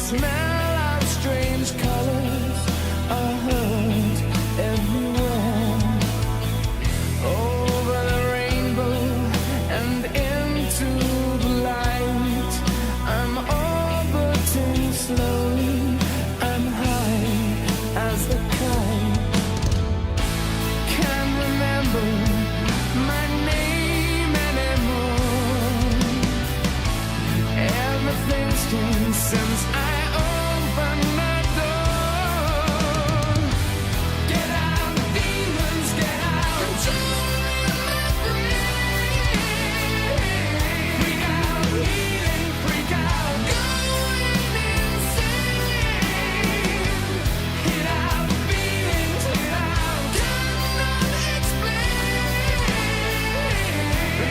smell of strange colors are heard everywhere. Over the rainbow and into the light, I'm orbiting slowly. I'm high as a kite. Can't remember my name anymore. Everything's changed since I opened the door. Get out, demons, get out. Controlling my brain. Freak out, healing, freak out. Going insane. Hit out, feelings, hit out. Cannot explain.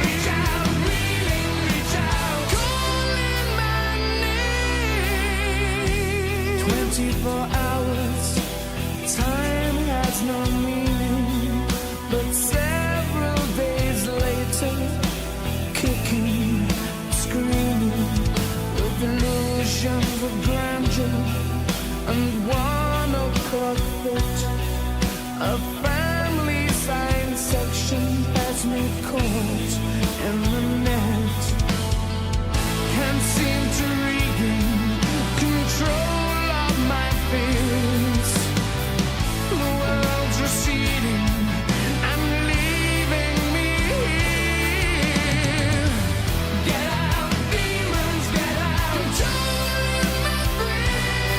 Reach out, reeling, reach out. Calling my name. 24 hours, time has no meaning, but several days later, kicking, screaming, with illusions of grandeur, and 1 o'clock fit, a family science section has me caught in the net. Can't seem to regain control of my fears. The world's receding and leaving me here. Get out, demons, get out. Controlling my brain.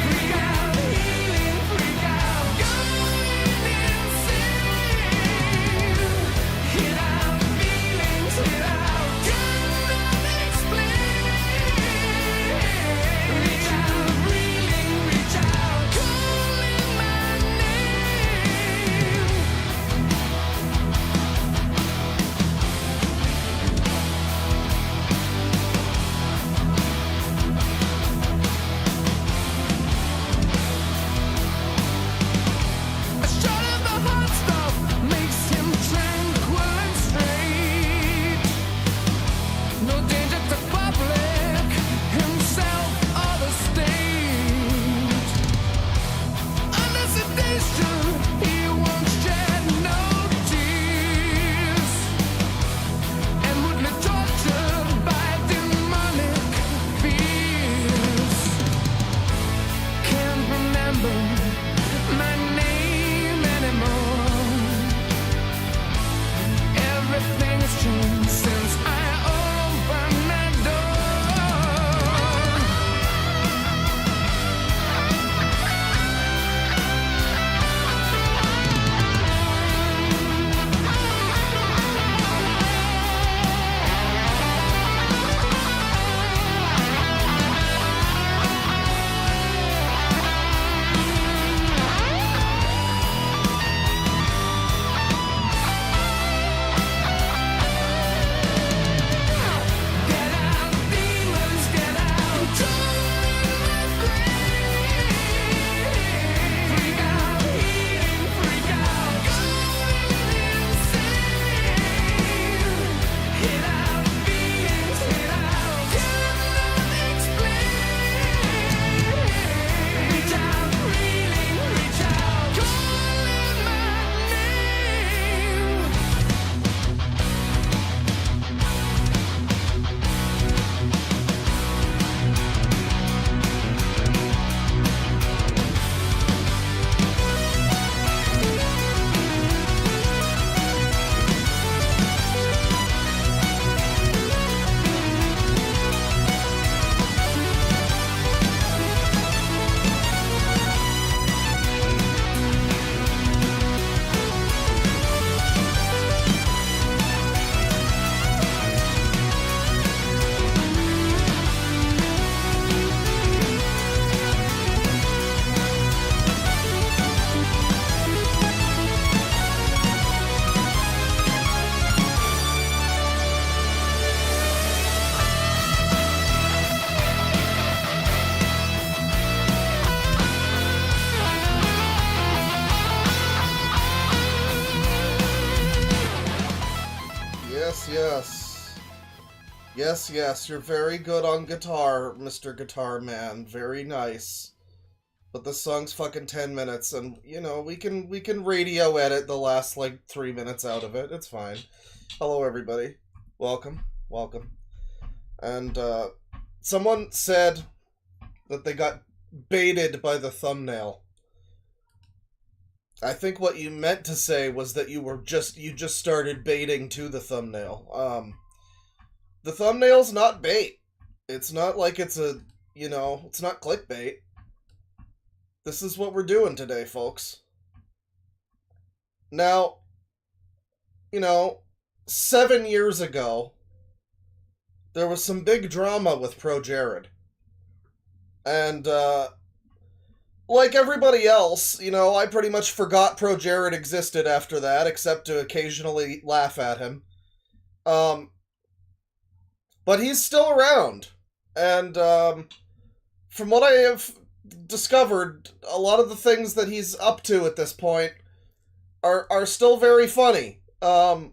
Freak out, healing, freak out. Yes, you're very good on guitar, Mr. Guitar Man. Very nice. But the song's fucking 10 minutes, and, you know, we can radio edit the last, like, 3 minutes out of it. It's fine. Hello, everybody. Welcome. And, someone said that they got baited by the thumbnail. I think what you meant to say was that you just started baiting to the thumbnail. The thumbnail's not bait. It's not like it's a, you know, it's not clickbait. This is what we're doing today, folks. Now, you know, 7 years ago, there was some big drama with Pro Jared. And, like everybody else, you know, I pretty much forgot Pro Jared existed after that, except to occasionally laugh at him. But he's still around. And, from what I have discovered, a lot of the things that he's up to at this point are still very funny. Now,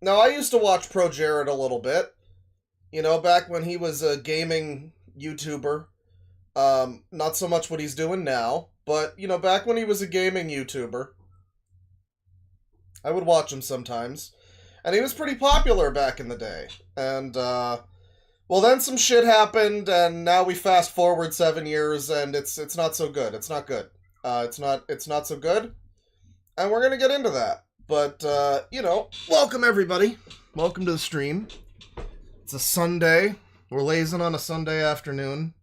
I used to watch Pro Jared a little bit. You know, back when he was a gaming YouTuber. Not so much what he's doing now, but, you know, back when he was a gaming YouTuber, I would watch him sometimes, and he was pretty popular back in the day, and, well, then some shit happened, and now we fast forward 7 years, and it's not so good. It's not good. It's not so good, and we're gonna get into that, but, you know, welcome everybody. Welcome to the stream. It's a Sunday. We're lazing on a Sunday afternoon.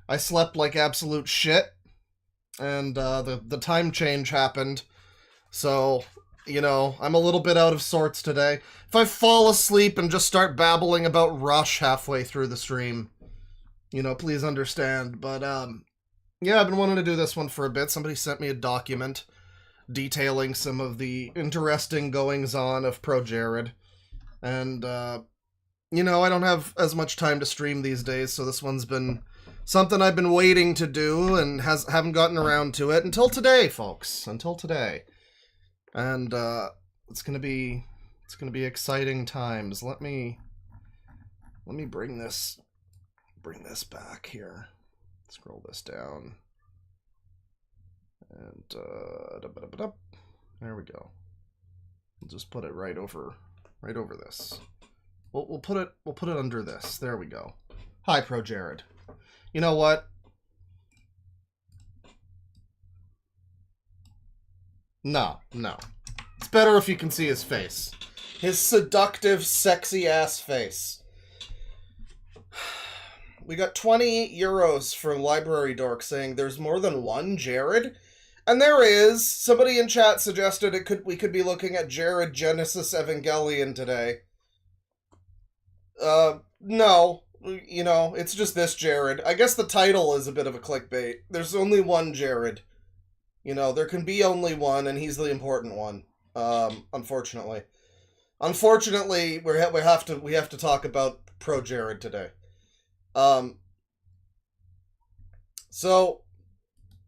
I slept like absolute shit, and the time change happened, so, you know, I'm a little bit out of sorts today. If I fall asleep and just start babbling about Rush halfway through the stream, you know, please understand, but, yeah, I've been wanting to do this one for a bit. Somebody sent me a document detailing some of the interesting goings-on of Pro Jared, and, you know, I don't have as much time to stream these days, so this one's been something I've been waiting to do and haven't gotten around to it until today, folks. Until today. And it's gonna be exciting times. Let me bring this back here. Scroll this down. And there we go. We'll just put it right over this. We'll put it under this. There we go. Hi, Pro Jared. You know what? No. It's better if you can see his face. His seductive, sexy-ass face. We got 20 euros from Deadwingdork saying there's more than one Jared. And there is. Somebody in chat suggested we could be looking at Jared Genesis Evangelion today. No. You know, it's just this Jared. I guess the title is a bit of a clickbait. There's only one Jared. You know, there can be only one, and he's the important one. Unfortunately. Unfortunately, we have to talk about Pro Jared today. So,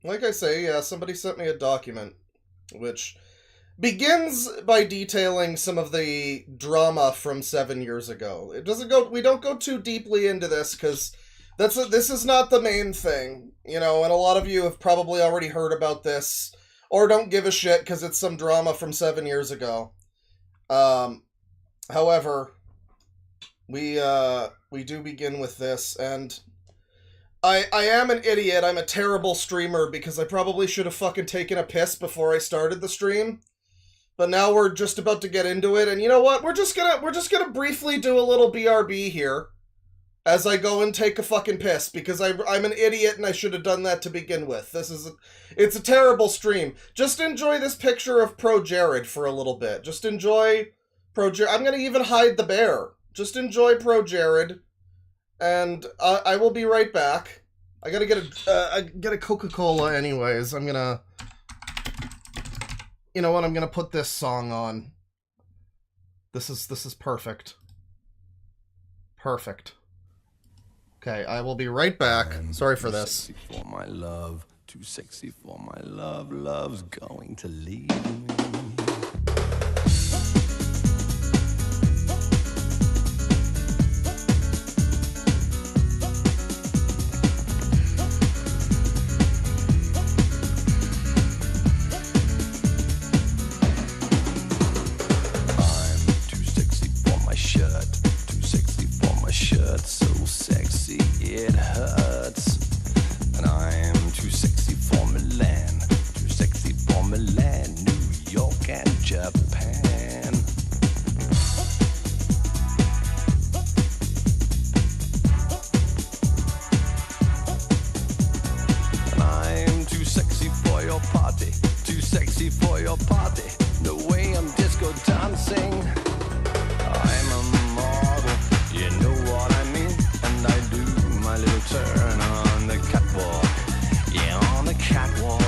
like I say, yeah, somebody sent me a document, which begins by detailing some of the drama from 7 years ago. We don't go too deeply into this, because this is not the main thing, you know, and a lot of you have probably already heard about this, or don't give a shit, because it's some drama from 7 years ago. However, we do begin with this, and I am an idiot. I'm a terrible streamer, because I probably should have fucking taken a piss before I started the stream. But now we're just about to get into it, and you know what? We're just gonna briefly do a little BRB here, as I go and take a fucking piss, because I'm an idiot and I should have done that to begin with. It's a terrible stream. Just enjoy this picture of Pro Jared for a little bit. Just enjoy Pro Jared. I'm gonna even hide the bear. Just enjoy Pro Jared, and I will be right back. I gotta get a Coca-Cola anyways. I'm gonna... You know what? I'm gonna put this song on. This is perfect. Perfect. Okay, I will be right back. Sorry for this. Too sexy for my love. Too sexy for my love. Love's going to leave me. it hurts. And I'm too sexy for Milan, too sexy for Milan, New York and Japan. And I'm too sexy for your party, too sexy for your party. The way I'm disco dancing, I'm a model, you know what I mean. And I do my little turn on the catwalk, yeah, on the catwalk,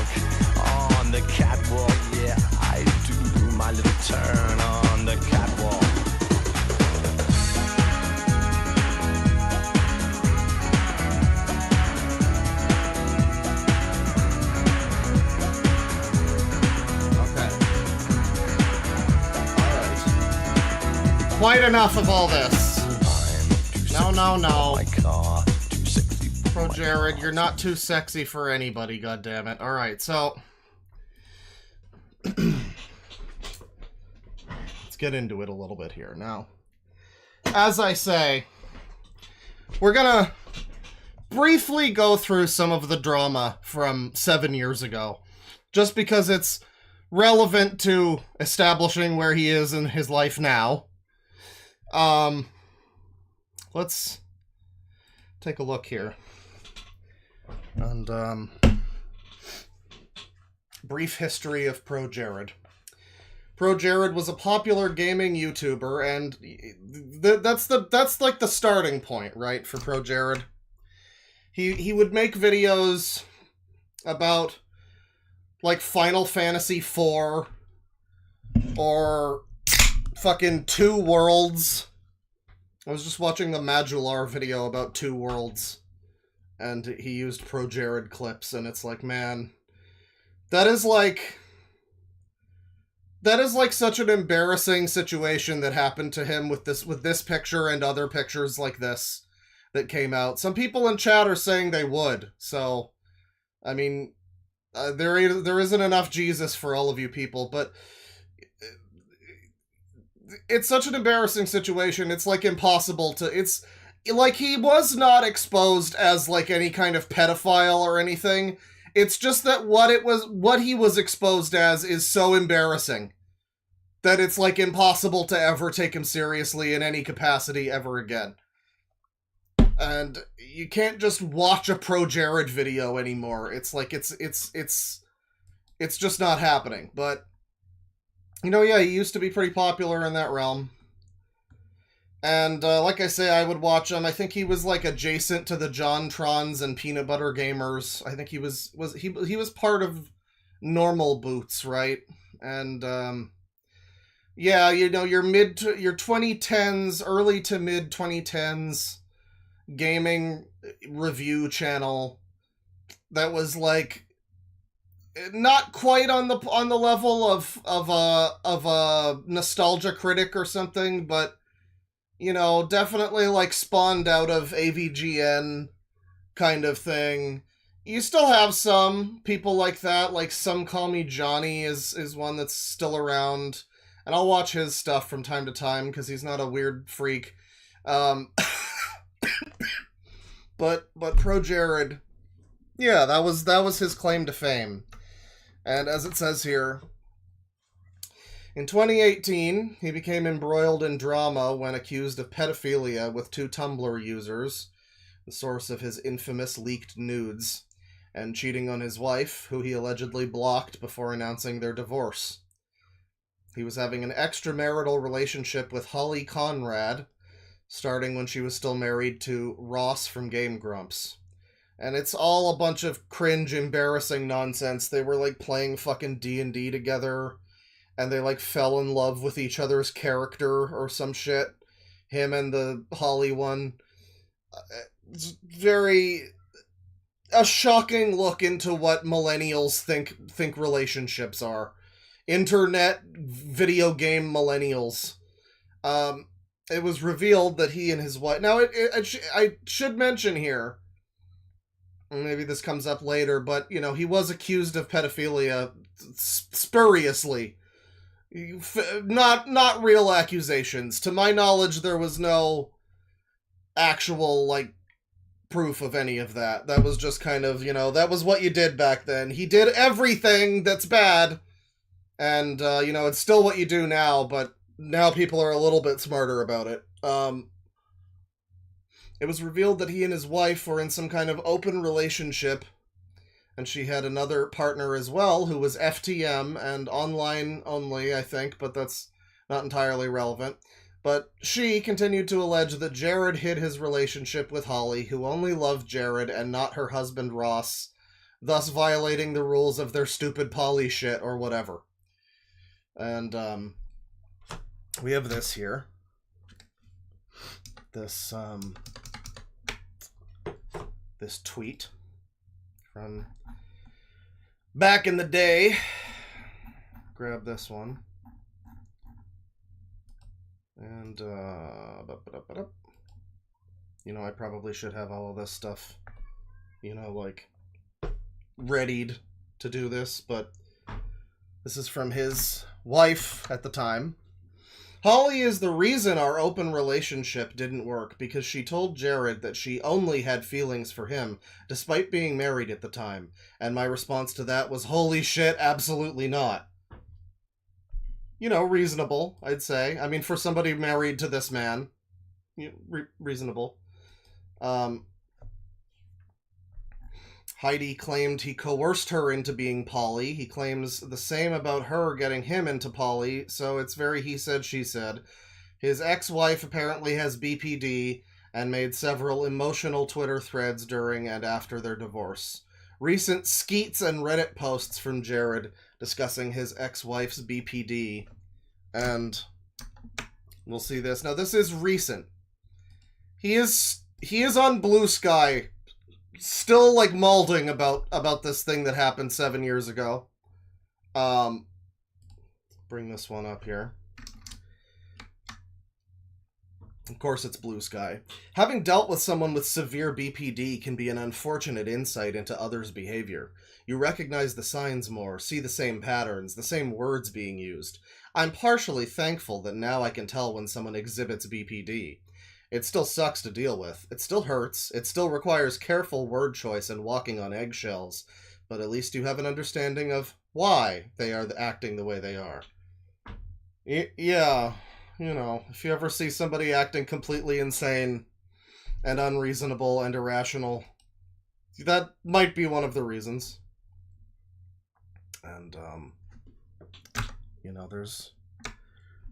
on the catwalk, yeah, I do my little turn on the catwalk. Quite enough of all this. No. My car, too sexy for Pro my Jared, car. you're not too sexy for anybody, goddammit. Alright, so... let's get into it a little bit here. Now, as I say, we're gonna briefly go through some of the drama from 7 years ago. Just because it's relevant to establishing where he is in his life now. Let's take a look here. And, brief history of Pro Jared. Pro Jared was a popular gaming YouTuber, and that's like the starting point, right, for Pro Jared. He would make videos about, like, Final Fantasy IV, or fucking Two Worlds. I was just watching the Majular video about Two Worlds, and he used Pro Jared clips, and it's like, man, that is like such an embarrassing situation that happened to him with this picture and other pictures like this that came out. Some people in chat are saying they would, so, I mean, there isn't enough Jesus for all of you people, but it's such an embarrassing situation. It's like impossible to, it's like he was not exposed as like any kind of pedophile or anything. It's just that what he was exposed as is so embarrassing that it's like impossible to ever take him seriously in any capacity ever again. And you can't just watch a Pro Jared video anymore. It's like it's just not happening. But you know, yeah, he used to be pretty popular in that realm. And, like I say, I would watch him. I think he was, like, adjacent to the Jontrons and Peanut Butter Gamers. I think he was part of Normal Boots, right? And, yeah, you know, your 2010s, early to mid 2010s gaming review channel that was, like, not quite on the level of a nostalgia critic or something, but you know, definitely like spawned out of AVGN kind of thing. You still have some people like that, like Some Call Me Johnny is one that's still around, and I'll watch his stuff from time to time because he's not a weird freak. But Pro Jared, yeah, that was his claim to fame. And as it says here, in 2018, he became embroiled in drama when accused of pedophilia with 2 Tumblr users, the source of his infamous leaked nudes, and cheating on his wife, who he allegedly blocked before announcing their divorce. He was having an extramarital relationship with Holly Conrad, starting when she was still married to Ross from Game Grumps. And it's all a bunch of cringe, embarrassing nonsense. They were, like, playing fucking D&D together, and they, like, fell in love with each other's character or some shit. Him and the Holly one. It's a shocking look into what millennials think relationships are. Internet video game millennials. It was revealed that he and his wife... Now, I should mention here, maybe this comes up later, but, you know, he was accused of pedophilia spuriously. Not real accusations. To my knowledge, there was no actual, like, proof of any of that. That was just kind of, that was what you did back then. He did everything that's bad, and, it's still what you do now, but now people are a little bit smarter about it. It was revealed that he and his wife were in some kind of open relationship, and she had another partner as well, who was FTM and online only, I think, but that's not entirely relevant. But she continued to allege that Jared hid his relationship with Holly, who only loved Jared and not her husband Ross, thus violating the rules of their stupid poly shit or whatever. And, we have this here. This tweet from back in the day. Grab this one. And, I probably should have all of this stuff, readied to do this, but this is from his wife at the time. Holly is the reason our open relationship didn't work, because she told Jared that she only had feelings for him, despite being married at the time, and my response to that was, holy shit, absolutely not. Reasonable, I'd say. I mean, for somebody married to this man, reasonable. Heidi claimed he coerced her into being poly. He claims the same about her getting him into poly, so it's very he said, she said. His ex-wife apparently has BPD and made several emotional Twitter threads during and after their divorce. Recent skeets and Reddit posts from Jared discussing his ex-wife's BPD, and we'll see this. Now, this is recent. He is on Blue Sky, still, mauling about this thing that happened 7 years ago. Bring this one up here. Of course, it's Blue Sky. Having dealt with someone with severe BPD can be an unfortunate insight into others' behavior. You recognize the signs more, see the same patterns, the same words being used. I'm partially thankful that now I can tell when someone exhibits BPD. It still sucks to deal with. It still hurts. It still requires careful word choice and walking on eggshells. But at least you have an understanding of why they are acting the way they are. Yeah. If you ever see somebody acting completely insane and unreasonable and irrational, that might be one of the reasons. And,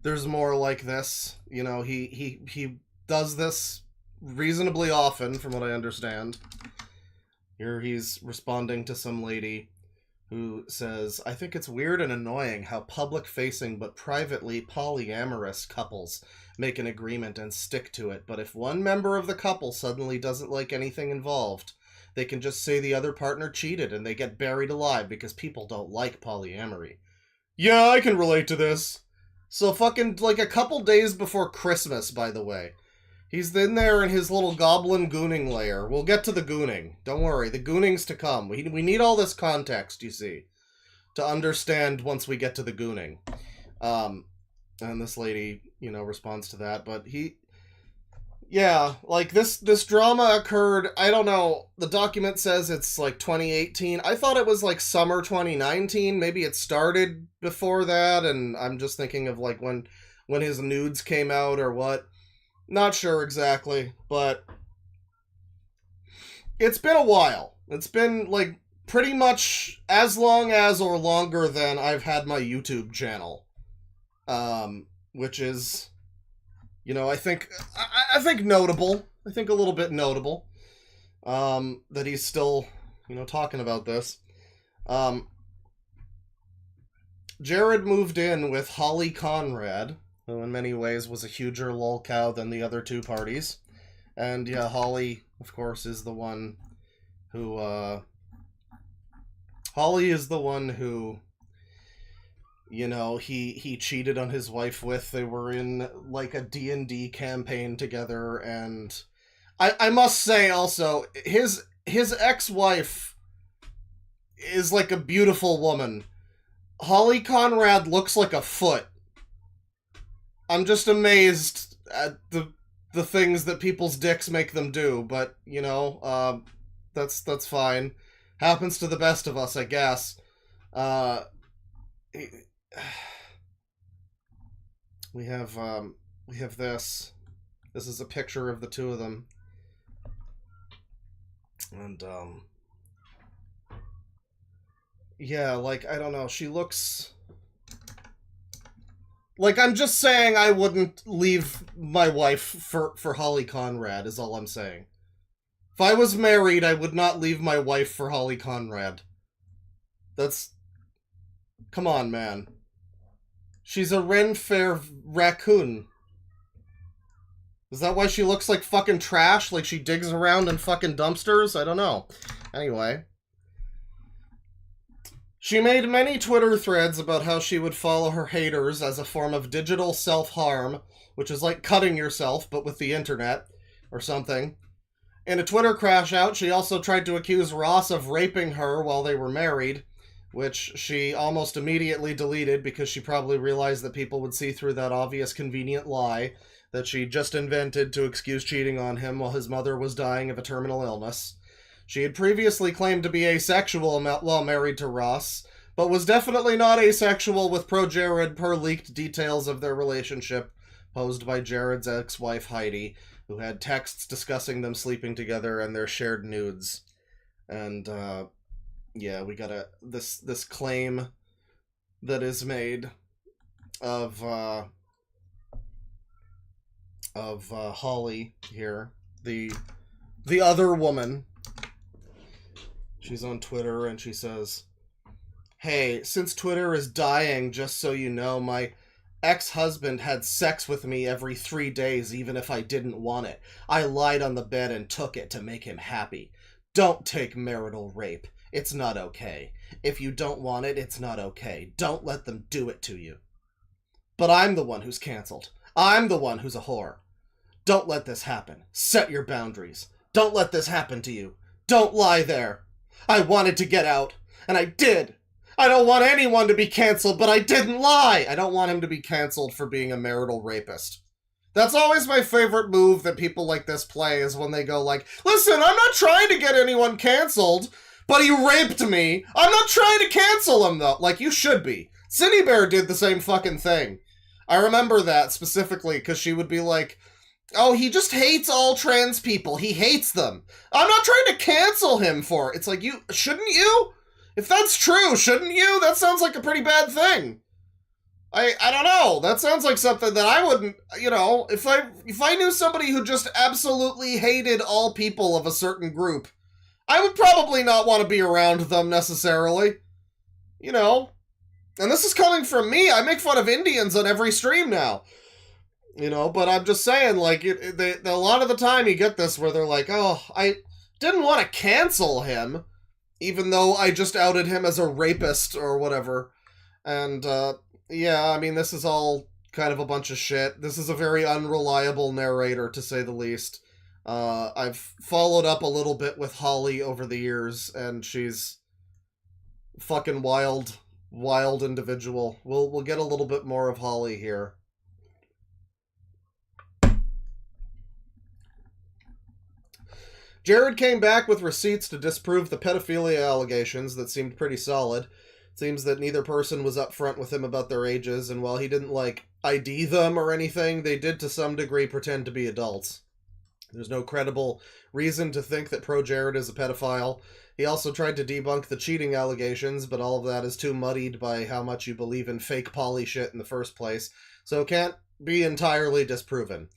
there's more like this. He does this reasonably often, from what I understand. Here he's responding to some lady who says, I think it's weird and annoying how public-facing but privately polyamorous couples make an agreement and stick to it, but if one member of the couple suddenly doesn't like anything involved, they can just say the other partner cheated and they get buried alive because people don't like polyamory. Yeah, I can relate to this. So fucking, a couple days before Christmas, by the way. He's in there in his little goblin gooning lair. We'll get to the gooning. Don't worry, the gooning's to come. We need all this context, you see, to understand once we get to the gooning. And this lady, responds to that. But this drama occurred, I don't know, the document says it's 2018. I thought it was summer 2019. Maybe it started before that, and I'm just thinking of when his nudes came out or what. Not sure exactly, but it's been a while. It's been, pretty much as long as or longer than I've had my YouTube channel. Which is, I think notable. I think a little bit notable. That he's still, talking about this. Jared moved in with Holly Conrad, who in many ways was a huger lolcow than the other two parties. And yeah, Holly, of course, is the one who, he cheated on his wife with. They were in, a D&D campaign together, and I must say also, his ex-wife is a beautiful woman. Holly Conrad looks like a foot. I'm just amazed at the the things that people's dicks make them do, but, you know, that's fine. Happens to the best of us, I guess. We have this. This is a picture of the two of them. And, yeah, like, I don't know, she looks... Like, I'm just saying I wouldn't leave my wife for Holly Conrad, is all I'm saying. If I was married, I would not leave my wife for Holly Conrad. That's... Come on, man. She's a Ren-Fair raccoon. Is that why she looks like fucking trash? Like she digs around in fucking dumpsters? I don't know. Anyway. She made many Twitter threads about how she would follow her haters as a form of digital self-harm, which is like cutting yourself, but with the internet, or something. In a Twitter crash-out, she also tried to accuse Ross of raping her while they were married, which she almost immediately deleted because she probably realized that people would see through that obvious convenient lie that she just invented to excuse cheating on him while his mother was dying of a terminal illness. She had previously claimed to be asexual while married to Ross, but was definitely not asexual with pro-Jared per leaked details of their relationship posed by Jared's ex-wife Heidi, who had texts discussing them sleeping together and their shared nudes. And, yeah, we got this claim that is made of Holly here, the other woman. She's on Twitter and she says, "Hey, since Twitter is dying, just so you know, my ex-husband had sex with me every 3 days even if I didn't want it. I lied on the bed and took it to make him happy. Don't take marital rape. It's not okay. If you don't want it, it's not okay. Don't let them do it to you. But I'm the one who's canceled. I'm the one who's a whore. Don't let this happen. Set your boundaries. Don't let this happen to you. Don't lie there. I wanted to get out, and I did. I don't want anyone to be canceled, but I didn't lie. I don't want him to be canceled for being a marital rapist." That's always my favorite move that people like this play, is when they go like, "Listen, I'm not trying to get anyone canceled, but he raped me. I'm not trying to cancel him, though." Like, you should be. Cindy Bear did the same fucking thing. I remember that specifically, because she would be like, "Oh, he just hates all trans people. He hates them. I'm not trying to cancel him for it." It's like, shouldn't you? If that's true, shouldn't you? That sounds like a pretty bad thing. I don't know. That sounds like something that I wouldn't, you know, if I knew somebody who just absolutely hated all people of a certain group, I would probably not want to be around them necessarily. You know? And this is coming from me. I make fun of Indians on every stream now. You know, but I'm just saying, like, a lot of the time you get this where they're like, "Oh, I didn't want to cancel him, even though I just outed him as a rapist," or whatever. And, yeah, I mean, this is all kind of a bunch of shit. This is a very unreliable narrator, to say the least. I've followed up a little bit with Holly over the years, and she's fucking wild individual. We'll get a little bit more of Holly here. Jared came back with receipts to disprove the pedophilia allegations that seemed pretty solid. It seems that neither person was upfront with him about their ages, and while he didn't, like, ID them or anything, they did to some degree pretend to be adults. There's no credible reason to think that Pro-Jared is a pedophile. He also tried to debunk the cheating allegations, but all of that is too muddied by how much you believe in fake poly shit in the first place, so it can't be entirely disproven.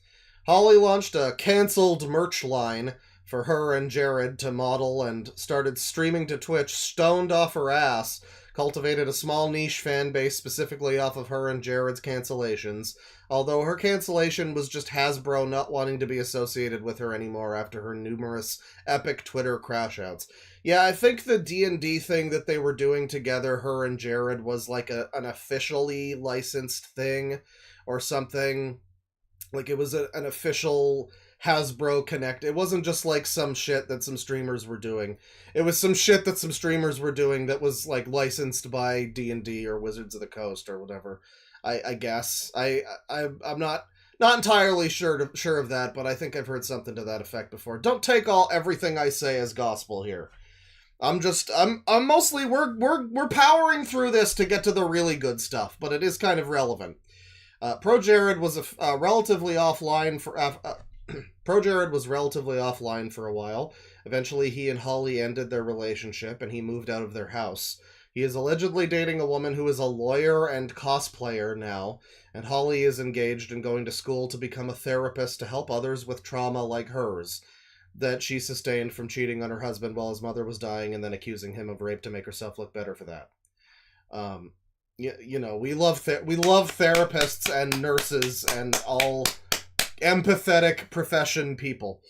Holly launched a cancelled merch line for her and Jared to model and started streaming to Twitch stoned off her ass, cultivated a small niche fan base specifically off of her and Jared's cancellations, although her cancellation was just Hasbro not wanting to be associated with her anymore after her numerous epic Twitter crash-outs. Yeah, I think the D&D thing that they were doing together, her and Jared, was like an officially licensed thing or something. Like, it was an official Hasbro Connect. It wasn't just like some shit that some streamers were doing. It was some shit that some streamers were doing that was like licensed by D&D or Wizards of the Coast or whatever. I guess. I'm not Not entirely sure of that, but I think I've heard something to that effect before. Don't take everything I say as gospel here. I'm mostly we're powering through this to get to the really good stuff, but it is kind of relevant. Pro Jared was relatively offline for Pro Jared was relatively offline for a while. Eventually, he and Holly ended their relationship, and he moved out of their house. He is allegedly dating a woman who is a lawyer and cosplayer now, and Holly is engaged and going to school to become a therapist to help others with trauma like hers that she sustained from cheating on her husband while his mother was dying and then accusing him of rape to make herself look better for that. You know, we love therapists and nurses and all empathetic profession people.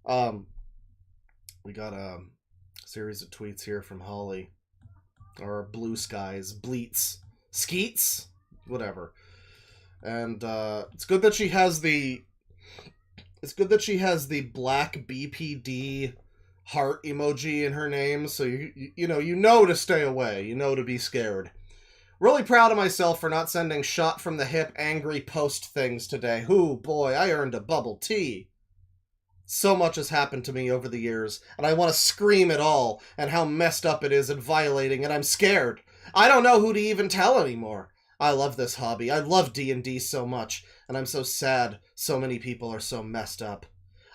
We got a series of tweets here from Holly. Or Blue Skies, Bleats, Skeets, whatever. And it's good that she has the black BPD heart emoji in her name, so you know to stay away, you know to be scared. Really proud of myself for not sending shot from the hip angry post things today. Ooh, boy, I earned a bubble tea. So much has happened to me over the years, and I want to scream it all, and how messed up it is and violating, and I'm scared. I don't know who to even tell anymore. I love this hobby. I love D&D so much, and I'm so sad so many people are so messed up.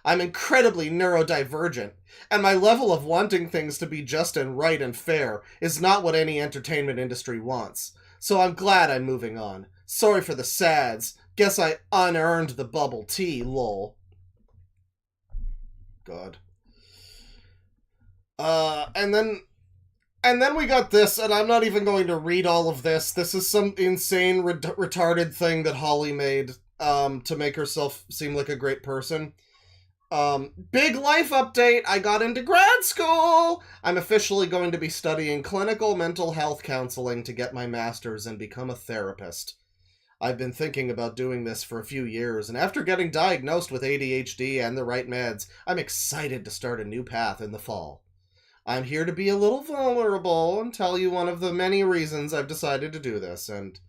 I'm incredibly neurodivergent, and my level of wanting things to be just and right and fair is not what any entertainment industry wants. So I'm glad I'm moving on. Sorry for the sads. Guess I unearned the bubble tea, lol. God. And then we got this, and I'm not even going to read all of this. This is some insane, retarded thing that Holly made, to make herself seem like a great person. Big life update, I got into grad school! I'm officially going to be studying clinical mental health counseling to get my master's and become a therapist. I've been thinking about doing this for a few years, and after getting diagnosed with ADHD and the right meds, I'm excited to start a new path in the fall. I'm here to be a little vulnerable and tell you one of the many reasons I've decided to do this, and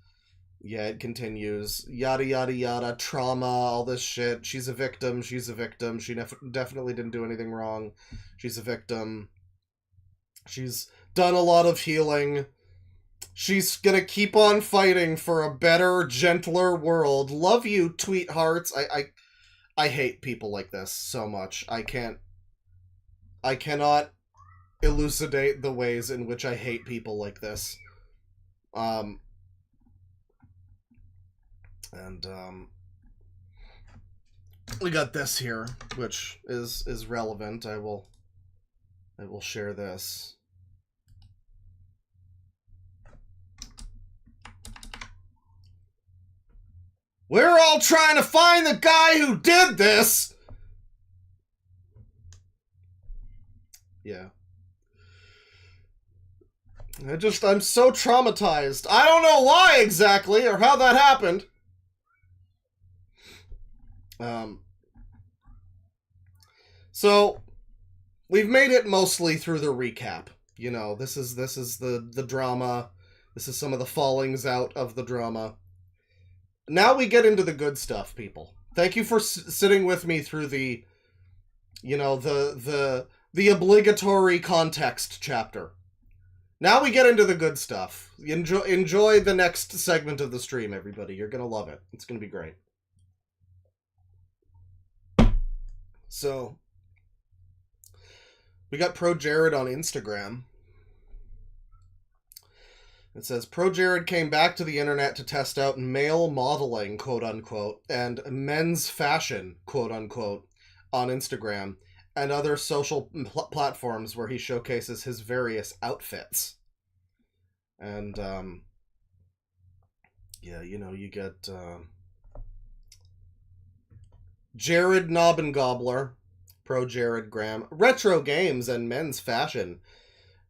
yeah, it continues. Yada yada yada, trauma, all this shit. She's a victim, she definitely didn't do anything wrong. She's a victim. She's done a lot of healing. She's gonna keep on fighting for a better, gentler world. Love you, tweet hearts. I hate people like this so much. I cannot elucidate the ways in which I hate people like this. We got this here, which is relevant. I will share this. We're all trying to find the guy who did this! Yeah. I'm so traumatized. I don't know why exactly, or how that happened. So, we've made it mostly through the recap. You know, this is the drama. This is some of the fallings out of the drama. Now we get into the good stuff, people. Thank you for sitting with me through the, you know, the obligatory context chapter. Now we get into the good stuff. Enjoy the next segment of the stream, everybody. You're gonna love it. It's gonna be great. So, we got Pro Jared on Instagram. It says, Pro Jared came back to the internet to test out male modeling, quote-unquote, and men's fashion, quote-unquote, on Instagram, and other social platforms where he showcases his various outfits. And, yeah, you know, you get, Jared Knobbengobbler, Pro Jared Graham, retro games and men's fashion.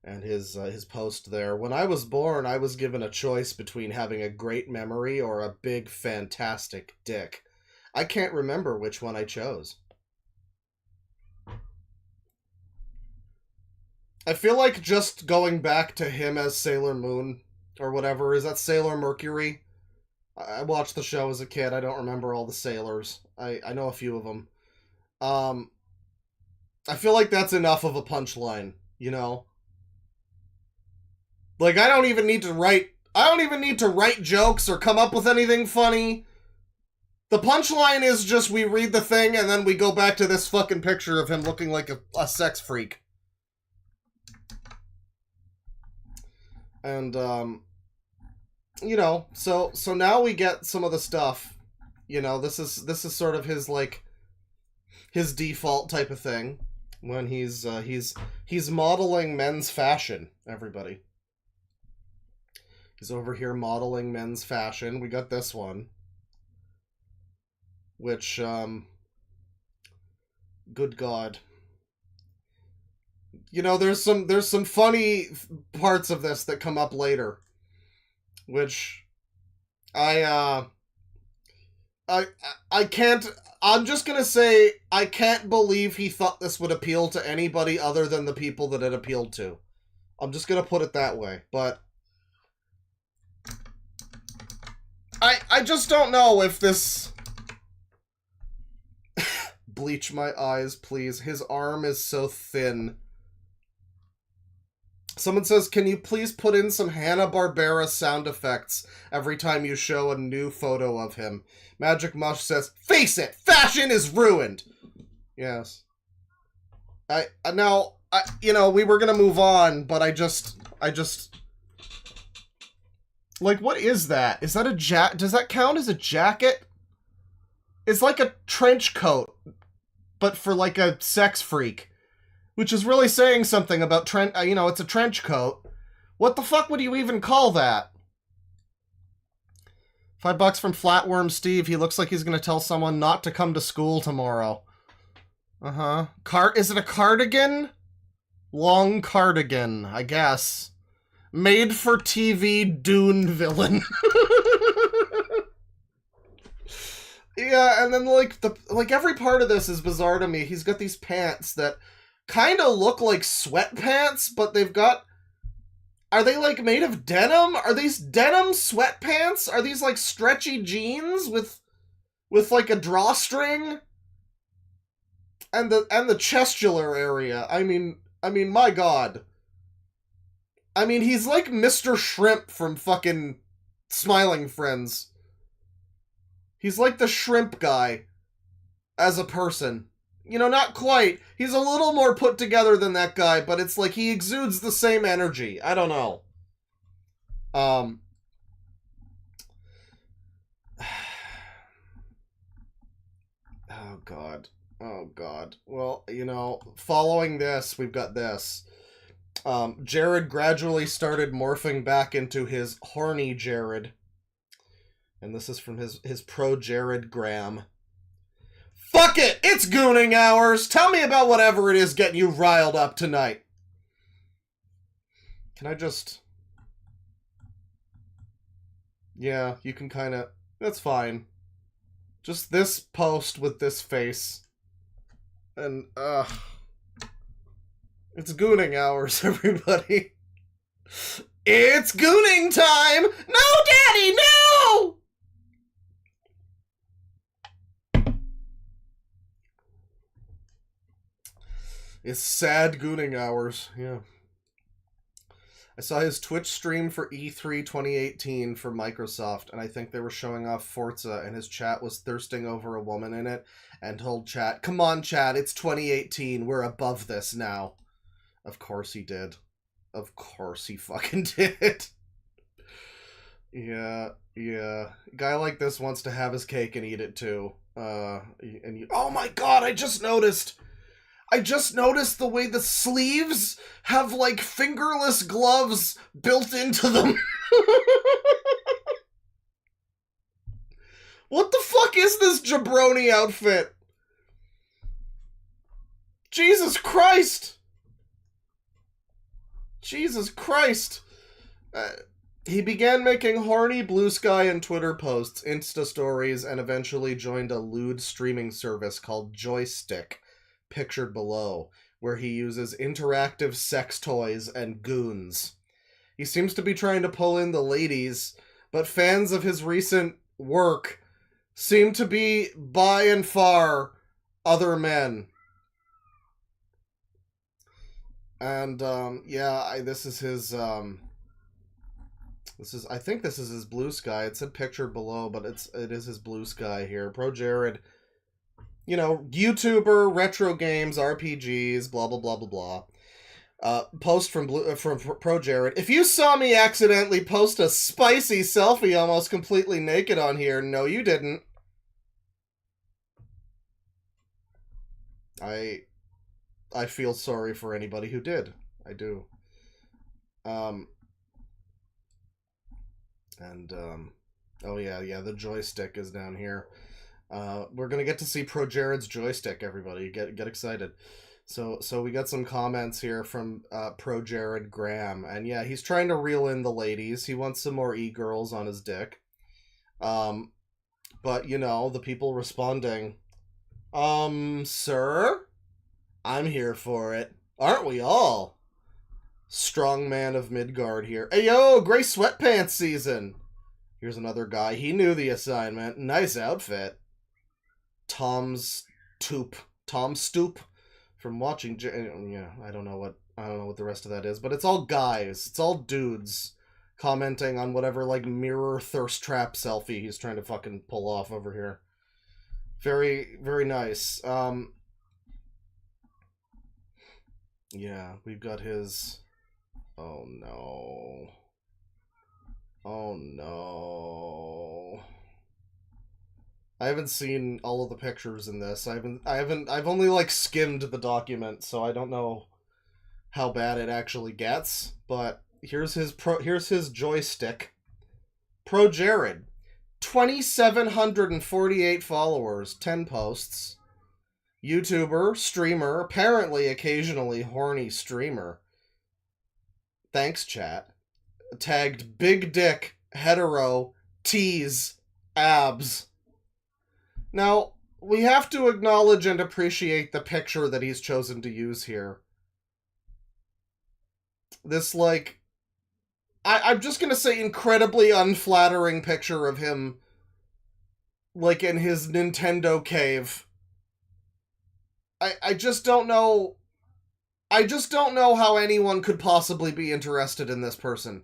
And his post there. When I was born, I was given a choice between having a great memory or a big, fantastic dick. I can't remember which one I chose. I feel like just going back to him as Sailor Moon, or whatever, is that Sailor Mercury? I watched the show as a kid. I don't remember all the sailors. I know a few of them. I feel like that's enough of a punchline, you know? Like, I don't even need to write jokes or come up with anything funny. The punchline is just we read the thing and then we go back to this fucking picture of him looking like a sex freak. And, you know, so now we get some of the stuff. You know, this is sort of his, like, his default type of thing when he's modeling men's fashion, everybody. He's over here modeling men's fashion. We got this one. Which, good God. You know, there's some funny parts of this that come up later. Which, I can't, I'm just gonna say, I can't believe he thought this would appeal to anybody other than the people that it appealed to. I'm just gonna put it that way, but I just don't know if this... Bleach my eyes, please. His arm is so thin. Someone says, can you please put in some Hanna-Barbera sound effects every time you show a new photo of him? Magic Mush says, face it, fashion is ruined. Yes. You know, we were gonna move on, but I just... Like, what is that? Is that a does that count as a jacket? It's like a trench coat, but for like a sex freak. Which is really saying something about you know, it's a trench coat. What the fuck would you even call that? $5 from Flatworm Steve. He looks like he's gonna tell someone not to come to school tomorrow. Uh-huh. Is it a cardigan? Long cardigan, I guess. Made for TV Dune villain. Yeah, and then like every part of this is bizarre to me. He's got these pants that kind of look like sweatpants, but they've got... Are they like made of denim? Are these denim sweatpants? Are these like stretchy jeans with like a drawstring? And the chestular area. I mean, my God. I mean, he's like Mr. Shrimp from fucking Smiling Friends. He's like the shrimp guy as a person. You know, not quite. He's a little more put together than that guy, but it's like he exudes the same energy. I don't know. Oh, God. Oh, God. Well, you know, following this, we've got this. Jared gradually started morphing back into his horny Jared. And this is from his pro-Jared gram. Fuck it! It's gooning hours! Tell me about whatever it is getting you riled up tonight. Can I just... Yeah, you can kind of... That's fine. Just this post with this face. And, it's gooning hours, everybody. It's gooning time! No, Daddy, no! It's sad gooning hours, yeah. I saw his Twitch stream for E3 2018 for Microsoft, and I think they were showing off Forza, and his chat was thirsting over a woman in it, and told chat, come on, chat, it's 2018, we're above this now. Of course he did. Of course he fucking did. Yeah. Guy like this wants to have his cake and eat it too. Oh my God, I just noticed the way the sleeves have, like, fingerless gloves built into them. What the fuck is this jabroni outfit? Jesus Christ! Jesus Christ! He began making horny Blue Sky and Twitter posts, Insta stories, and eventually joined a lewd streaming service called Joystick, pictured below, where he uses interactive sex toys and goons. He seems to be trying to pull in the ladies, but fans of his recent work seem to be by and far other men. And yeah, this is his I think this is his blue sky. It said pictured below, but it is his blue sky here. Pro Jared, you know, YouTuber, retro games, RPGs, blah blah blah blah blah. Post from Pro Jared. If you saw me accidentally post a spicy selfie almost completely naked on here, no you didn't. I feel sorry for anybody who did. I do. Oh yeah, the joystick is down here. We're gonna get to see Pro Jared's joystick, everybody. Get excited. So we got some comments here from Pro Jared Graham, and yeah, he's trying to reel in the ladies. He wants some more e-girls on his dick. But you know, the people responding, sir, I'm here for it. Aren't we all? Strong man of Midgard here. Hey yo, gray sweatpants season. Here's another guy. He knew the assignment. Nice outfit. Tom Stoop from watching. Yeah, I don't know what the rest of that is, but it's all guys. It's all dudes commenting on whatever like mirror thirst trap selfie he's trying to fucking pull off over here. Very, very nice. Yeah, we've got his. Oh no. Oh no. I haven't seen all of the pictures in this. I've only like skimmed the document, so I don't know how bad it actually gets, but here's his joystick. Pro Jared. 2,748 followers, 10 posts. YouTuber, streamer, apparently occasionally horny streamer. Thanks, chat. Tagged big dick, hetero, tease, abs. Now, we have to acknowledge and appreciate the picture that he's chosen to use here. This, like, I'm just gonna say incredibly unflattering picture of him, like, in his Nintendo cave. I just don't know... I just don't know how anyone could possibly be interested in this person.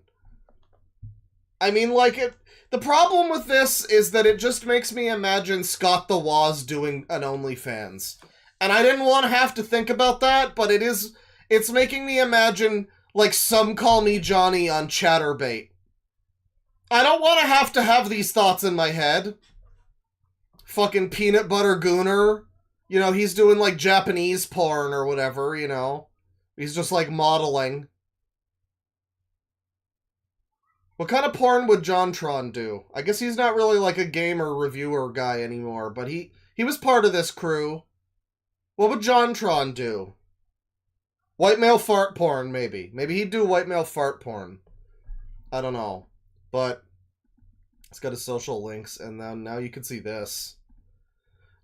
I mean, like, the problem with this is that it just makes me imagine Scott the Woz doing an OnlyFans. And I didn't want to have to think about that, but it's making me imagine, like, Some Call Me Johnny on Chatterbait. I don't want to have these thoughts in my head. Fucking Peanut Butter Gooner. You know, he's doing, like, Japanese porn or whatever, you know. He's just, like, modeling. What kind of porn would JonTron do? I guess he's not really, like, a gamer reviewer guy anymore, but he was part of this crew. What would JonTron do? White male fart porn, maybe. Maybe he'd do white male fart porn. I don't know. But it's got his social links, and then now you can see this.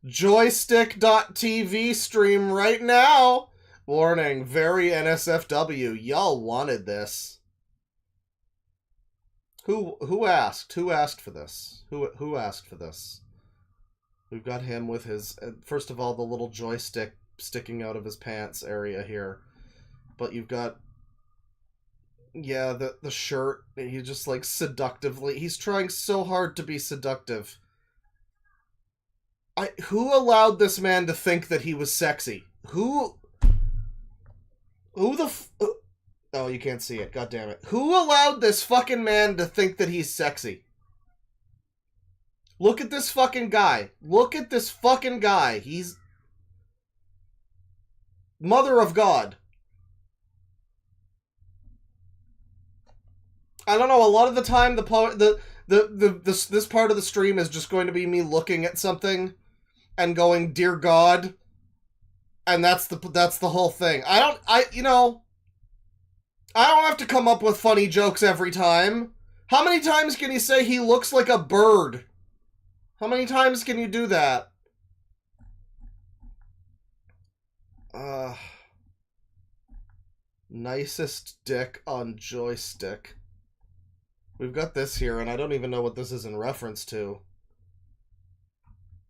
Joystick.tv stream right now! Warning, very NSFW. Y'all wanted this. Who asked? Who asked for this? Who asked for this? We've got him with his... first of all, the little joystick sticking out of his pants area here. But you've got... yeah, the shirt. He just, like, seductively... he's trying so hard to be seductive. Who allowed this man to think that he was sexy? Who the oh, you can't see it. God damn it. Who allowed this fucking man to think that he's sexy? Look at this fucking guy. Look at this fucking guy. He's... Mother of God. I don't know, a lot of the time this part of the stream is just going to be me looking at something and going, "Dear God," and that's the whole thing. I don't have to come up with funny jokes every time. How many times can you say he looks like a bird? How many times can you do that? Nicest dick on joystick. We've got this here, and I don't even know what this is in reference to.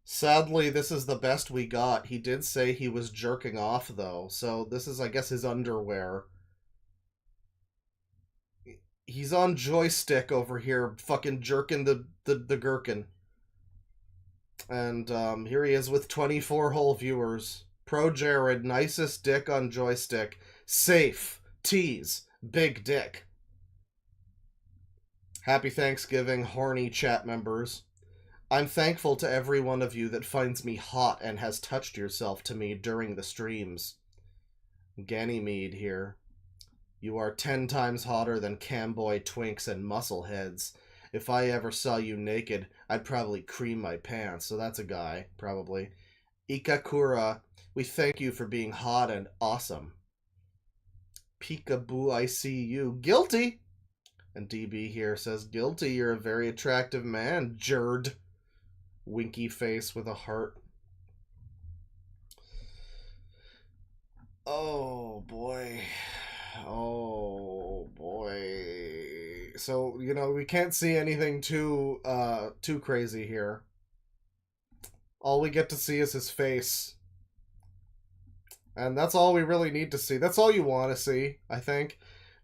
Sadly, this is the best we got. He did say he was jerking off, though, so this is, I guess, his underwear. He's on joystick over here, fucking jerking the gherkin. And here he is with 24 whole viewers. Pro Jared, nicest dick on joystick. Safe. Tease. Big dick. Happy Thanksgiving, horny chat members. I'm thankful to every one of you that finds me hot and has touched yourself to me during the streams. Ganymede here. You are 10 times hotter than camboy twinks and muscleheads. If I ever saw you naked, I'd probably cream my pants. So that's a guy, probably. Ikakura, we thank you for being hot and awesome. Peekaboo, I see you. Guilty! And DB here says, guilty, you're a very attractive man, Jerd. Winky face with a heart. Oh, boy. Oh, boy. So, you know, we can't see anything too crazy here. All we get to see is his face. And that's all we really need to see. That's all you want to see, I think.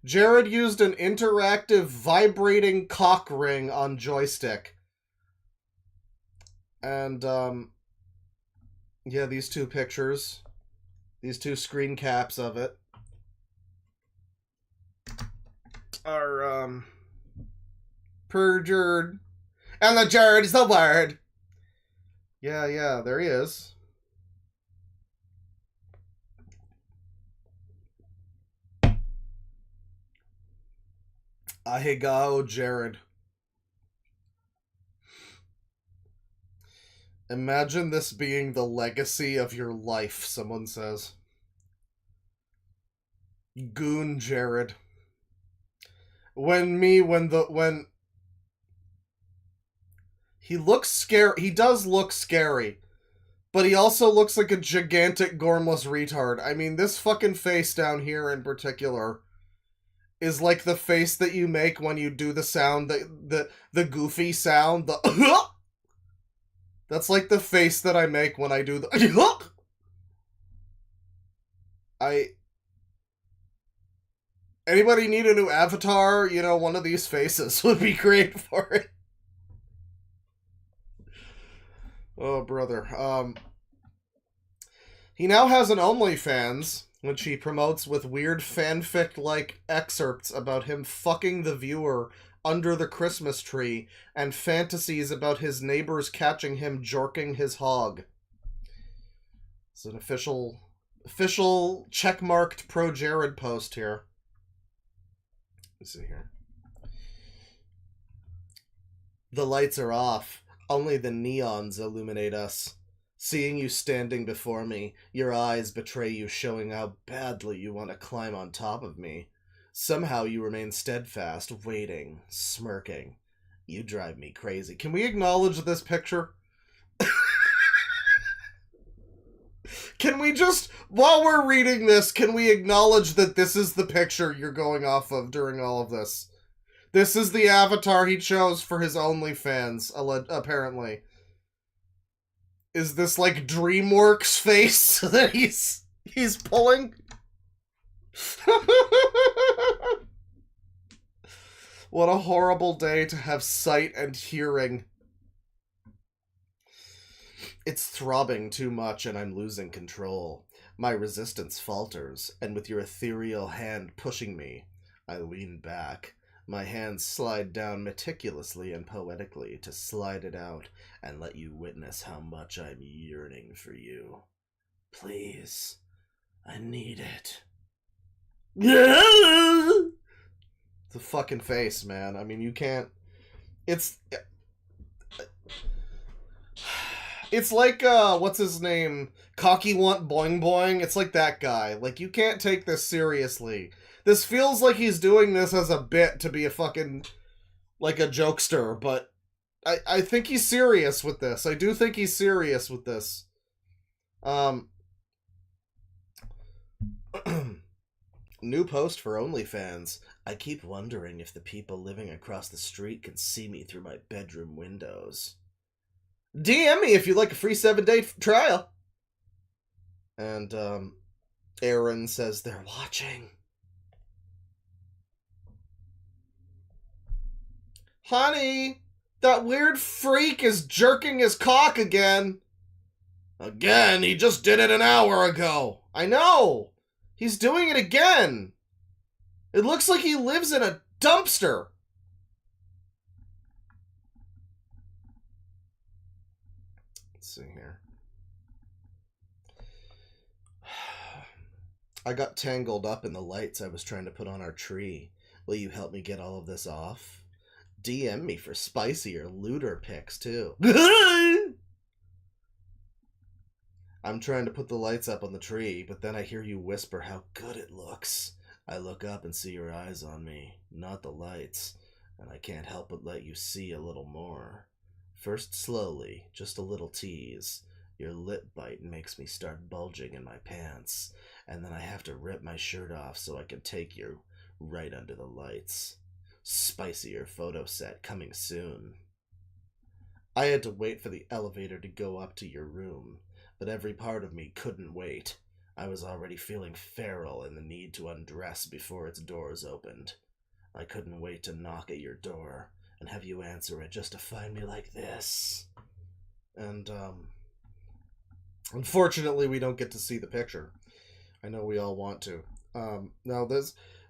Jared used an interactive vibrating cock ring on joystick. And, yeah, these two pictures. These two screen caps of it are, perjured. And the Jared is the word. Yeah, there he is. Ahegao Jared. Imagine this being the legacy of your life, someone says. Goon Jared. When he looks scary, he does look scary, but he also looks like a gigantic gormless retard. I mean, this fucking face down here in particular is like the face that you make when you do the sound, the goofy sound, the that's like the face that I make when I do the Anybody need a new avatar? You know, one of these faces would be great for it. Oh, brother. He now has an OnlyFans, which he promotes with weird fanfic-like excerpts about him fucking the viewer under the Christmas tree and fantasies about his neighbors catching him jorking his hog. It's an official checkmarked Pro Jared post here. Let's see here. The lights are off. Only the neons illuminate us. Seeing you standing before me, your eyes betray you, showing how badly you want to climb on top of me. Somehow you remain steadfast, waiting, smirking. You drive me crazy. Can we acknowledge this picture? Can we just, while we're reading this, can we acknowledge that this is the picture you're going off of during all of this? This is the avatar he chose for his OnlyFans, apparently. Is this like DreamWorks face that he's pulling? What a horrible day to have sight and hearing. It's throbbing too much and I'm losing control. My resistance falters, and with your ethereal hand pushing me, I lean back. My hands slide down meticulously and poetically to slide it out and let you witness how much I'm yearning for you. Please, I need it. The fucking face, man. I mean, you can't... It's like, what's his name? Cocky Want Boing Boing? It's like that guy. Like, you can't take this seriously. This feels like he's doing this as a bit to be a fucking, like, a jokester, but I think he's serious with this. I do think he's serious with this. New post for OnlyFans. I keep wondering if the people living across the street can see me through my bedroom windows. DM me if you'd like a free 7-day trial. And, Aaron says they're watching. Honey, that weird freak is jerking his cock again. Again? He just did it an hour ago. I know. He's doing it again. It looks like he lives in a dumpster. Let's see here. I got tangled up in the lights I was trying to put on our tree. Will you help me get all of this off? DM me for spicier looter pics, too. I'm trying to put the lights up on the tree, but then I hear you whisper how good it looks. I look up and see your eyes on me, not the lights, and I can't help but let you see a little more. First slowly, just a little tease. Your lip bite makes me start bulging in my pants, and then I have to rip my shirt off so I can take you right under the lights. Spicier photo set coming soon. I had to wait for the elevator to go up to your room, but every part of me couldn't wait. I was already feeling feral in the need to undress before its doors opened. I couldn't wait to knock at your door and have you answer it just to find me like this. And, unfortunately, we don't get to see the picture. I know we all want to. Now,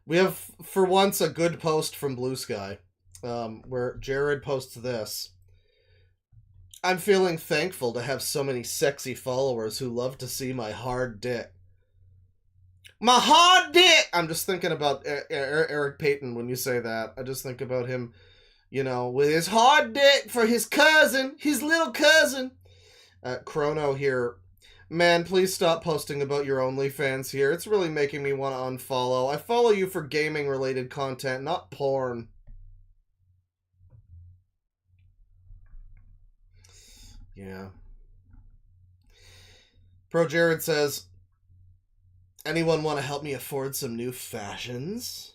we have, for once, a good post from Blue Sky, where Jared posts this. I'm feeling thankful to have so many sexy followers who love to see my hard dick. My hard dick! I'm just thinking about Eric Payton when you say that. I just think about him, you know, with his hard dick for his cousin, his little cousin. Chrono here. Man, please stop posting about your OnlyFans here. It's really making me want to unfollow. I follow you for gaming-related content, not porn. Yeah. Pro Jared says, anyone want to help me afford some new fashions?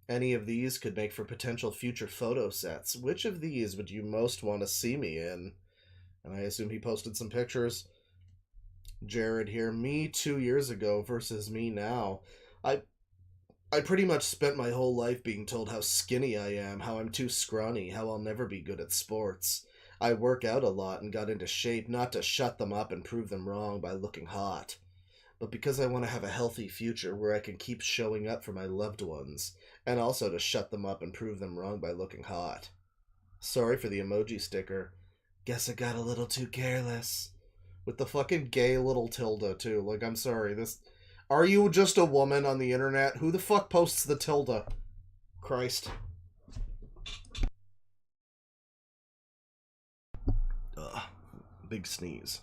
Any of these could make for potential future photo sets. Which of these would you most want to see me in? And I assume he posted some pictures. Jared here. Me 2 years ago versus me now. I pretty much spent my whole life being told how skinny I am, how I'm too scrawny, how I'll never be good at sports. I work out a lot and got into shape not to shut them up and prove them wrong by looking hot, but because I want to have a healthy future where I can keep showing up for my loved ones, and also to shut them up and prove them wrong by looking hot. Sorry for the emoji sticker. Guess I got a little too careless. With the fucking gay little tilde, too. Like, I'm sorry, this... Are you just a woman on the internet? Who the fuck posts the tilde? Christ. Ugh. Big sneeze.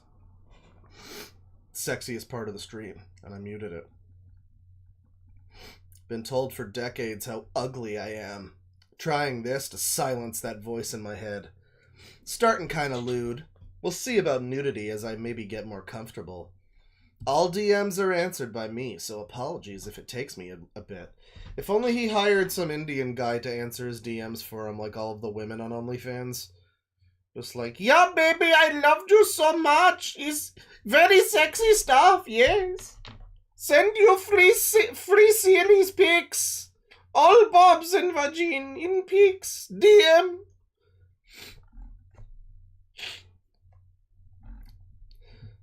Sexiest part of the stream, and I muted it. Been told for decades how ugly I am. Trying this to silence that voice in my head. Starting kinda lewd. We'll see about nudity as I maybe get more comfortable. All DMs are answered by me, so apologies if it takes me a bit. If only he hired some Indian guy to answer his DMs for him like all of the women on OnlyFans. Just like, yeah, baby, I loved you so much. It's very sexy stuff, yes. Send you free series pics. All bobs and vagine in pics. DM.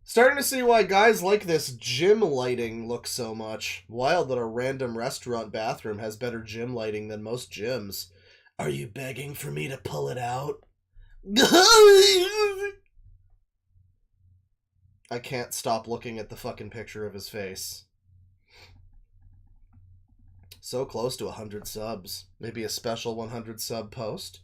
Starting to see why guys like this gym lighting look so much. Wild that a random restaurant bathroom has better gym lighting than most gyms. Are you begging for me to pull it out? I can't stop looking at the fucking picture of his face. So close to 100 subs. Maybe a special 100 sub post?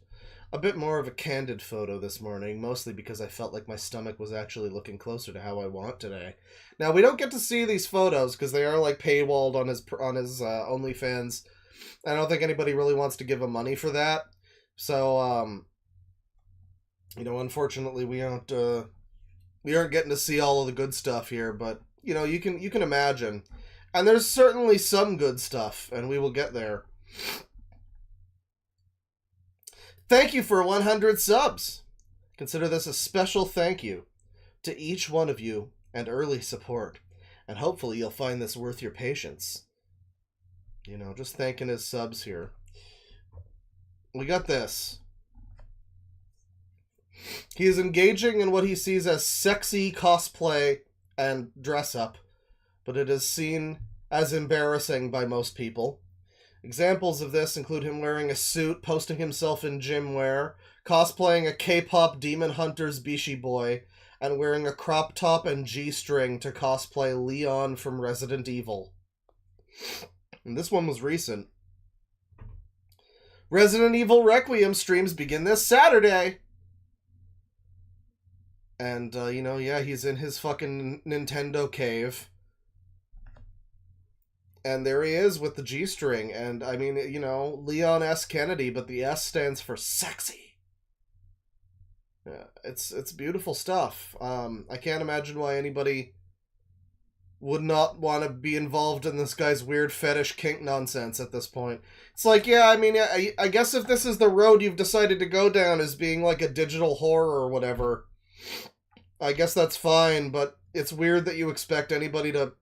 A bit more of a candid photo this morning, mostly because I felt like my stomach was actually looking closer to how I want today. Now, we don't get to see these photos because they are like paywalled on his OnlyFans. I don't think anybody really wants to give him money for that. So, you know, unfortunately, we aren't getting to see all of the good stuff here. But you know, you can imagine, and there's certainly some good stuff, and we will get there. Thank you for 100 subs. Consider this a special thank you to each one of you and early support. And hopefully you'll find this worth your patience. You know, just thanking his subs here. We got this. He is engaging in what he sees as sexy cosplay and dress up, but it is seen as embarrassing by most people. Examples of this include him wearing a suit, posting himself in gym wear, cosplaying a K-pop Demon Hunter's Bishi Boy, and wearing a crop top and G-string to cosplay Leon from Resident Evil. And this one was recent. Resident Evil Requiem streams begin this Saturday. And, you know, yeah, he's in his fucking Nintendo cave. And there he is with the G-string. And, I mean, you know, Leon S. Kennedy, but the S stands for sexy. Yeah, it's beautiful stuff. I can't imagine why anybody would not want to be involved in this guy's weird fetish kink nonsense at this point. It's like, yeah, I mean, I guess if this is the road you've decided to go down as being like a digital horror or whatever, I guess that's fine, but it's weird that you expect anybody to,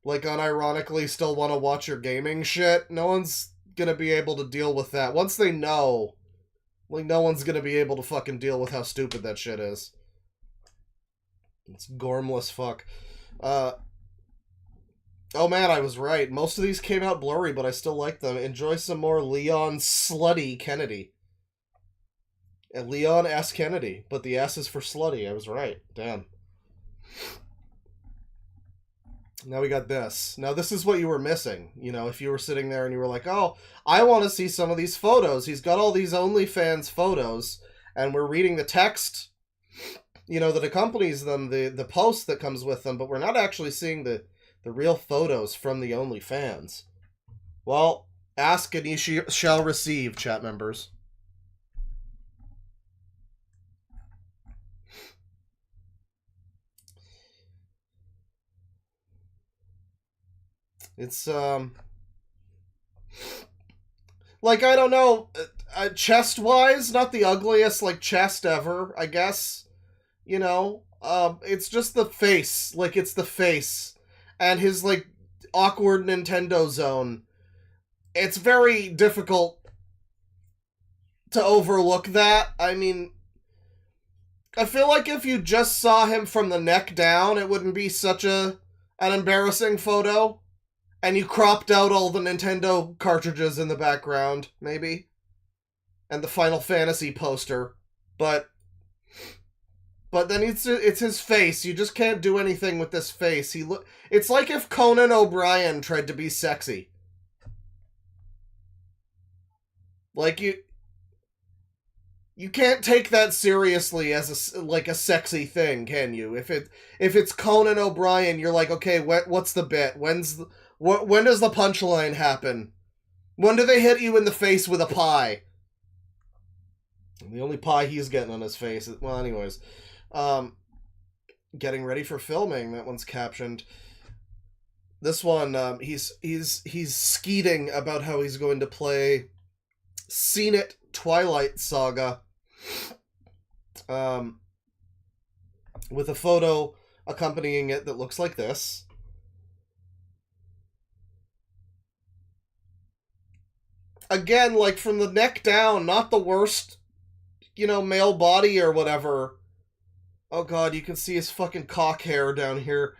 like, unironically still want to watch your gaming shit. No one's gonna be able to deal with that. Once they know, like, no one's gonna be able to fucking deal with how stupid that shit is. It's gormless fuck. Oh man, I was right. Most of these came out blurry, but I still like them. Enjoy some more Leon Slutty Kennedy. And Leon S. Kennedy, but the S is for slutty. I was right. Damn. Now we got this. Now this is what you were missing. You know, if you were sitting there and you were like, oh, I want to see some of these photos. He's got all these OnlyFans photos, and we're reading the text, you know, that accompanies them, the post that comes with them, but we're not actually seeing the real photos from the OnlyFans. Well, ask and ye shall receive, chat members. It's, like, I don't know, chest-wise, not the ugliest, like, chest ever, I guess, you know, it's just the face, like, it's the face. And his, like, awkward Nintendo zone. It's very difficult to overlook that. I mean, I feel like if you just saw him from the neck down, it wouldn't be such an embarrassing photo. And you cropped out all the Nintendo cartridges in the background, maybe. And the Final Fantasy poster. But then it's his face. You just can't do anything with this face. It's like if Conan O'Brien tried to be sexy. Like, you can't take that seriously as a sexy thing, can you? If it's Conan O'Brien, you're like, okay, what's the bit? When does the punchline happen? When do they hit you in the face with a pie? And the only pie he's getting on his face is, well, anyways. Getting ready for filming. That one's captioned. This one, he's skeeting about how he's going to play Seen It Twilight Saga. With a photo accompanying it that looks like this. Again, like, from the neck down, not the worst, you know, male body or whatever. Oh god, you can see his fucking cock hair down here.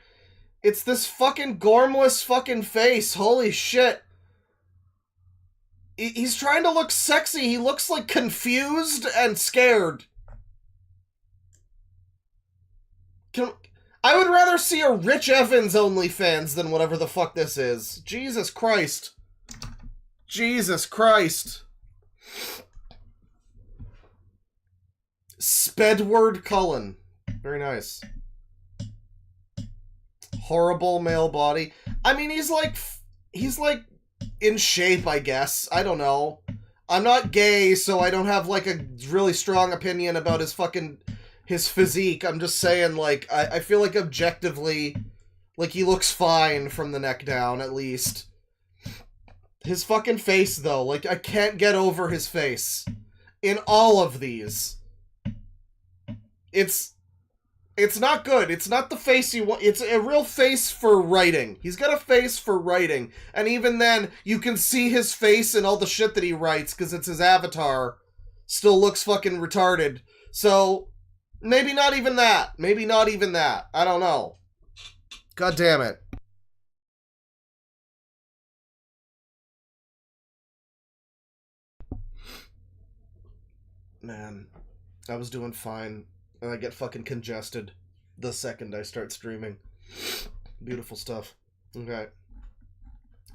It's this fucking gormless fucking face. Holy shit. He's trying to look sexy. He looks, like, confused and scared. I would rather see a Rich Evans OnlyFans than whatever the fuck this is. Jesus Christ. Jesus Christ. Spedward Cullen. Very nice. Horrible male body. I mean, he's like in shape, I guess. I don't know. I'm not gay, so I don't have like a really strong opinion about his physique. I'm just saying, like, I feel like objectively, like, he looks fine from the neck down, at least. His fucking face, though, like, I can't get over his face. In all of these. it's not good. It's not the face you want. It's a real face for writing. He's got a face for writing. And even then, you can see his face in all the shit that he writes because it's his avatar. Still looks fucking retarded. So, maybe not even that. Maybe not even that. I don't know. God damn it. Man, I was doing fine. And I get fucking congested the second I start streaming. Beautiful stuff. Okay.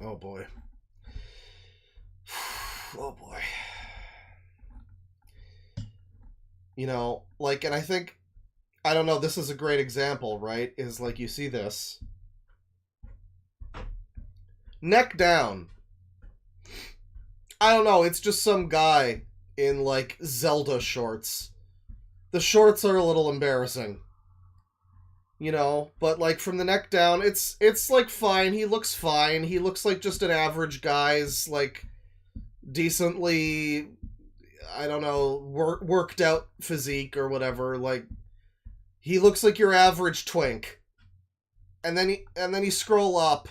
Oh boy. Oh boy. You know, like, and I think, I don't know, this is a great example, right? Is like, you see this. Neck down. I don't know, it's just some guy in, like, Zelda shorts. The shorts are a little embarrassing. You know, but like from the neck down, it's like fine. He looks fine. He looks like just an average guy's like decently, I don't know, worked out physique or whatever. Like he looks like your average twink. And then you scroll up.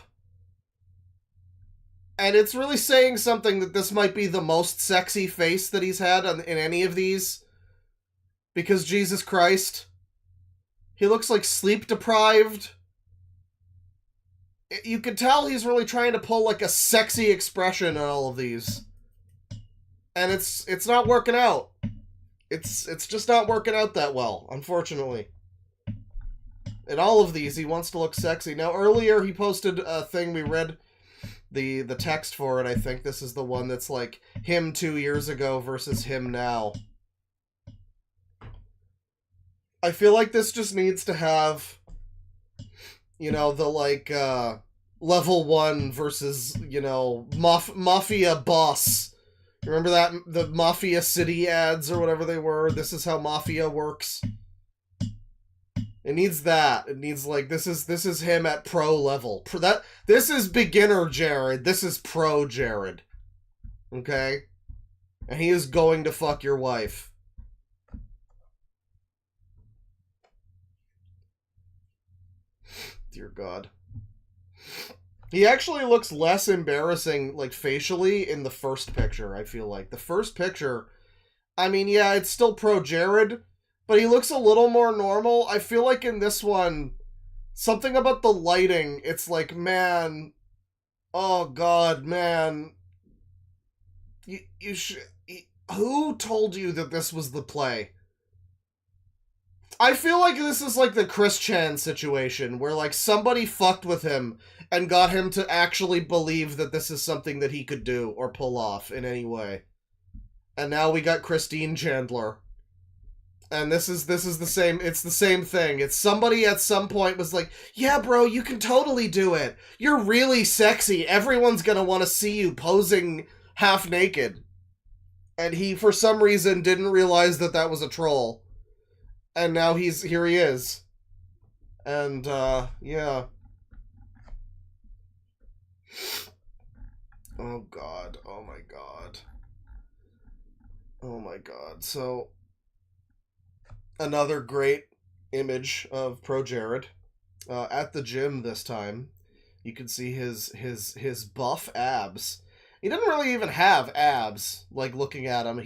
And it's really saying something that this might be the most sexy face that he's had in any of these. Because Jesus Christ, he looks like sleep deprived. You can tell he's really trying to pull like a sexy expression on all of these. And it's not working out. It's just not working out that well, unfortunately. In all of these, he wants to look sexy. Now, earlier he posted a thing, we read the text for it, I think. This is the one that's like him 2 years ago versus him now. I feel like this just needs to have, you know, the, like, level 1 versus, you know, Mafia Boss. Remember that? The Mafia City ads or whatever they were? This is how Mafia works. It needs that. It needs, like, this is him at pro level. This is beginner Jared. This is pro Jared. Okay? And he is going to fuck your wife. Dear God. He actually looks less embarrassing, like, facially in the first picture, I feel like. The first picture, I mean, yeah, it's still pro Jared, but he looks a little more normal. I feel like in this one, something about the lighting, it's like, man, oh God, man. Who told you that this was the play? I feel like this is like the Chris Chan situation, where like somebody fucked with him and got him to actually believe that this is something that he could do or pull off in any way. And now we got Christine Chandler. And this is the same, it's the same thing. It's somebody at some point was like, yeah bro, you can totally do it. You're really sexy. Everyone's gonna want to see you posing half naked. And he, for some reason, didn't realize that that was a troll. And now here he is. And, yeah. Oh God, oh my God. Oh my God. So, another great image of Pro Jared. At the gym this time. You can see his buff abs. He doesn't really even have abs, like, looking at him.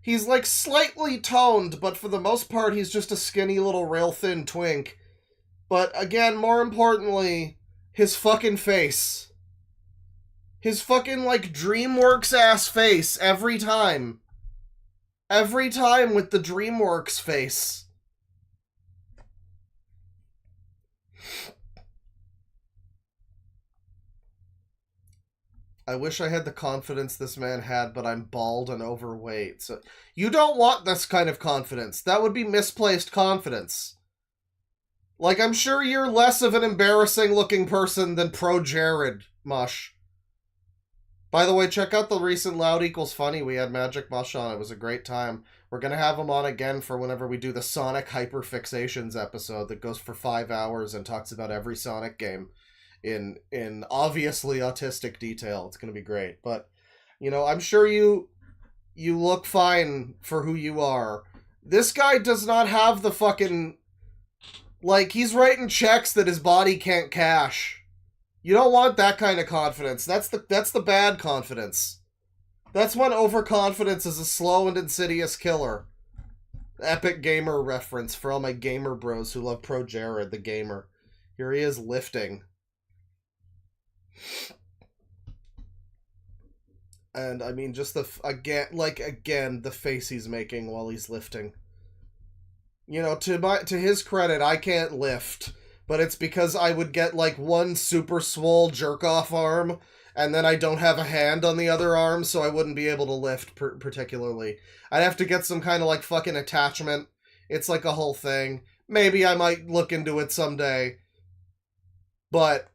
He's like slightly toned, but for the most part, he's just a skinny little rail-thin twink. But again, more importantly, his fucking face. His fucking, like, DreamWorks-ass face every time. Every time with the DreamWorks face. I wish I had the confidence this man had, but I'm bald and overweight. So you don't want this kind of confidence. That would be misplaced confidence. Like, I'm sure you're less of an embarrassing-looking person than Pro Jared, Mush. By the way, check out the recent Loud Equals Funny. We had Magic Mush on. It was a great time. We're going to have him on again for whenever we do the Sonic Hyperfixations episode that goes for 5 hours and talks about every Sonic game in obviously autistic detail. It's going to be great. But, you know, I'm sure you look fine for who you are. This guy does not have the fucking... Like, he's writing checks that his body can't cash. You don't want that kind of confidence. That's the bad confidence. That's when overconfidence is a slow and insidious killer. Epic gamer reference for all my gamer bros who love Pro Jared, the gamer. Here he is lifting. And I mean, just again, the face he's making while he's lifting. You know, to his credit, I can't lift, but it's because I would get like one super swole jerk-off arm, and then I don't have a hand on the other arm, so I wouldn't be able to lift particularly. I'd have to get some kind of like fucking attachment. It's like a whole thing. Maybe I might look into it someday. But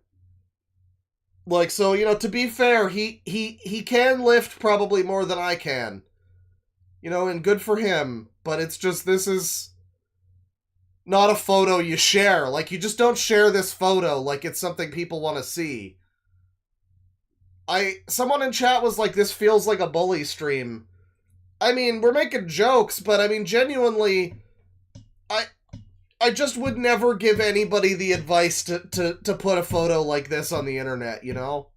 like, so, you know, to be fair, he can lift probably more than I can. You know, and good for him, but it's just, this is not a photo you share. Like, you just don't share this photo like it's something people want to see. Someone in chat was like, this feels like a bully stream. I mean, we're making jokes, but I mean, genuinely, I just would never give anybody the advice to put a photo like this on the internet, you know?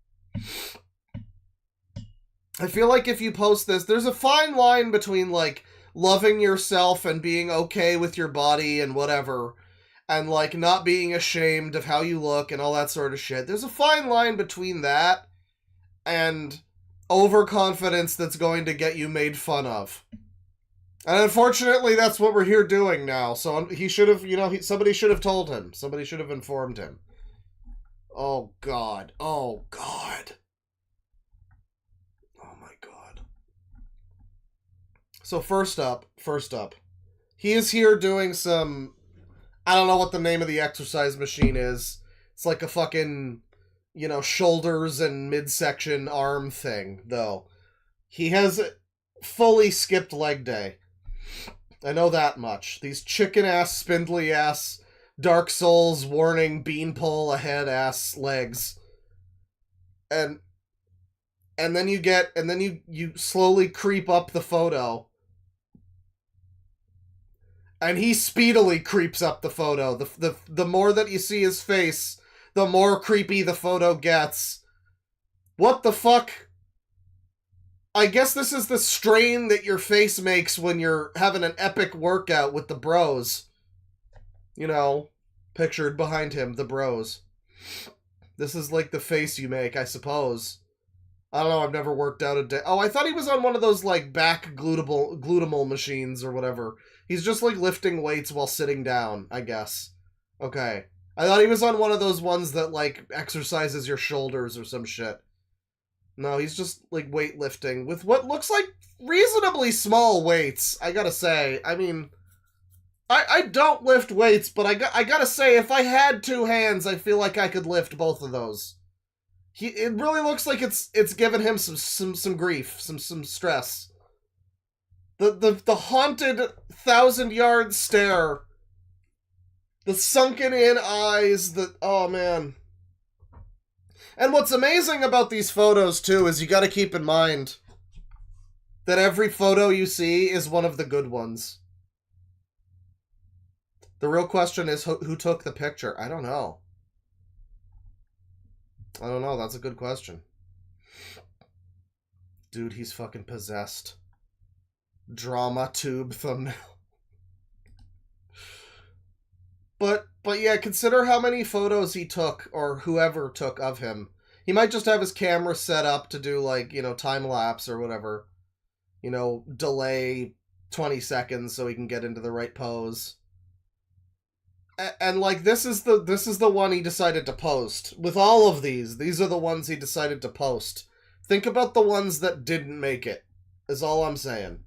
I feel like if you post this, there's a fine line between, like, loving yourself and being okay with your body and whatever, and, like, not being ashamed of how you look and all that sort of shit. There's a fine line between that and overconfidence that's going to get you made fun of. And unfortunately, that's what we're here doing now. So he should have, you know, somebody should have told him. Somebody should have informed him. Oh, God. Oh, God. Oh, my God. So first up, he is here doing some, I don't know what the name of the exercise machine is. It's like a fucking, you know, shoulders and midsection arm thing, though. He has fully skipped leg day. I know that much. These chicken-ass, spindly-ass, Dark Souls warning beanpole ahead-ass legs. And then you slowly creep up the photo. And he speedily creeps up the photo. The more that you see his face, the more creepy the photo gets. What the fuck? I guess this is the strain that your face makes when you're having an epic workout with the bros. You know, pictured behind him, the bros. This is like the face you make, I suppose. I don't know, I've never worked out a day. Oh, I thought he was on one of those, like, back glutemal machines or whatever. He's just, like, lifting weights while sitting down, I guess. Okay. I thought he was on one of those ones that, like, exercises your shoulders or some shit. No, he's just, like, weightlifting with what looks like reasonably small weights, I gotta say. I mean, I don't lift weights, but I gotta say, if I had two hands, I feel like I could lift both of those. It really looks like it's given him some grief, some stress. The haunted 1,000-yard stare. The sunken in eyes, oh man. And what's amazing about these photos, too, is you gotta keep in mind that every photo you see is one of the good ones. The real question is, who took the picture? I don't know. I don't know, that's a good question. Dude, he's fucking possessed. Drama tube thumbnail. But yeah, consider how many photos he took, or whoever took of him. He might just have his camera set up to do, like, you know, time-lapse or whatever. You know, delay 20 seconds so he can get into the right pose. And like, this is the one he decided to post. With all of these are the ones he decided to post. Think about the ones that didn't make it, is all I'm saying.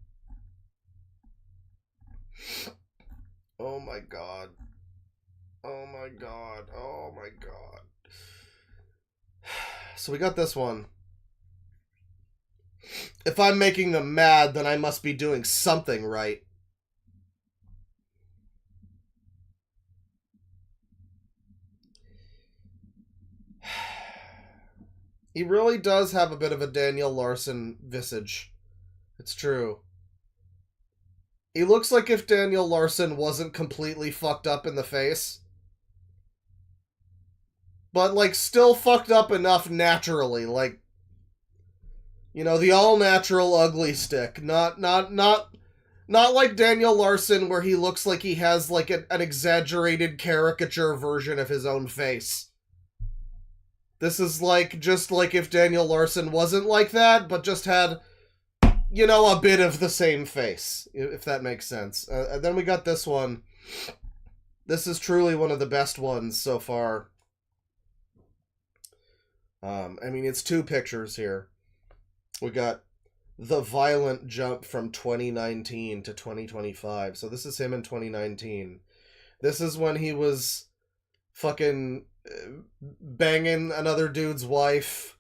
Oh my god. Oh my god. Oh my god. So we got this one. If I'm making them mad, then I must be doing something right. He really does have a bit of a Daniel Larson visage. It's true. He looks like if Daniel Larson wasn't completely fucked up in the face. But, like, still fucked up enough naturally. Like, you know, the all-natural ugly stick. Not like Daniel Larson where he looks like he has, like, an exaggerated caricature version of his own face. This is, like, just like if Daniel Larson wasn't like that, but just had, you know, a bit of the same face, if that makes sense. And then we got this one. This is truly one of the best ones so far. I mean, it's two pictures here. We got the violent jump from 2019 to 2025. So this is him in 2019. This is when he was fucking banging another dude's wife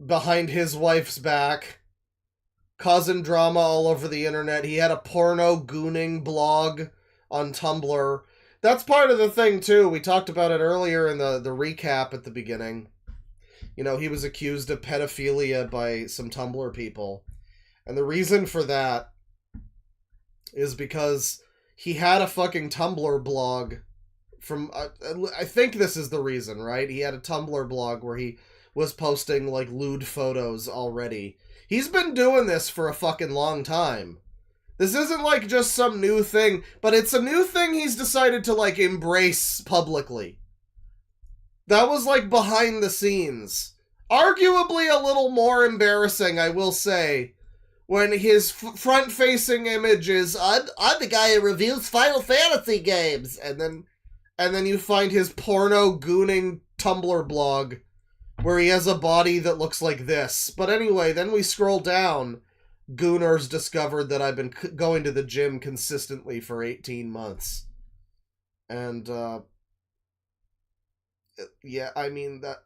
behind his wife's back, causing drama all over the internet. He had a porno gooning blog on Tumblr. That's part of the thing, too. We talked about it earlier in the recap at the beginning. You know, he was accused of pedophilia by some Tumblr people. And the reason for that is because he had a fucking Tumblr blog from... I think this is the reason, right? He had a Tumblr blog where he was posting, like, lewd photos already. He's been doing this for a fucking long time. This isn't, like, just some new thing, but it's a new thing he's decided to, like, embrace publicly. That was, like, behind the scenes. Arguably a little more embarrassing, I will say, when his front-facing image is, I'm the guy who reviews Final Fantasy games, and then you find his porno gooning Tumblr blog, where he has a body that looks like this. But anyway, then we scroll down. Gooners discovered that I've been going to the gym consistently for 18 months. And, yeah, I mean, that,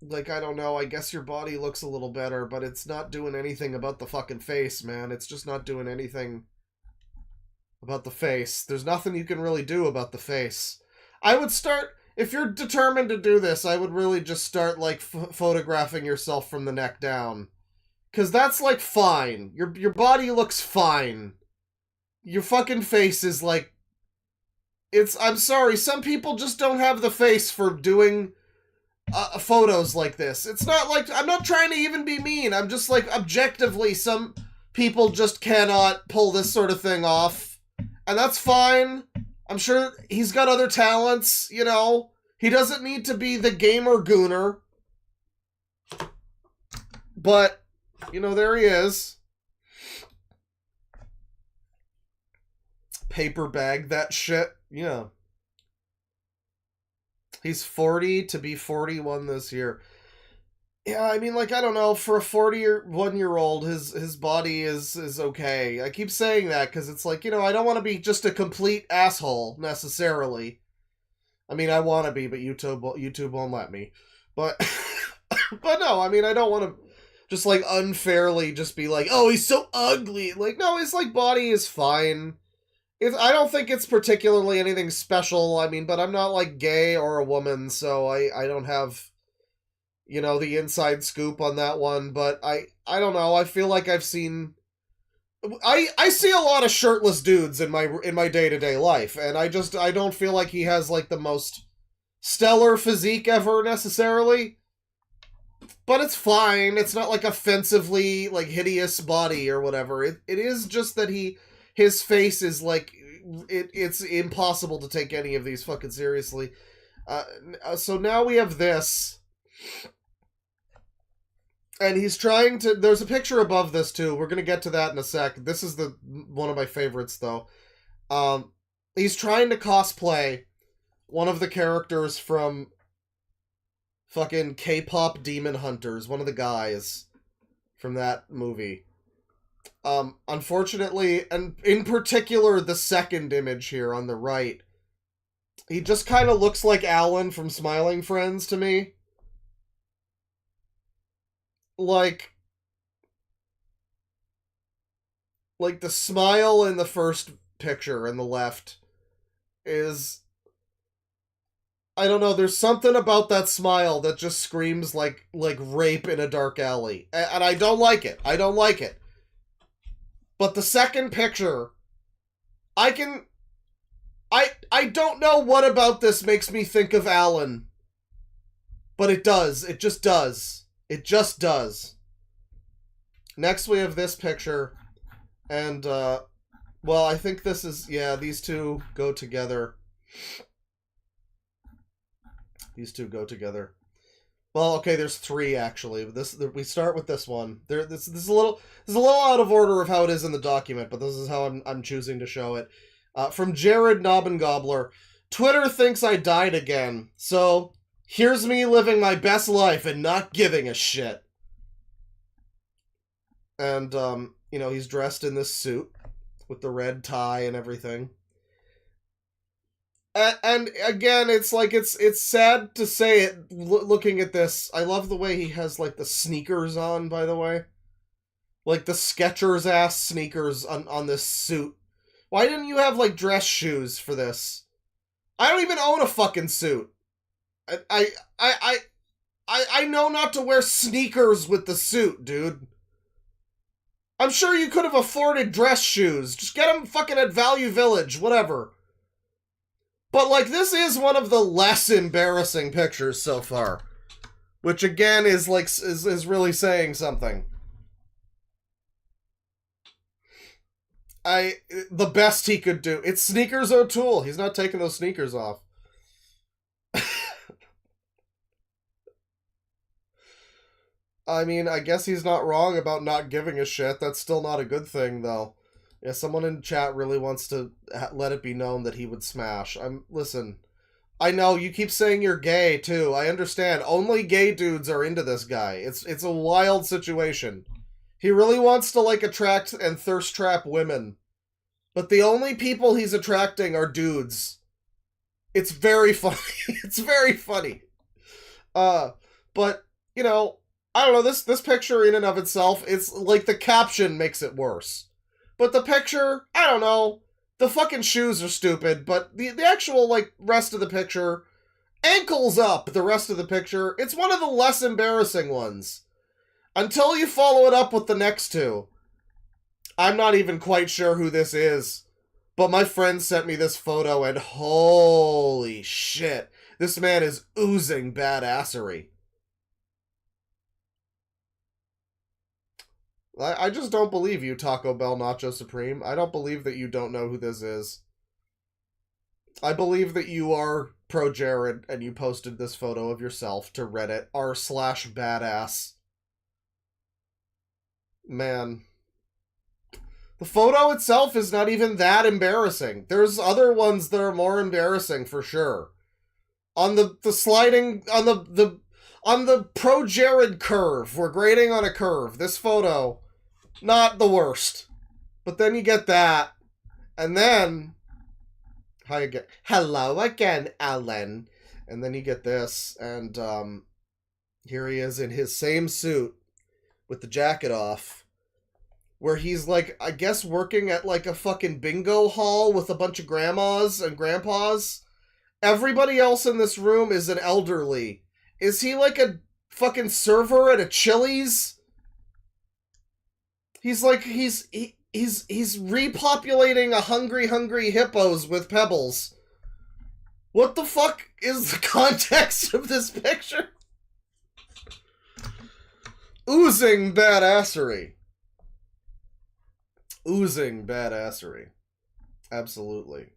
like, I don't know, I guess your body looks a little better, but it's not doing anything about the fucking face, man. It's just not doing anything about the face. There's nothing you can really do about the face. I would start, if you're determined to do this, I would really just start, like, photographing yourself from the neck down. Because that's, like, fine. Your body looks fine. Your fucking face is, like... I'm sorry, some people just don't have the face for doing photos like this. It's not like... I'm not trying to even be mean. I'm just, like, objectively, some people just cannot pull this sort of thing off. And that's fine. I'm sure he's got other talents, you know? He doesn't need to be the gamer gooner. But... you know, there he is. Paper bag that shit. Yeah. He's 40 to be 41 this year. Yeah, I mean, like, I don't know, for a 41-year-old, his body is okay. I keep saying that because it's like, you know, I don't want to be just a complete asshole, necessarily. I mean, I want to be, but YouTube won't let me. But, but no, I mean, I don't want to just, like, unfairly just be like, oh, he's so ugly. Like, no, his, like, body is fine. I don't think it's particularly anything special, I mean, but I'm not, like, gay or a woman, so I don't have, you know, the inside scoop on that one, but I don't know, I feel like I've seen... I see a lot of shirtless dudes in my day-to-day life, and I don't feel like he has, like, the most stellar physique ever, necessarily. But it's fine. It's not, like, offensively, like, hideous body or whatever. It is just that his face is, like, it's impossible to take any of these fucking seriously. So now we have this. And he's trying to... there's a picture above this, too. We're gonna get to that in a sec. This is one of my favorites, though. He's trying to cosplay one of the characters from... fucking K-pop Demon Hunters, one of the guys from that movie. Unfortunately, and in particular the second image here on the right, he just kind of looks like Alan from Smiling Friends to me. Like the smile in the first picture in the left is... I don't know, there's something about that smile that just screams like rape in a dark alley. And I don't like it. I don't like it. But the second picture, I don't know what about this makes me think of Alan. But it does. It just does. It just does. Next we have this picture. And, well, I think this is, yeah, these two go together. These two go together. Well, okay, there's three actually. We start with this one. This is a little out of order of how it is in the document, but this is how I'm choosing to show it. From Jared Nobbengobler, Twitter thinks I died again, so here's me living my best life and not giving a shit. And you know, he's dressed in this suit with the red tie and everything. And again, it's like, it's sad to say it, looking at this. I love the way he has, like, the sneakers on, by the way. Like, the Skechers-ass sneakers on this suit. Why didn't you have, like, dress shoes for this? I don't even own a fucking suit. I know not to wear sneakers with the suit, dude. I'm sure you could have afforded dress shoes. Just get them fucking at Value Village, whatever. But, like, this is one of the less embarrassing pictures so far. Which, again, is, like, is really saying something. The best he could do. It's Sneakers O'Toole. He's not taking those sneakers off. I mean, I guess he's not wrong about not giving a shit. That's still not a good thing, though. Yeah, someone in chat really wants to let it be known that he would smash. Listen, I know you keep saying you're gay too. I understand. Only gay dudes are into this guy. It's a wild situation. He really wants to, like, attract and thirst trap women, but the only people he's attracting are dudes. It's very funny. It's very funny. But you know, I don't know. This picture in and of itself, it's like the caption makes it worse. But the picture, I don't know. The fucking shoes are stupid, but the actual, like, rest of the picture, ankles up the rest of the picture, it's one of the less embarrassing ones. Until you follow it up with the next two. I'm not even quite sure who this is, but my friend sent me this photo, and holy shit, this man is oozing badassery. I just don't believe you, Taco Bell Nacho Supreme. I don't believe that you don't know who this is. I believe that you are pro Jared and you posted this photo of yourself to Reddit r/badass. Man. The photo itself is not even that embarrassing. There's other ones that are more embarrassing for sure. On the sliding, on the pro Jared curve, we're grading on a curve. This photo, not the worst. But then you get that, and then, hello again, Alan. And then you get this, and here he is in his same suit, with the jacket off, where he's, like, I guess working at, like, a fucking bingo hall with a bunch of grandmas and grandpas. Everybody else in this room is an elderly. Is he like a fucking server at a Chili's? He's like, he's repopulating a hungry hippos with pebbles. What the fuck is the context of this picture? Oozing badassery. Oozing badassery. Absolutely.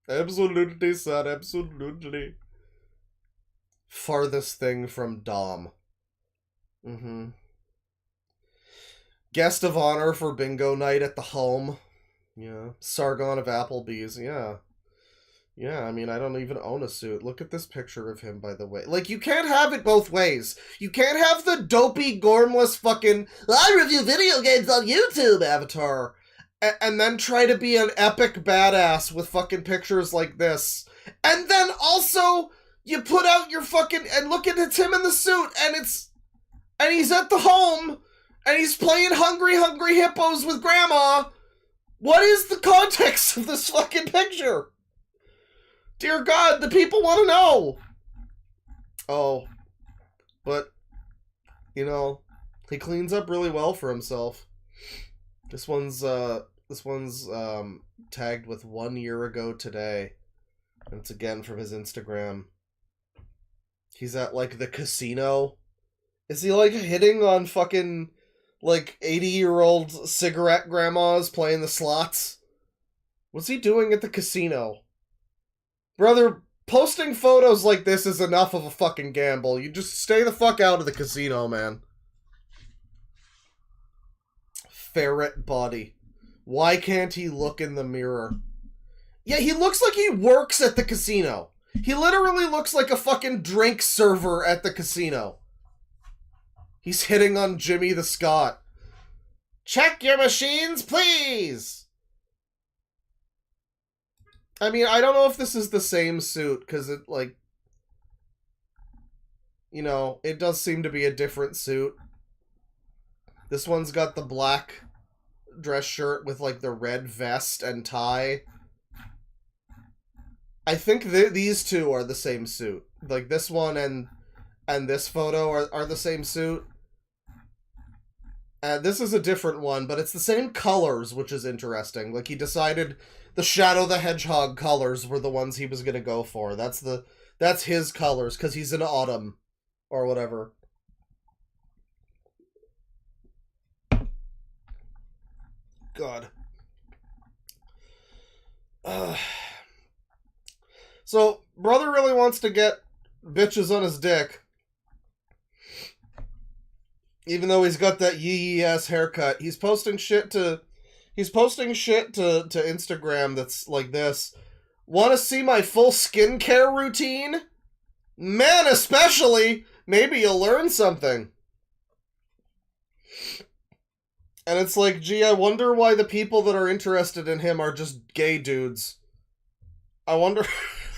Absolutely, son, absolutely. Farthest thing from Dom. Guest of honor for bingo night at the home. Yeah. Sargon of Applebee's. Yeah. Yeah, I mean, I don't even own a suit. Look at this picture of him, by the way. Like, you can't have it both ways. You can't have the dopey, gormless fucking, I review video games on YouTube avatar, and then try to be an epic badass with fucking pictures like this. And then also, you put out your fucking, and look at it's him in the suit, and he's at the home, and he's playing hungry hippos with grandma. What is the context of this fucking picture? Dear God, the people want to know. Oh, but, you know, he cleans up really well for himself. This one's tagged with 1 year ago today. And it's again from his Instagram. He's at, like, the casino. Is he, like, hitting on fucking, like, 80-year-old cigarette grandmas playing the slots? What's he doing at the casino? Brother, posting photos like this is enough of a fucking gamble. You just stay the fuck out of the casino, man. Ferret body. Why can't he look in the mirror? Yeah, he looks like he works at the casino. He literally looks like a fucking drink server at the casino. He's hitting on Jimmy the Scot. Check your machines, please! I mean, I don't know if this is the same suit, because it, like... You know, it does seem to be a different suit. This one's got the black dress shirt with, like, the red vest and tie. I think these two are the same suit. Like, this one and this photo are the same suit. This is a different one, but it's the same colors, which is interesting. Like, he decided the Shadow the Hedgehog colors were the ones he was gonna go for. That's his colors, because he's in autumn. Or whatever. God. So, brother really wants to get bitches on his dick. Even though he's got that yee-ass haircut. He's posting shit to Instagram that's like this. Want to see my full skincare routine? Man, especially! Maybe you'll learn something. And it's like, gee, I wonder why the people that are interested in him are just gay dudes. I wonder...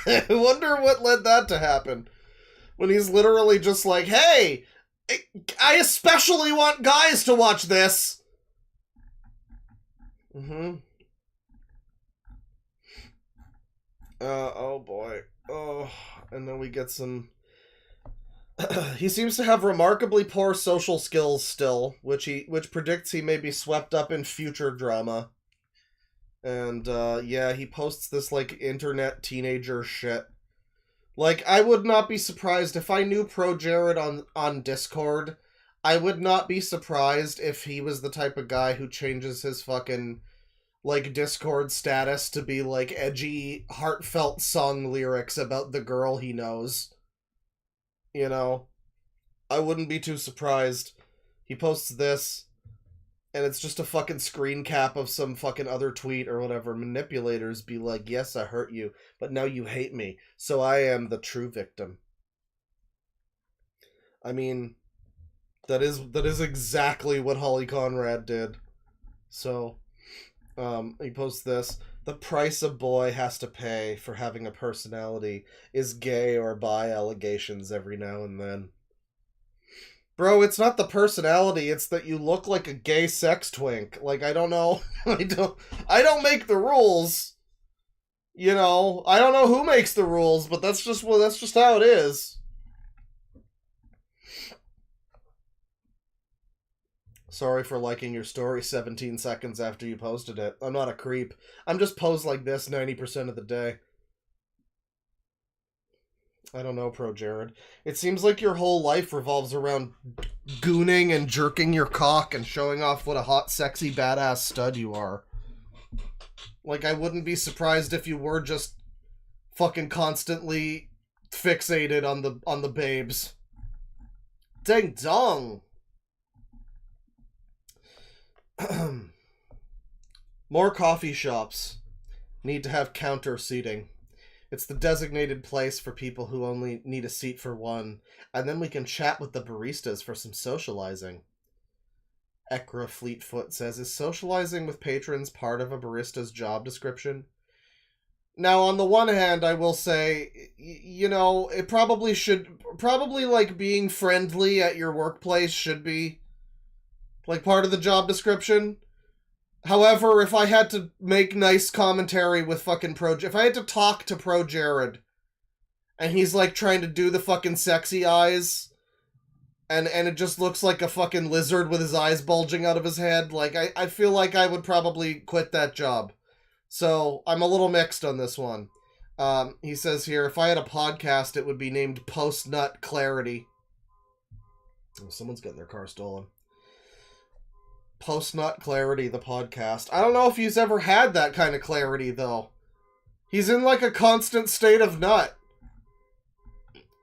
I wonder what led that to happen. When he's literally just like, hey, I especially want guys to watch this. Oh boy. Oh, and then we get some... He seems to have remarkably poor social skills still, which predicts he may be swept up in future drama. And, yeah, he posts this, like, internet teenager shit. Like, I would not be surprised if I knew Pro Jared on Discord. I would not be surprised if he was the type of guy who changes his fucking, like, Discord status to be, like, edgy, heartfelt song lyrics about the girl he knows. You know? I wouldn't be too surprised. He posts this... And it's just a fucking screen cap of some fucking other tweet or whatever. Manipulators be like, yes, I hurt you, but now you hate me, so I am the true victim. I mean, that is exactly what Holly Conrad did. So, he posts this. The price a boy has to pay for having a personality is gay or bi allegations every now and then. Bro, it's not the personality, it's that you look like a gay sex twink. Like, I don't know. I don't make the rules. You know, I don't know who makes the rules, but that's just how it is. Sorry for liking your story 17 seconds after you posted it. I'm not a creep. I'm just posed like this 90% of the day. I don't know, Pro Jared. It seems like your whole life revolves around gooning and jerking your cock and showing off what a hot, sexy, badass stud you are. Like, I wouldn't be surprised if you were just fucking constantly fixated on the babes. Ding dong! More coffee shops need to have counter seating. It's the designated place for people who only need a seat for one, and then we can chat with the baristas for some socializing. Ekra Fleetfoot says, is socializing with patrons part of a barista's job description? Now, on the one hand, I will say, you know, it probably like being friendly at your workplace should be like part of the job description. However, if I had to make nice commentary with fucking if I had to talk to Pro Jared, and he's like trying to do the fucking sexy eyes, and it just looks like a fucking lizard with his eyes bulging out of his head. Like, I feel like I would probably quit that job. So, I'm a little mixed on this one. He says here, if I had a podcast, it would be named Post Nut Clarity. Oh, someone's getting their car stolen. Post Nut Clarity, the podcast. I don't know if he's ever had that kind of clarity, though. He's in, like, a constant state of nut.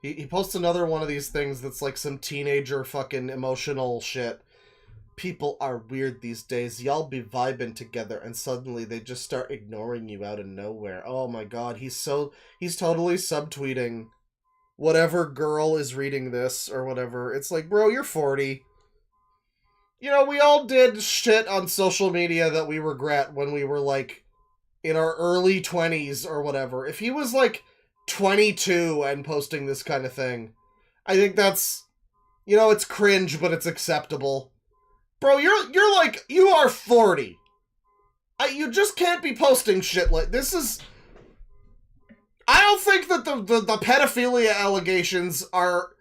He posts another one of these things that's like some teenager fucking emotional shit. People are weird these days. Y'all be vibing together and suddenly they just start ignoring you out of nowhere. Oh my god, he's totally subtweeting whatever girl is reading this or whatever. It's like, bro, you're 40. You know, we all did shit on social media that we regret when we were like in our early 20s or whatever. If he was like 22 and posting this kind of thing, I think that's, you know, it's cringe, but it's acceptable. Bro, you're like, you are 40. You just can't be posting shit like this. Is, I don't think that the pedophilia allegations are,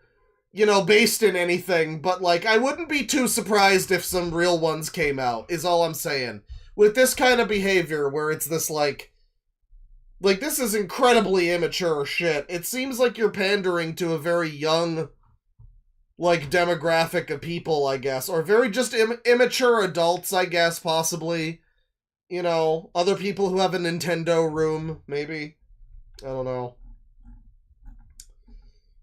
you know, based in anything, but like, I wouldn't be too surprised if some real ones came out, is all I'm saying. With this kind of behavior where it's this like, this is incredibly immature shit. It seems like you're pandering to a very young, like, demographic of people, I guess. Or very just immature adults, I guess, possibly. You know, other people who have a Nintendo room, maybe. I don't know.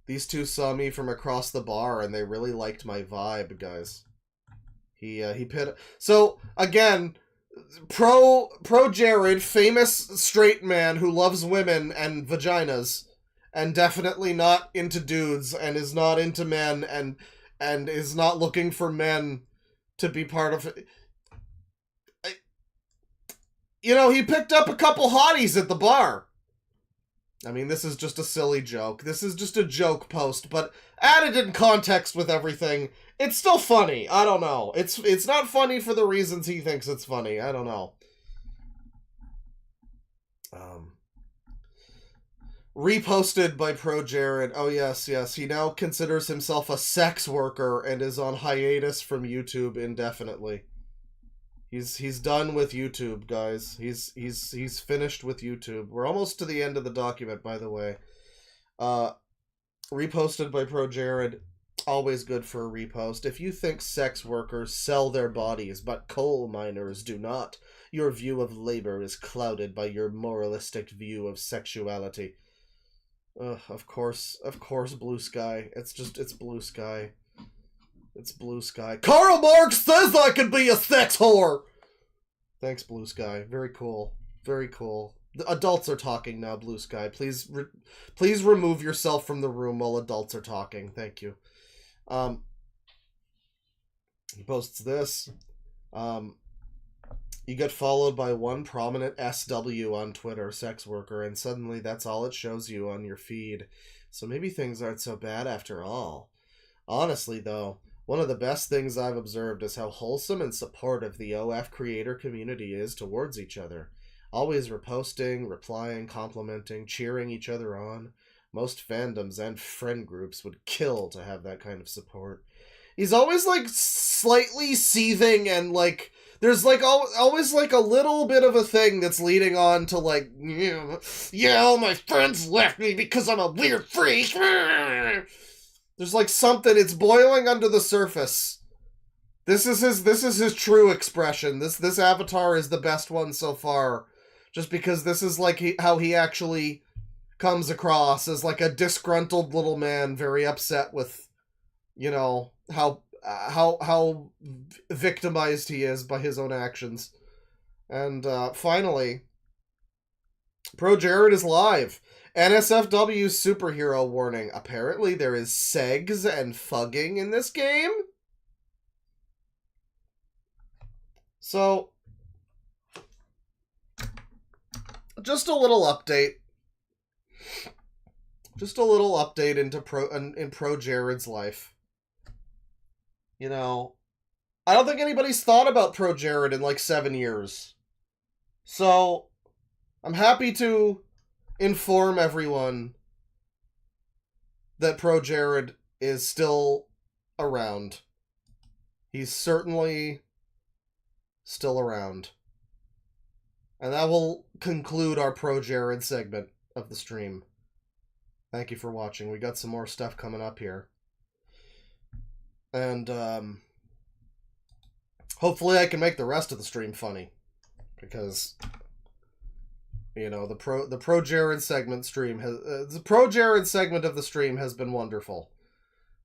These two saw me from across the bar, and they really liked my vibe, guys. He pit... So, again... Pro Jared, famous straight man who loves women and vaginas, and definitely not into dudes, and is not into men, and is not looking for men to be part of it. You know, he picked up a couple hotties at the bar. I mean, this is just a silly joke. This is just a joke post, but added in context with everything, it's still funny. I don't know. It's not funny for the reasons he thinks it's funny. I don't know. Reposted by Pro Jared. Oh, yes. He now considers himself a sex worker and is on hiatus from YouTube indefinitely. He's done with YouTube, guys. He's finished with YouTube. We're almost to the end of the document, by the way. Reposted by Pro Jared. Always good for a repost. If you think sex workers sell their bodies, but coal miners do not, your view of labor is clouded by your moralistic view of sexuality. Of course, Blue Sky. It's Blue Sky. It's Blue Sky. Karl Marx says I could be a sex whore! Thanks, Blue Sky. Very cool. Very cool. The adults are talking now, Blue Sky. Please remove yourself from the room while adults are talking. Thank you. He posts this. You get followed by one prominent SW on Twitter, sex worker, and suddenly that's all it shows you on your feed. So maybe things aren't so bad after all. Honestly, though, one of the best things I've observed is how wholesome and supportive the OF creator community is towards each other. Always reposting, replying, complimenting, cheering each other on. Most fandoms and friend groups would kill to have that kind of support. He's always, like, slightly seething and, like, there's, like, always, like, a little bit of a thing that's leading on to, like, yeah, all my friends left me because I'm a weird freak. There's, like, something, it's boiling under the surface. This is his true expression. This avatar is the best one so far. Just because this is, like, how he actually comes across as, like, a disgruntled little man very upset with, you know, how victimized he is by his own actions. And finally, Pro Jared is live. NSFW superhero warning. Apparently there is segs and fugging in this game. So, just a little update. Just a little update into Pro Jared's life. You know, I don't think anybody's thought about Pro Jared in like 7 years. So, I'm happy to inform everyone that Pro Jared is still around. He's certainly still around. And that will conclude our Pro Jared segment of the stream. Thank you for watching. We got some more stuff coming up here. And hopefully I can make the rest of the stream funny. Because, you know, the Pro Jared segment stream has the Pro Jared segment of the stream has been wonderful.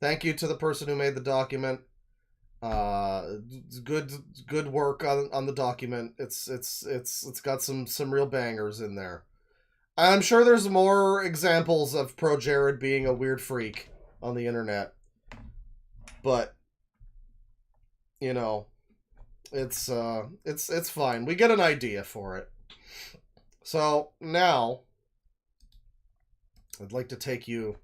Thank you to the person who made the document. Good work on the document. It's got some real bangers in there. I'm sure there's more examples of Pro Jared being a weird freak on the internet. But you know, it's fine. We get an idea for it. So now I'd like to take you.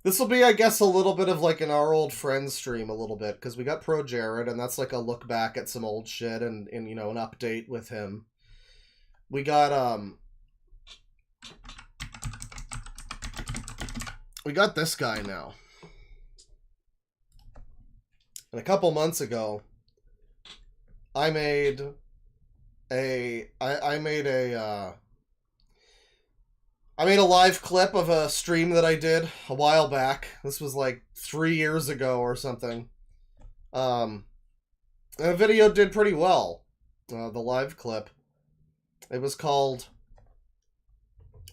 This will be, I guess, a little bit of like an Our Old Friends stream a little bit, because we got Pro Jared, and that's like a look back at some old shit and you know, an update with him. We got this guy now. And a couple months ago, I made a live clip of a stream that I did a while back. This was like 3 years ago or something. And the video did pretty well. The live clip. It was called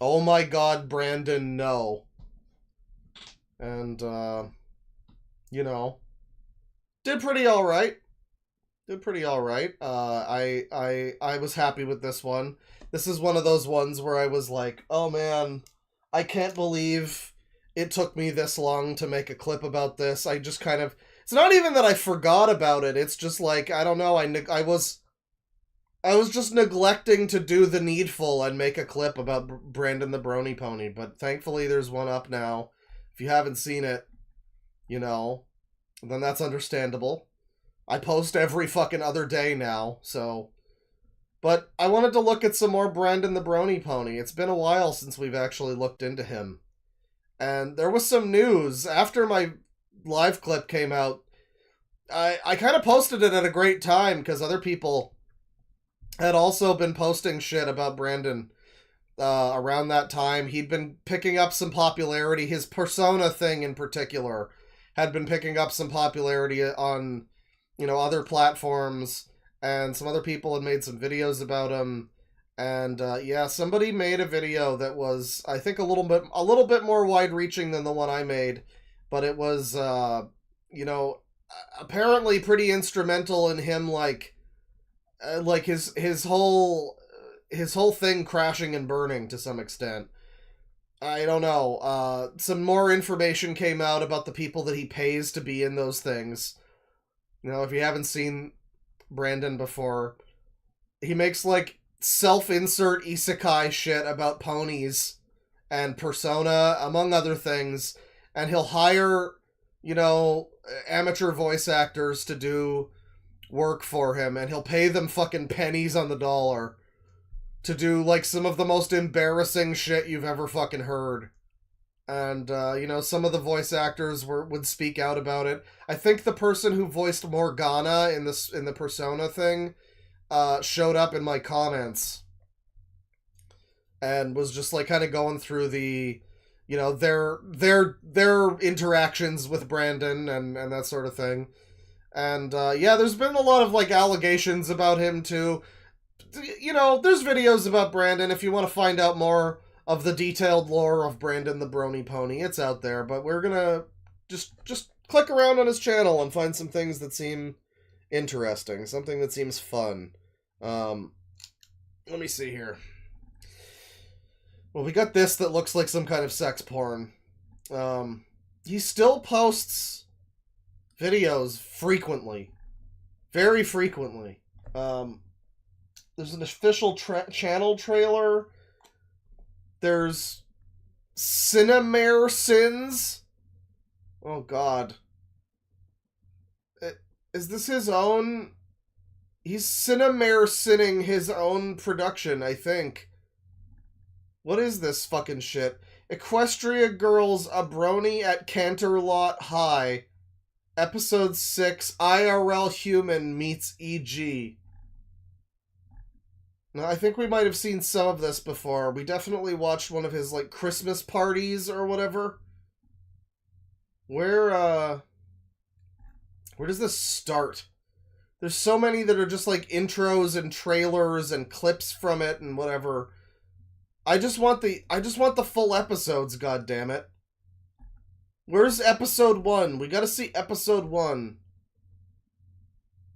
"Oh My God, Brandon, No." And, you know, did pretty alright. I was happy with this one. This is one of those ones where I was like, oh man, I can't believe it took me this long to make a clip about this. I just kind of, it's not even that I forgot about it. It's just like, I don't know, I was just neglecting to do the needful and make a clip about Brandon the Brony Pony. But thankfully there's one up now. If you haven't seen it, you know, then that's understandable. I post every fucking other day now, so. But I wanted to look at some more Brandon the Brony Pony. It's been a while since we've actually looked into him. And there was some news. After my live clip came out, I kind of posted it at a great time, because other people had also been posting shit about Brandon around that time. He'd been picking up some popularity. His persona thing in particular had been picking up some popularity on, you know, other platforms, and some other people had made some videos about him. And yeah, somebody made a video that was, I think, a little bit more wide-reaching than the one I made, but it was you know, apparently pretty instrumental in him, like his whole thing crashing and burning to some extent. I don't know. Some more information came out about the people that he pays to be in those things. You know, if you haven't seen Brandon before, he makes like self-insert isekai shit about ponies and Persona, among other things, and he'll hire, you know, amateur voice actors to do work for him, and he'll pay them fucking pennies on the dollar to do like some of the most embarrassing shit you've ever fucking heard. And, you know, some of the voice actors would speak out about it. I think the person who voiced Morgana in the Persona thing showed up in my comments and was just like kind of going through the, you know, their interactions with Brandon and that sort of thing. And yeah, there's been a lot of like allegations about him too. You know, there's videos about Brandon if you want to find out more of the detailed lore of Brandon the Brony Pony. It's out there, but we're gonna just click around on his channel and find some things that seem interesting, something that seems fun. Let me see here. Well, we got this that looks like some kind of sex porn. He still posts videos frequently. Very frequently. There's an official channel trailer. There's Cinemare Sins. Oh, God. Is this his own? He's Cinemare Sinning his own production, I think. What is this fucking shit? Equestria Girls A Brony at Canterlot High. Episode 6, IRL Human meets EG. Now, I think we might have seen some of this before. We definitely watched one of his, like, Christmas parties or whatever. Where does this start? There's so many that are just, like, intros and trailers and clips from it and whatever. I just want the full episodes, goddammit. Where's episode 1? We gotta see episode 1.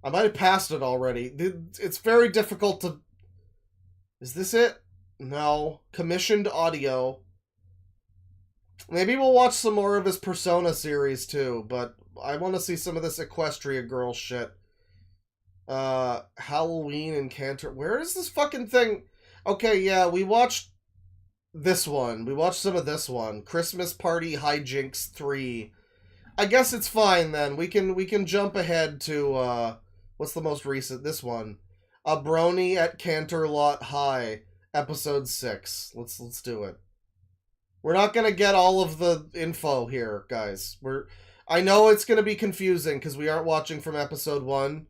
I might have passed it already. It's very difficult to... Is this it? No. Commissioned audio. Maybe we'll watch some more of his Persona series, too, but I want to see some of this Equestria Girl shit. Halloween and Canter... Where is this fucking thing? Okay, yeah, we watched this one. We watched some of this one. Christmas Party Hijinks 3. I guess it's fine, then. We can jump ahead to, what's the most recent? This one. A Brony at Canterlot High, episode 6. Let's do it. We're not gonna get all of the info here, guys. I know it's gonna be confusing because we aren't watching from episode 1,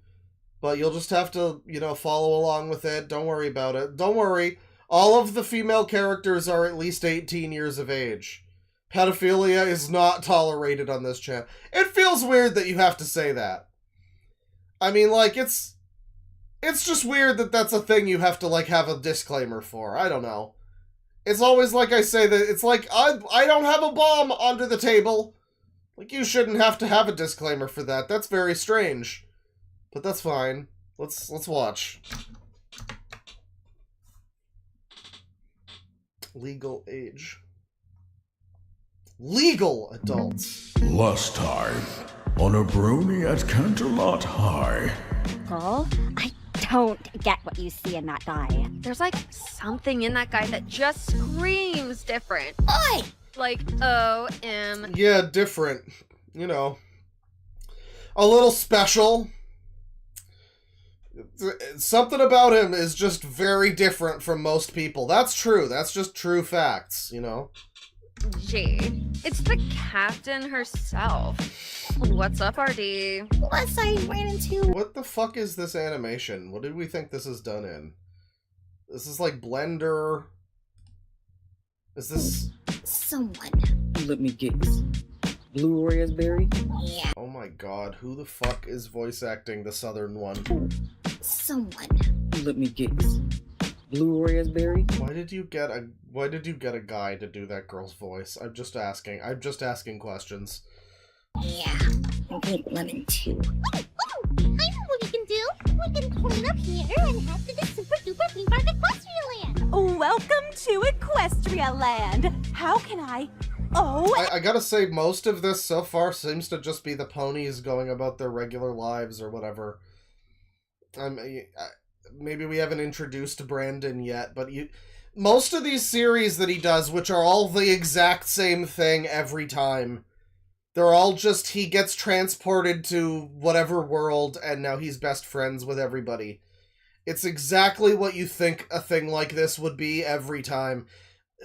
but you'll just have to, follow along with it. Don't worry about it. Don't worry. All of the female characters are at least 18 years of age. Pedophilia is not tolerated on this channel. It feels weird that you have to say that. I mean, like, it's just weird that that's a thing you have to, like, have a disclaimer for. I don't know. It's always like I say that, it's like, I don't have a bomb under the table. Like, you shouldn't have to have a disclaimer for that. That's very strange. But that's fine. Let's watch. Legal age. Legal adults. Last time on A Brony at Canterlot High. Paul, I don't get what you see in that guy. There's like something in that guy that just screams different. Oi! Like, O-M. Yeah, different. A little special. Something about him is just very different from most people. That's true. That's just true facts, Gee, it's the captain herself. What's up, RD? Plus, I ran into... What the fuck is this animation? What did we think this is done in? This is like Blender. Is this... someone. Let me guess. Blue raspberry? Yeah, Oh my god, who the fuck is voice acting the southern one? someone. Let me guess. Blue raspberry? Why did you get a guy to do that girl's voice? I'm just asking questions. Yeah, I think lemon too. I know what we can do. We can clean up here and head to the super duper theme park Equestria Land. Welcome to Equestria Land. How can I... Oh, I gotta say, most of this so far seems to just be the ponies going about their regular lives or whatever. Maybe we haven't introduced Brandon yet, but most of these series that he does, which are all the exact same thing every time, they're all just he gets transported to whatever world and now he's best friends with everybody. It's exactly what you think a thing like this would be every time.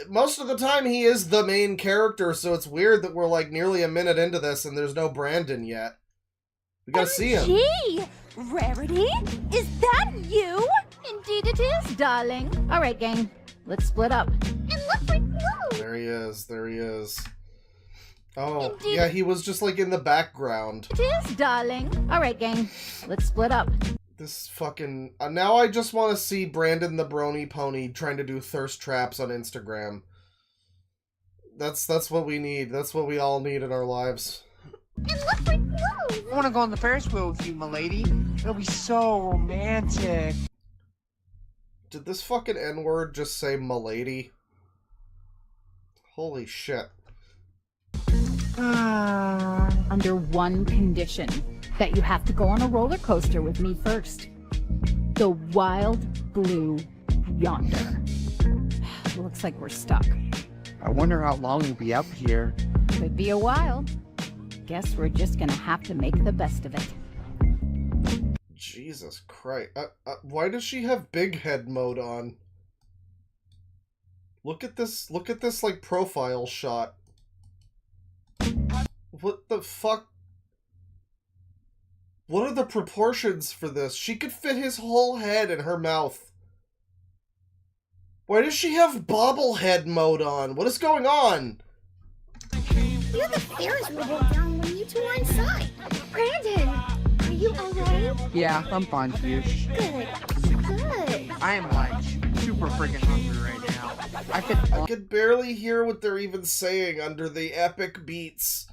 Most of the time he is the main character, so it's weird that we're like nearly a minute into this and there's no Brandon yet. We gotta see him. gee! Rarity? Is that you? Indeed it is. Darling. All right, gang. Let's split up. And look for Blue. There he is. Oh, Indeed. yeah, he was just like in the background. It is, darling. All right, gang. Let's split up. This fucking... now I just want to see Brandon the Brony Pony trying to do thirst traps on Instagram. That's what we need. That's what we all need in our lives. And look for Blue. I want to go on the Ferris wheel with you, milady. It'll be so romantic. Did this fucking N-word just say milady? Holy shit. Under one condition. That you have to go on a roller coaster with me first. The Wild Blue Yonder. Looks like we're stuck. I wonder how long we'll be up here. Could be a while. Guess we're just gonna have to make the best of it. Jesus Christ. Why does she have big head mode on? Look at this, like, profile shot. What the fuck? What are the proportions for this? She could fit his whole head in her mouth. Why does she have bobblehead mode on? What is going on? You're the Ferris wheel broke down when you two were inside. Brandon, are you alright? Yeah, I'm fine, Hugh. Good. Good. I am like super freaking hungry right now. I could barely hear what they're even saying under the epic beats.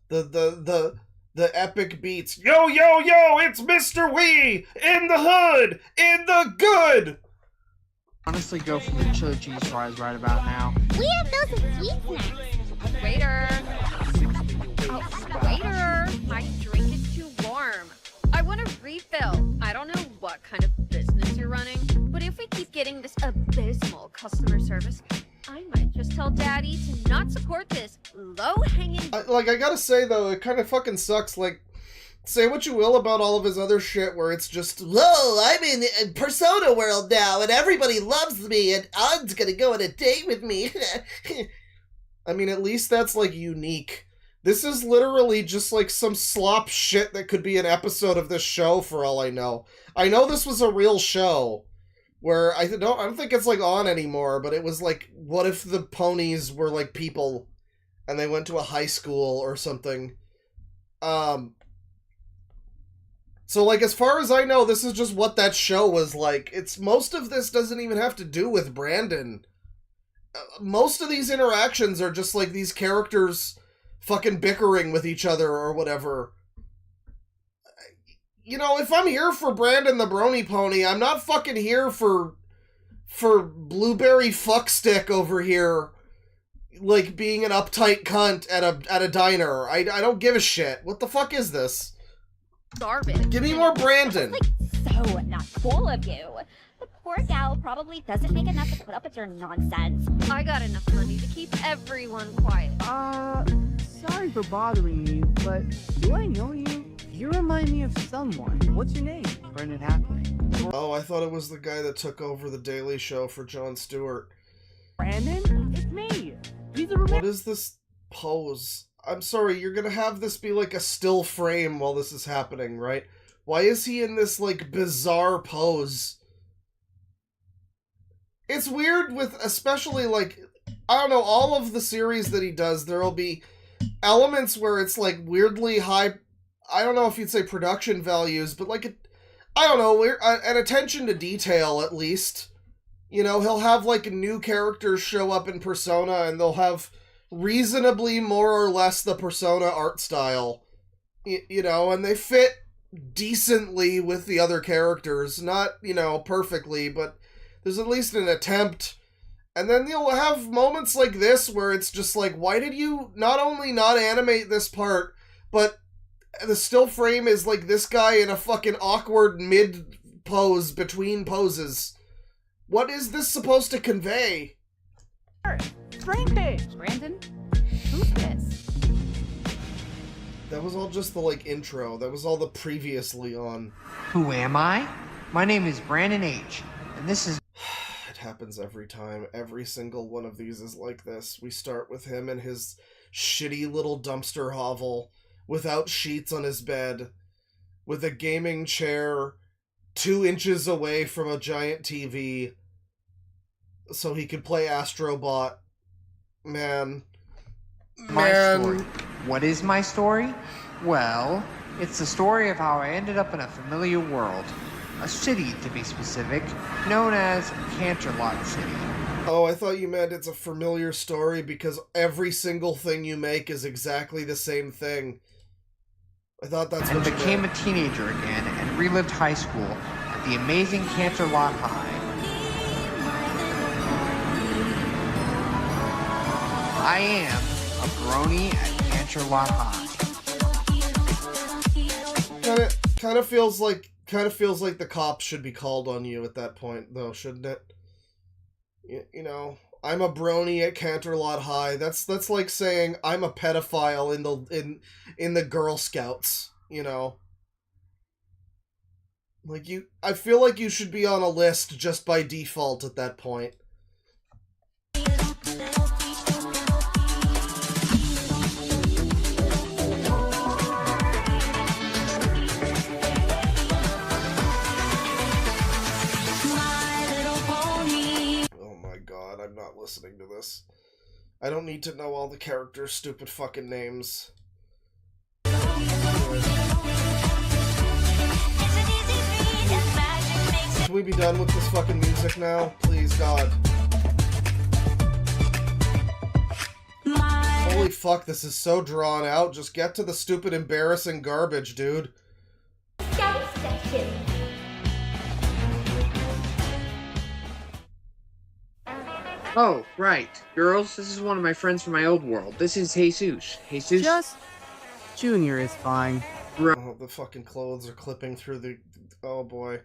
The epic beats. Yo, yo, yo, it's Mr. Wee! In the hood! In the good! honestly go for the chili cheese fries right about now. We have those in sweet snacks. Waiter! Oh, waiter! My drink is too warm. I want a refill. I don't know what kind of business you're running, but if we keep getting this abysmal customer service, I might just tell Daddy to not support this low-hanging... I gotta say, though, it kind of fucking sucks. Like, say what you will about all of his other shit where it's just, whoa, I'm in Persona world now, and everybody loves me, and An's gonna go on a date with me. I mean, at least that's, like, unique. This is literally just, like, some slop shit that could be an episode of this show, for all I know. I know this was a real show, where I don't think it's, like, on anymore, but it was, like, what if the ponies were, like, people, and they went to a high school or something. So, like, as far as I know, this is just what that show was like. Most of this doesn't even have to do with Brandon. Most of these interactions are just, like, these characters fucking bickering with each other or whatever. You know, if I'm here for Brandon the Brony Pony, I'm not fucking here for Blueberry Fuckstick over here, like, being an uptight cunt at a diner. I don't give a shit. What the fuck is this? Garbage. Give me more Brandon. Like, so not cool of you. The poor gal probably doesn't make enough to put up with your nonsense. I got enough money to keep everyone quiet. Sorry for bothering you, but do I know you? You remind me of someone. What's your name? Brendan Hackman. Oh, I thought it was the guy that took over The Daily Show for Jon Stewart. Brandon? It's me. What is this pose? I'm sorry, you're gonna have this be like a still frame while this is happening, right? Why is he in this, like, bizarre pose? It's weird with, especially, like, I don't know, all of the series that he does, there'll be elements where it's, like, weirdly high, I don't know if you'd say production values, but, like, I don't know, an attention to detail, at least. You know, he'll have, like, new characters show up in Persona, and they'll have reasonably more or less the Persona art style, you know, and they fit decently with the other characters. Not, you know, perfectly, but there's at least an attempt. And then you'll have moments like this where it's just like, why did you not only not animate this part, but the still frame is like this guy in a fucking awkward mid pose between poses. What is this supposed to convey? Brandon? Who's this? That was all just the, like, intro. That was all the previously on. Who am I? My name is Brandon H. And this is... It happens every time. Every single one of these is like this. We start with him in his shitty little dumpster hovel, without sheets on his bed, with a gaming chair 2 inches away from a giant TV, so he could play Astrobot. Man. my story. What is my story? Well, it's the story of how I ended up in a familiar world. A city, to be specific, known as Canterlot City. Oh, I thought you meant it's a familiar story because every single thing you make is exactly the same thing. I thought that's And what you became meant. a teenager again and relived high school at the amazing Canterlot High. I am a brony at Canterlot High. Kind of feels like the cops should be called on you at that point, though, shouldn't it? You know, I'm a brony at Canterlot High. That's like saying I'm a pedophile in the Girl Scouts. You know, like I feel like you should be on a list just by default at that point. not listening to this. I don't need to know all the characters' stupid fucking names. Can we be done with this fucking music now? Please, God. Holy fuck, this is so drawn out. Just get to the stupid, embarrassing garbage, dude. Oh, right. Girls, this is one of my friends from my old world. This is Jesus. Jesus? Just Junior is fine. Oh, the fucking clothes are clipping through the... Oh, boy.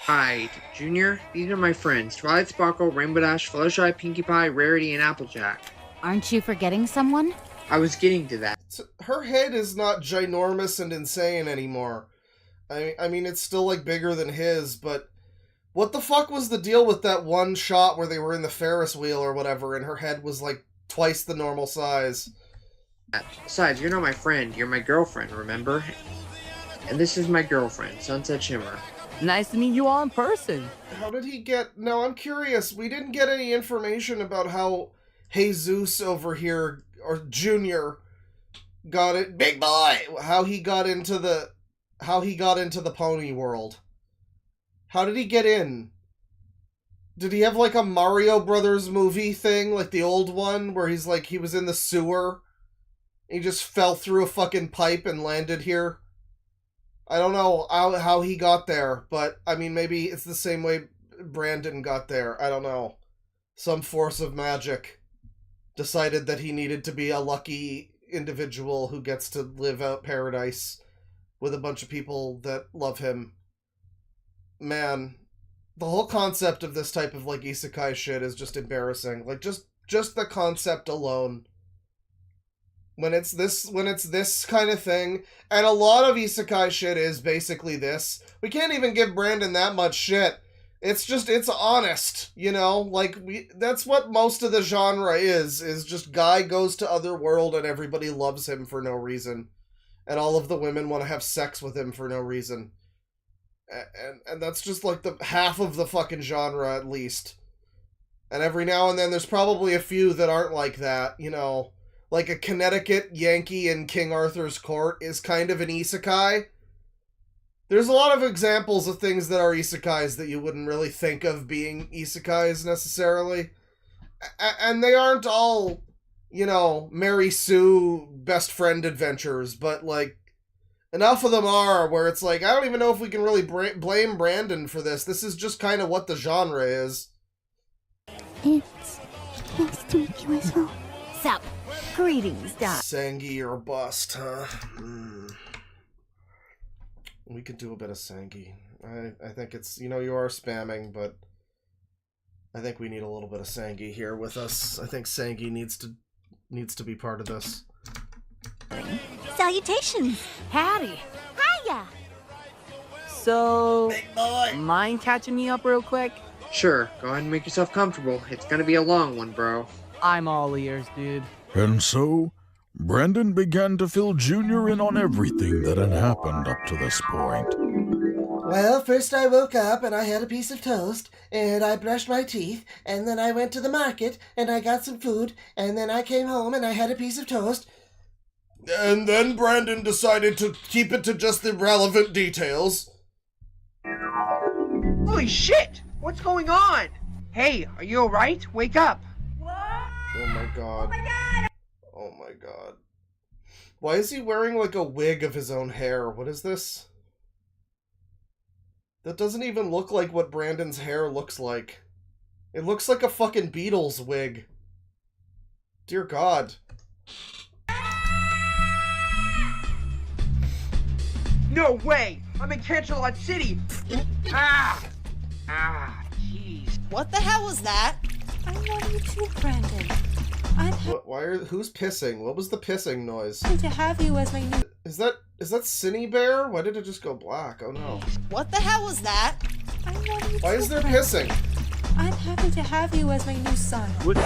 Right. Junior, these are my friends. Twilight Sparkle, Rainbow Dash, Fluttershy, Pinkie Pie, Rarity, and Applejack. Aren't you forgetting someone? I was getting to that. Her head is not ginormous and insane anymore. I mean, it's still, like, bigger than his, but... What the fuck was the deal with that one shot where they were in the Ferris wheel or whatever, and her head was, like, twice the normal size? Besides, you're not my friend. You're my girlfriend, remember? And this is my girlfriend, Sunset Shimmer. Nice to meet you all in person. How did he get... No, I'm curious. We didn't get any information about how Jesus over here, or Junior, got it... Big boy! How he got into the pony world. How did he get in? Did he have, like, a Mario Brothers movie thing, like the old one, where he's, like, he was in the sewer? He just fell through a fucking pipe and landed here? I don't know how he got there, but, I mean, maybe it's the same way Brandon got there. I don't know. Some force of magic decided that he needed to be a lucky individual who gets to live out paradise with a bunch of people that love him. Man, the whole concept of this type of, like, isekai shit is just embarrassing. Like, just the concept alone. When it's this kind of thing, and a lot of isekai shit is basically this. We can't even give Brandon that much shit. It's honest, you know? Like, that's what most of the genre is just guy goes to other world and everybody loves him for no reason. And all of the women want to have sex with him for no reason. And that's just like the half of the fucking genre at least. And every now and then there's probably a few that aren't like that, you know. Like a Connecticut Yankee in King Arthur's Court is kind of an isekai. There's a lot of examples of things that are isekais that you wouldn't really think of being isekais necessarily. And they aren't all, you know, Mary Sue best friend adventures, but like enough of them are where it's like, I don't even know if we can really blame Brandon for this. This is just kind of what the genre is. It's nice to meet you as well. Sup? Greetings, Doc. Sangi or bust, huh? We could do a bit of Sangi. I think it's, you know, you are spamming, but I think we need a little bit of Sangi here with us. I think Sangi needs to be part of this. Salutations. Howdy. Hiya. So, Big boy. mind catching me up real quick? Sure, go ahead and make yourself comfortable. It's gonna be a long one, bro. I'm all ears, dude. And so, Brandon began to fill Junior in on everything that had happened up to this point. Well, first I woke up and I had a piece of toast, and I brushed my teeth, and then I went to the market and I got some food, and then I came home and I had a piece of toast. And then Brandon decided to keep it to just the relevant details. Holy shit! What's going on? Hey, are you alright? Wake up! Oh my god. Oh my god. Why is he wearing like a wig of his own hair? What is this? That doesn't even look like what Brandon's hair looks like. It looks like a fucking Beatles wig. Dear God. No way! I'm in Canterlot City! Ah! Ah, jeez. What the hell was that? I love you too, Brandon. I'm Who's pissing? What was the pissing noise? happy to have you as my new... Is that Cinny Bear? Why did it just go black? Oh no. What the hell was that? I love you Why too, is there Brandon. pissing? I'm happy to have you as my new son. What?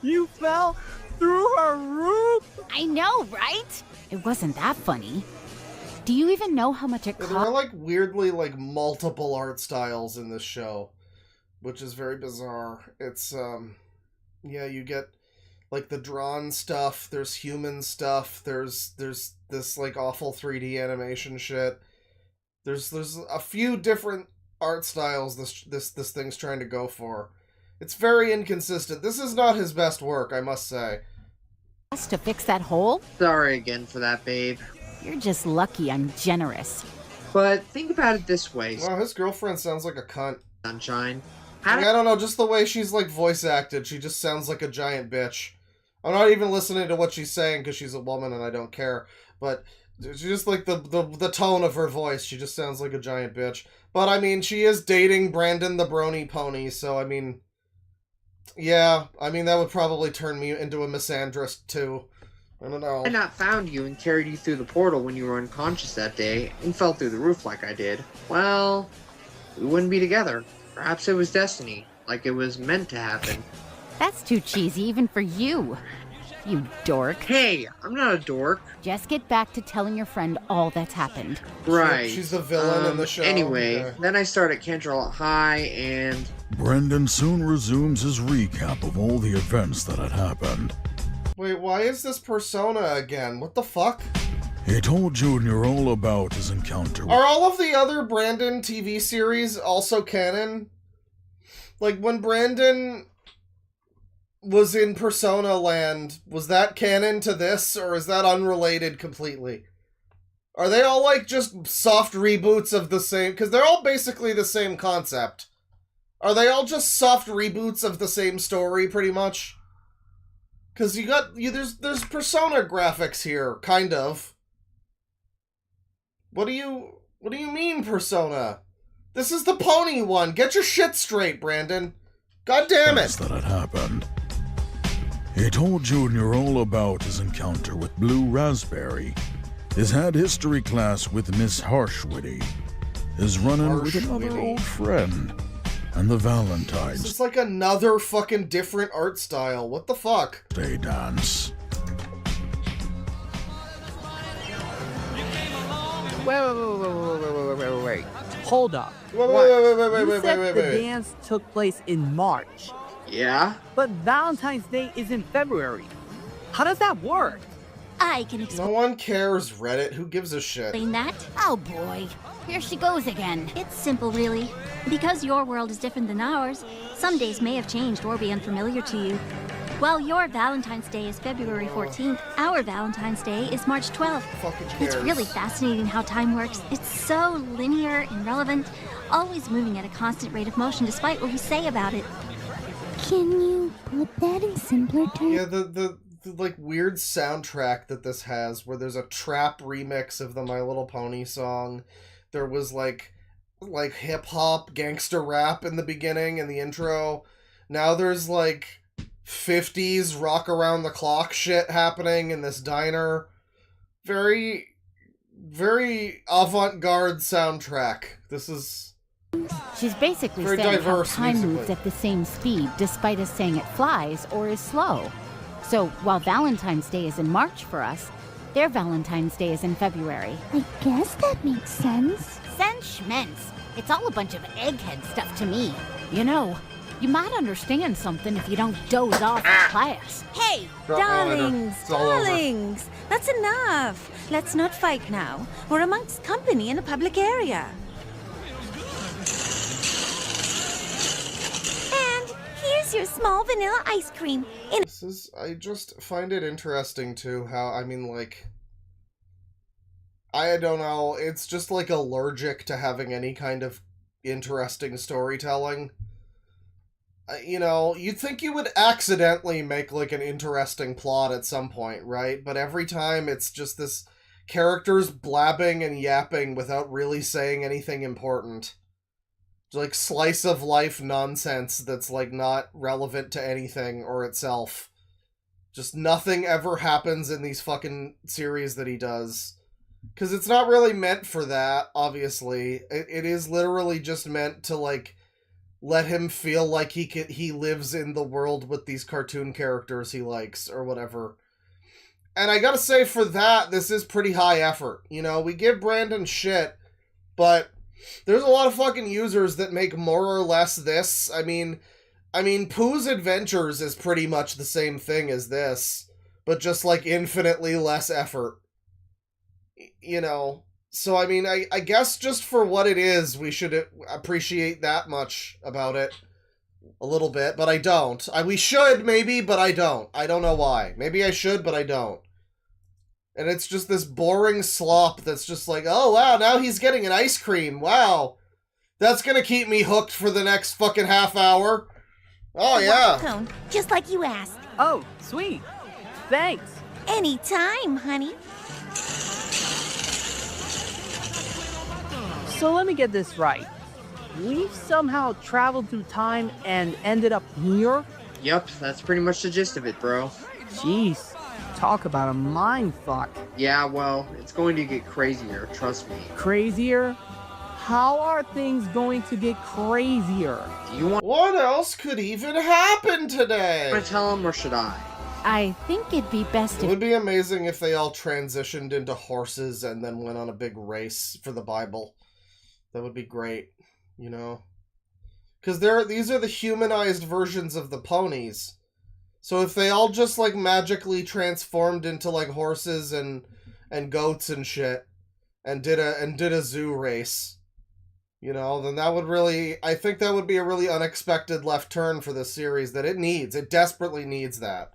You fell through a roof? I know, right? It wasn't that funny. Do you even know how much it There are cost? like weirdly like multiple art styles in this show. which is very bizarre. It's, yeah, you get, like, the drawn stuff, there's human stuff, there's this, like, awful 3D animation shit. There's a few different art styles this thing's trying to go for. It's very inconsistent. This is not his best work, I must say. To fix that hole? Sorry again for that, babe. You're just lucky I'm generous. But think about it this way. Wow, his girlfriend sounds like a cunt. Sunshine. I don't know, just the way she's, like, voice acted, she just sounds like a giant bitch. I'm not even listening to what she's saying because she's a woman and I don't care, but she just, like, the tone of her voice, she just sounds like a giant bitch. But, I mean, she is dating Brandon the Brony Pony, so, I mean, yeah, I mean, that would probably turn me into a misandrist, too. I don't know. I not found you and carried you through the portal when you were unconscious that day and fell through the roof like I did. Well, we wouldn't be together. Perhaps it was destiny, like it was meant to happen. That's too cheesy even for you. You dork. Hey, I'm not a dork. Just get back to telling your friend all that's happened. Right. She's the villain in the show. Anyway, Okay. then I start at Canterlot High and... Brendan soon resumes his recap of all the events that had happened. Wait, why is this Persona again? What the fuck? He told Junior all about his encounter with... Are all of the other Brandon TV series also canon? Like, when Brandon was in Persona Land, was that canon to this, or is that unrelated completely? Are they all, like, just soft reboots of the same... Because they're all basically the same concept. Are they all just soft reboots of the same story, pretty much? Because there's Persona graphics here, kind of. What do you mean, Persona? This is the pony one. Get your shit straight, Brandon. God damn it. That had happened. He told Junior all about his encounter with Blue Raspberry, his had history class with Miss Harshwitty, his run-in with another old friend, and the Valentine's This is like another fucking different art style. What the fuck? Day dance. Wait. Hold up. Wait. You said the Wait. dance took place in March. Yeah? But Valentine's Day is in February. How does that work? I can No one cares, Reddit. Who gives a shit? explain that. Oh boy, here she goes again. It's simple, really. Because your world is different than ours, some days may have changed or be unfamiliar to you. While your Valentine's Day is February 14th, our Valentine's Day is March 12th. Fucking It's cares. really fascinating how time works. It's so linear and relevant, always moving at a constant rate of motion despite what we say about it. Can you put that in simpler terms? Yeah, the like weird soundtrack that this has, where there's a trap remix of the My Little Pony song. There was like hip hop gangster rap in the beginning and the intro. Now there's like 50s rock around the clock shit happening in this diner. Very avant-garde soundtrack. This is She's basically very saying how diverse time moves musically. at the same speed, despite us saying it flies or is slow. So while Valentine's Day is in March for us, their Valentine's Day is in February. I guess that makes sense. Sense schmense. It's all a bunch of egghead stuff to me. You know, you might understand something if you don't doze off in class. Hey, Drop my lighter. darlings, It's all over. darlings, that's enough. Let's not fight now. We're amongst company in a public area. And here's your small vanilla ice cream. I just find it interesting too how, I mean, like, I don't know, it's just like allergic to having any kind of interesting storytelling. You know, you'd think you would accidentally make like an interesting plot at some point, right? But every time it's just this characters blabbing and yapping without really saying anything important. Like slice of life nonsense that's like not relevant to anything or itself. Just nothing ever happens in these fucking series that he does. Because it's not really meant for that, obviously. It is literally just meant to, like, let him feel like he lives in the world with these cartoon characters he likes, or whatever. And I gotta say, for that, this is pretty high effort. You know, we give Brandon shit, but There's a lot of fucking users that make more or less this. I mean, Pooh's Adventures is pretty much the same thing as this, but just like infinitely less effort. You know, so I mean, I guess just for what it is, we should appreciate that much about it a little bit, but I don't. We should maybe, but I don't. I don't know why. Maybe I should, but I don't. And it's just this boring slop that's just like, oh wow, now he's getting an ice cream. Wow. That's gonna keep me hooked for the next fucking half hour. Oh yeah. Cone, just like you asked. Oh, sweet. Thanks. Anytime, honey. So let me get this right. We've somehow traveled through time and ended up here? Yep, that's pretty much the gist of it, bro. Jeez, talk about a mind fuck. Yeah, well, it's going to get crazier, trust me. Crazier? How are things going to get crazier? Do you want What else could even happen today? to tell him or should I? I think it'd be best It if... would be amazing if they all transitioned into horses and then went on a big race for the Bible. That would be great, you know? Because these are the humanized versions of the ponies. So if they all just, like, magically transformed into, like, horses and goats and shit, and did a zoo race, you know, then that would really... I think that would be a really unexpected left turn for this series that it needs. It desperately needs that.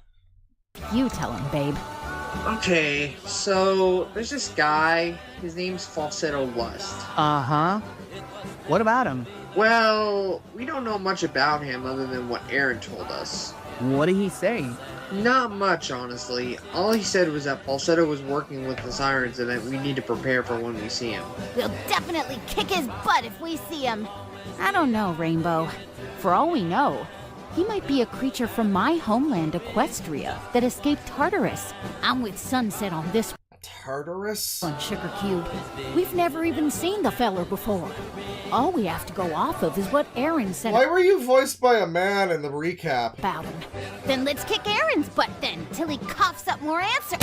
You tell him, babe. Okay, so there's this guy. His name's Falsetto Lust. Uh-huh. What about him? Well, we don't know much about him other than what Aaron told us. What did he say? Not much, honestly. All he said was that Falsetto was working with the Sirens and that we need to prepare for when we see him. We'll definitely kick his butt if we see him. I don't know, Rainbow. For all we know, he might be a creature from my homeland, Equestria, that escaped Tartarus. I'm with Sunset on this Tartarus? one, Sugar Cube. We've never even seen the feller before. All we have to go off of is what Aaron said Why were you voiced by a man in the recap? about him. Then let's kick Aaron's butt then, till he coughs up more answers.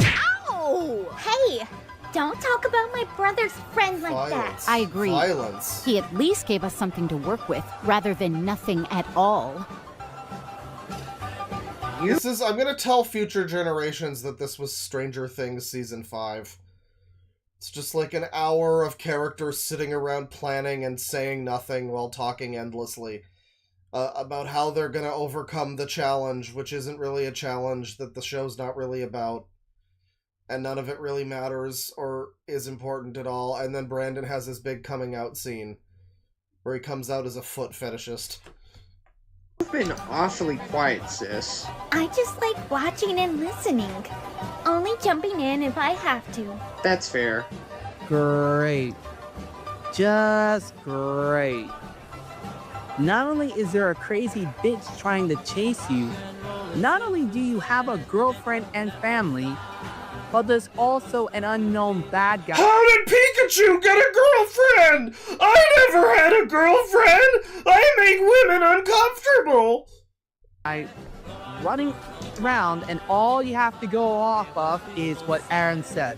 Ow! Hey, don't talk about my brother's friend like Violence. I agree. Violence. He at least gave us something to work with, rather than nothing at all. I'm gonna tell future generations that this was Stranger Things Season 5. It's just like an hour of characters sitting around planning and saying nothing while talking endlessly about how they're gonna overcome the challenge, which isn't really a challenge, that the show's not really about, and none of it really matters or is important at all. And then Brandon has this big coming out scene where he comes out as a foot fetishist. You've been awfully quiet, sis. I just like watching and listening. Only jumping in if I have to. That's fair. Great. Just great. Not only is there a crazy bitch trying to chase you, not only do you have a girlfriend and family, but there's also an unknown bad guy. How did Pikachu get a girlfriend? I never had a girlfriend! I make women uncomfortable! Running around, and all you have to go off of is what Aaron said.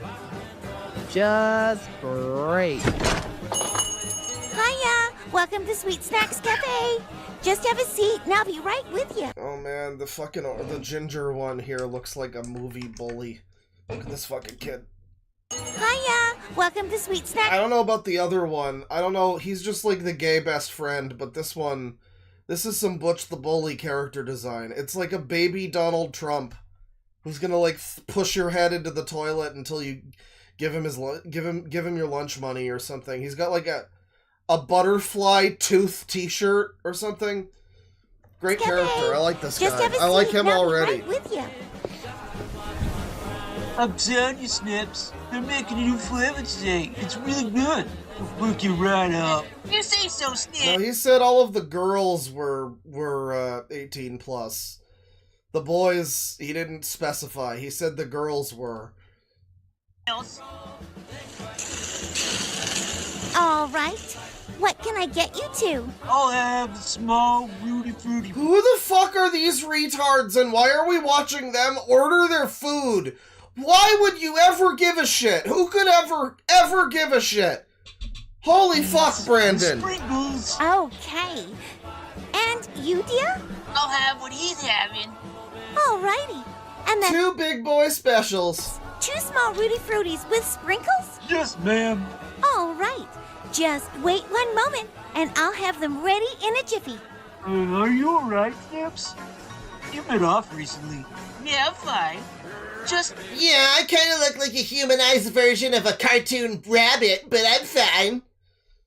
Just great. Hiya! Welcome to Sweet Snacks Cafe. Just have a seat and I'll be right with you. Oh man, the ginger one here looks like a movie bully. Look at this fucking kid. Hiya! Welcome to Sweet Snacks. I don't know about the other one. I don't know, he's just like the gay best friend, but this one... This is some Butch the Bully character design. It's like a baby Donald Trump who's gonna like push your head into the toilet until you give him your lunch money or something. He's got like a butterfly tooth t-shirt or something. Great character. I like this Just guy. have a I like seat him and I'll be already. right with you. I'm telling you, Snips. They're making a new flavor today. It's really good. We'll work you right up. You say so, Snips. No, he said all of the girls were 18 plus. The boys, he didn't specify. He said the girls were. All right. What can I get you to? I'll have the small Rudy Fruity. Who the fuck are these retards and why are we watching them order their food? Why would you ever give a shit? Who could ever give a shit? Holy fuck, Brandon! Sprinkles. Okay. And you, dear? I'll have what he's having. Alrighty. And then 2 big boy specials. 2 small Rudy Fruities with sprinkles? Yes, ma'am. All right. Just wait one moment, and I'll have them ready in a jiffy. Are you alright, Snips? You've been off recently. Yeah, I'm fine. Just... Yeah, I kind of look like a humanized version of a cartoon rabbit, but I'm fine.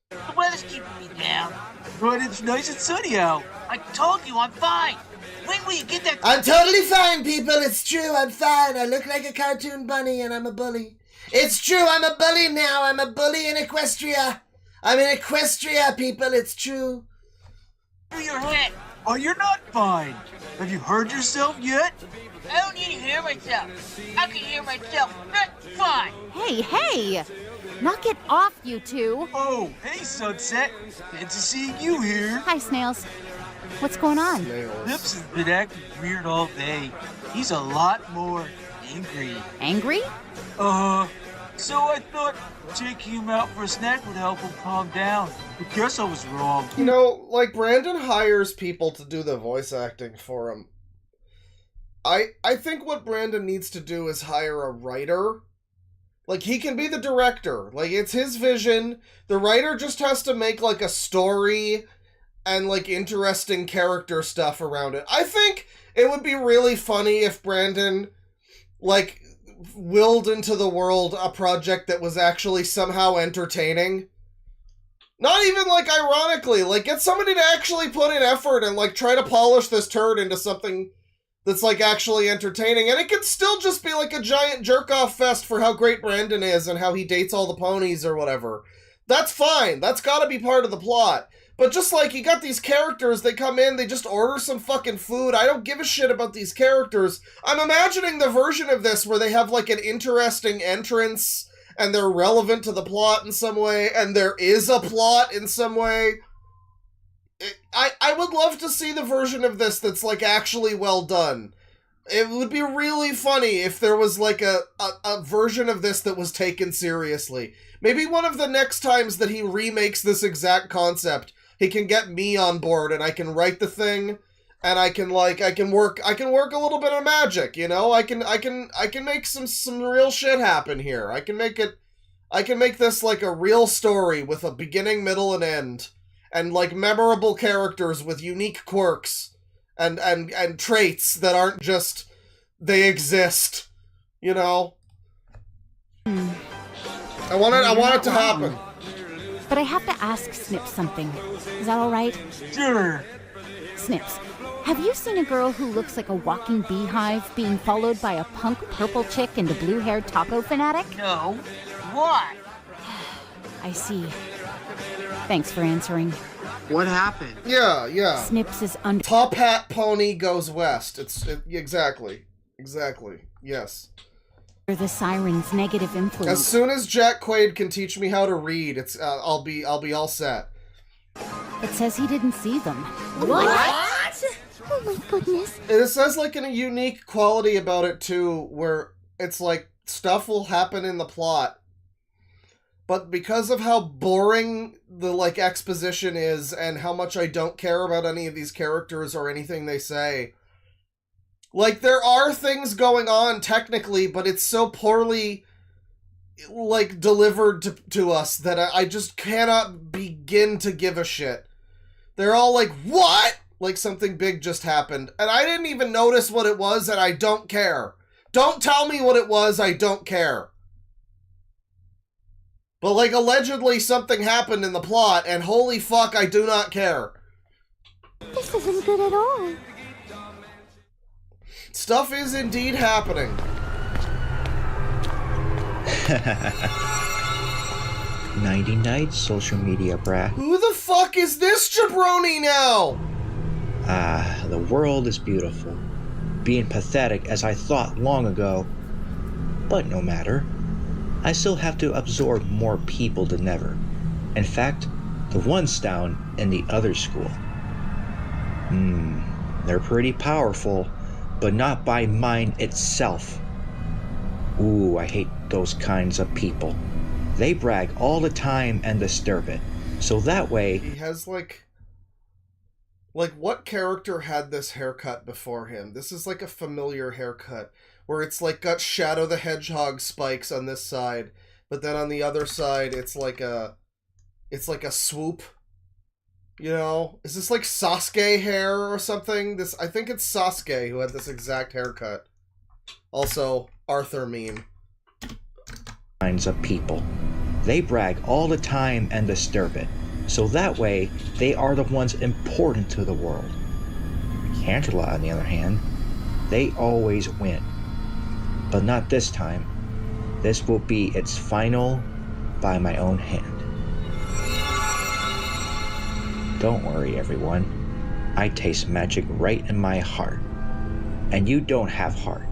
The weather's keeping me down. But it's nice and sunny out. I told you I'm fine. When will you get that... I'm totally fine, people. It's true. I'm fine. I look like a cartoon bunny, and I'm a bully. It's true. I'm a bully now. I'm a bully in Equestria. I'm in Equestria, people. It's true. Through your head. Oh, you're not fine. Have you heard yourself yet? I don't need to hear myself. I can hear myself. That's fine. Hey! Knock it off, you two. Oh, hey, Sunset. Fancy seeing you here. Hi, Snails. What's going on? Nips has been acting weird all day. He's a lot more angry. Angry? So I thought taking him out for a snack would help him calm down. I guess I was wrong. You know, like, Brandon hires people to do the voice acting for him. I think what Brandon needs to do is hire a writer. Like, he can be the director. Like, it's his vision. The writer just has to make, like, a story and, like, interesting character stuff around it. I think it would be really funny if Brandon, like, willed into the world a project that was actually somehow entertaining. Not even, like, ironically. Like, get somebody to actually put in effort and, like, try to polish this turd into something that's, like, actually entertaining. And it could still just be, like, a giant jerk-off fest for how great Brandon is and how he dates all the ponies or whatever. That's fine. That's gotta be part of the plot. But just, like, you got these characters, they come in, they just order some fucking food. I don't give a shit about these characters. I'm imagining the version of this where they have, like, an interesting entrance and they're relevant to the plot in some way, and there is a plot in some way. I would love to see the version of this that's, like, actually well done. It would be really funny if there was, like, a version of this that was taken seriously. Maybe one of the next times that he remakes this exact concept, he can get me on board and I can write the thing and I can work a little bit of magic, you know? I can make some real shit happen here. I can make this like a real story with a beginning, middle, and end. And like memorable characters with unique quirks and traits that aren't just they exist, you know? I want it to happen. But I have to ask Snips something. Is that all right? Sure. Snips, have you seen a girl who looks like a walking beehive being followed by a punk purple chick and a blue-haired taco fanatic? No. Why? I see. Thanks for answering. What happened? Yeah. Snips is under... Top hat pony goes west. Exactly. Yes. The siren's negative influence. As soon as Jack Quaid can teach me how to read, I'll be all set. It says he didn't see them. What? Oh my goodness. It says like a unique quality about it too, where it's like stuff will happen in the plot, but because of how boring the like exposition is and how much I don't care about any of these characters or anything they say. Like, there are things going on, technically, but it's so poorly, like, delivered to us that I just cannot begin to give a shit. They're all like, what? Like something big just happened. And I didn't even notice what it was, and I don't care. Don't tell me what it was, I don't care. But, like, allegedly something happened in the plot, and holy fuck, I do not care. This isn't good at all. Stuff is indeed happening. 90 social media brat. Who the fuck is this jabroni now? The world is beautiful. Being pathetic as I thought long ago. But no matter. I still have to absorb more people than ever. In fact, the ones down in the other school. They're pretty powerful, but not by mind itself. Ooh, I hate those kinds of people. They brag all the time and disturb it. So that way... He has, like, what character had this haircut before him? This is, like, a familiar haircut, where it's, like, got Shadow the Hedgehog spikes on this side, but then on the other side, it's like a swoop. You know? Is this, like, Sasuke hair or something? I think it's Sasuke who had this exact haircut. Also, Arthur meme. Kinds of people. They brag all the time and disturb it. So that way, they are the ones important to the world. Cantula, on the other hand, they always win. But not this time. This will be its final by my own hand. Don't worry, everyone. I taste magic right in my heart. And you don't have heart.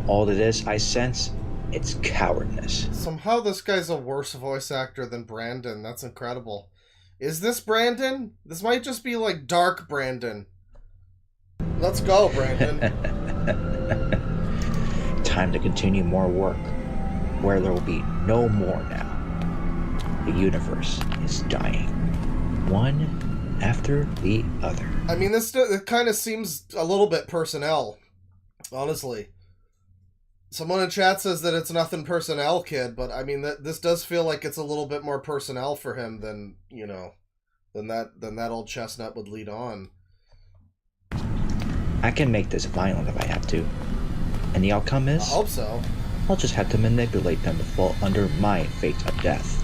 All it is, I sense, it's cowardness. Somehow this guy's a worse voice actor than Brandon. That's incredible. Is this Brandon? This might just be like Dark Brandon. Let's go, Brandon. Time to continue more work, where there will be no more now. The universe is dying, one after the other. I mean, it kind of seems a little bit personnel, honestly. Someone in chat says that it's nothing personnel, kid, but I mean, this does feel like it's a little bit more personnel for him than, you know, than that old chestnut would lead on. I can make this violent if I have to. And the outcome is? I hope so. I'll just have to manipulate them to fall under my fate of death.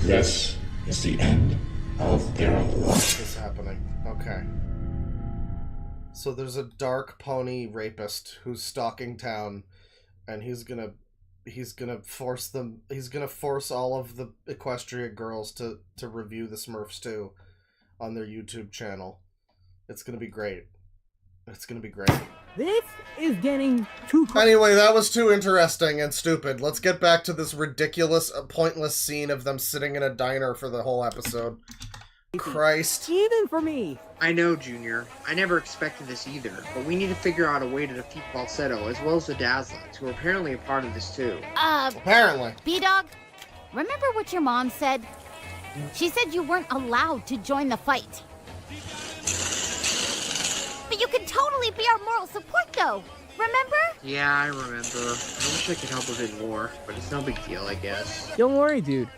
This is the end of their war. What is happening? Okay. So there's a dark pony rapist who's stalking town, and he's gonna force all of the Equestria girls to review the Smurfs 2 on their YouTube channel. It's gonna be great. It's gonna be great. This is getting too... Anyway, that was too interesting and stupid. Let's get back to this ridiculous, pointless scene of them sitting in a diner for the whole episode. Christ. Even for me. I know, Junior. I never expected this either, but we need to figure out a way to defeat Falsetto as well as the Dazzlings, who are apparently a part of this too. Apparently. B-Dog, remember what your mom said? She said you weren't allowed to join the fight. But you can totally be our moral support, though. Remember? Yeah, I remember. I wish I could help a bit more, but it's no big deal, I guess. Don't worry, dude.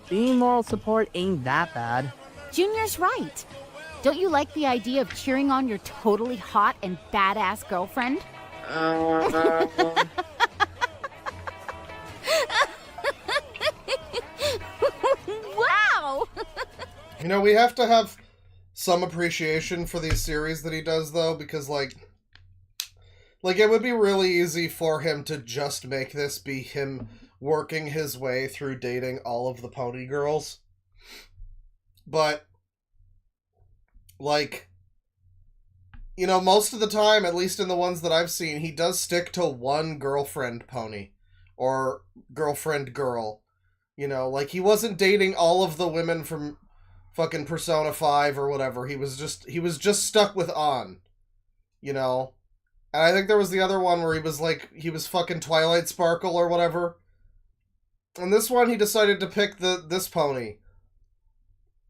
Being moral support ain't that bad. Junior's right. Don't you like the idea of cheering on your totally hot and badass girlfriend? Wow! You know, we have to have some appreciation for these series that he does, though, because, like, it would be really easy for him to just make this be him working his way through dating all of the pony girls. But, like, you know, most of the time, at least in the ones that I've seen, he does stick to one girlfriend pony. Or girlfriend girl. You know, like, he wasn't dating all of the women from fucking Persona 5 or whatever. He was just stuck with An. You know? And I think there was the other one where he was fucking Twilight Sparkle or whatever. And this one, he decided to pick this pony.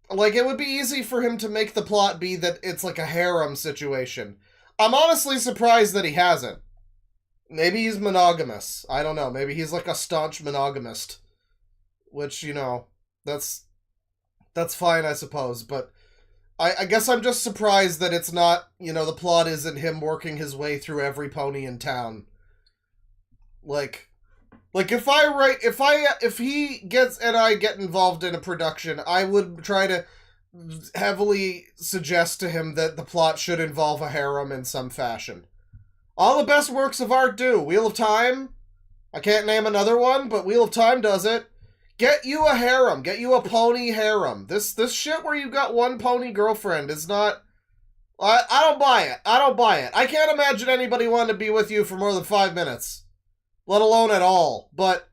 Like, it would be easy for him to make the plot be that it's like a harem situation. I'm honestly surprised that he hasn't. Maybe he's monogamous. I don't know. Maybe he's like a staunch monogamist. Which, you know, that's fine, I suppose. But I guess I'm just surprised that it's not, you know, the plot isn't him working his way through every pony in town. Like if he gets and I get involved in a production, I would try to heavily suggest to him that the plot should involve a harem in some fashion. All the best works of art do. Wheel of Time, I can't name another one, but Wheel of Time does it. Get you a harem. Get you a pony harem. This shit where you got one pony girlfriend is not... I don't buy it. I don't buy it. I can't imagine anybody wanting to be with you for more than 5 minutes. Let alone at all. But,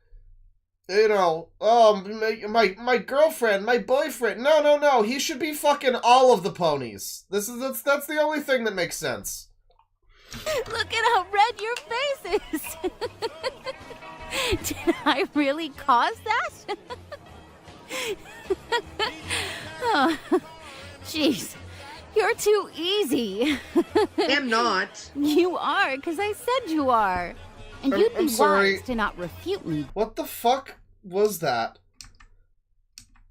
you know, my girlfriend, my boyfriend. No. He should be fucking all of the ponies. That's the only thing that makes sense. Look at how red your face is. Did I really cause that? Oh, jeez. You're too easy. Am not. You are, because I said you are. And you'd I'm be sorry. wise to not refute me. What the fuck was that?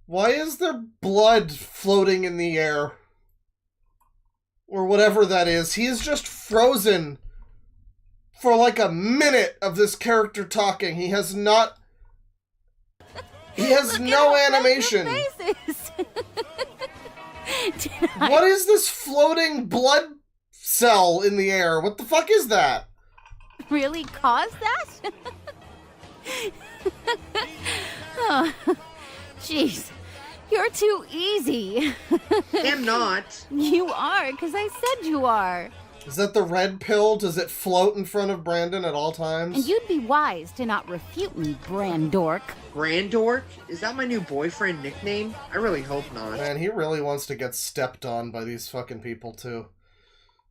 Why is there blood floating in the air? Or whatever that is. He's just frozen for like a minute of this character talking. He has not... He has no animation. What is this floating blood cell in the air? What the fuck is that? Really cause that? Oh, jeez. You're too easy. Am not. You are, because I said you are. Is that the red pill? Does it float in front of Brandon at all times? And you'd be wise to not refute me, Brandork. Brandork? Is that my new boyfriend nickname? I really hope not. Man, he really wants to get stepped on by these fucking people, too.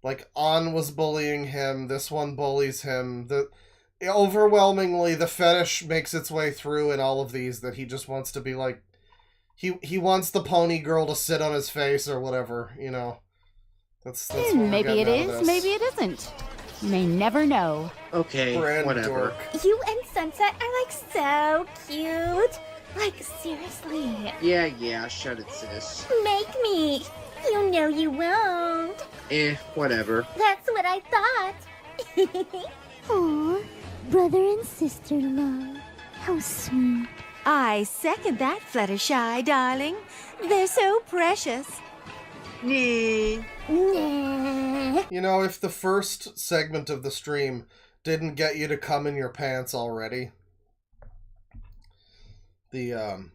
Like, An was bullying him, this one bullies him. Overwhelmingly, the fetish makes its way through in all of these, that he just wants to be like... He wants the pony girl to sit on his face or whatever, you know. That's what we're Maybe it getting out of is, this. maybe it isn't. You may never know. Okay, whatever. You and Sunset are like so cute. Like, seriously. Yeah, shut it, sis. Make me. You know you won't. Whatever. That's what I thought. Aw, brother and sister love. How sweet. I second that, Fluttershy, darling. They're so precious. Nee. You know, if the first segment of the stream didn't get you to come in your pants already, the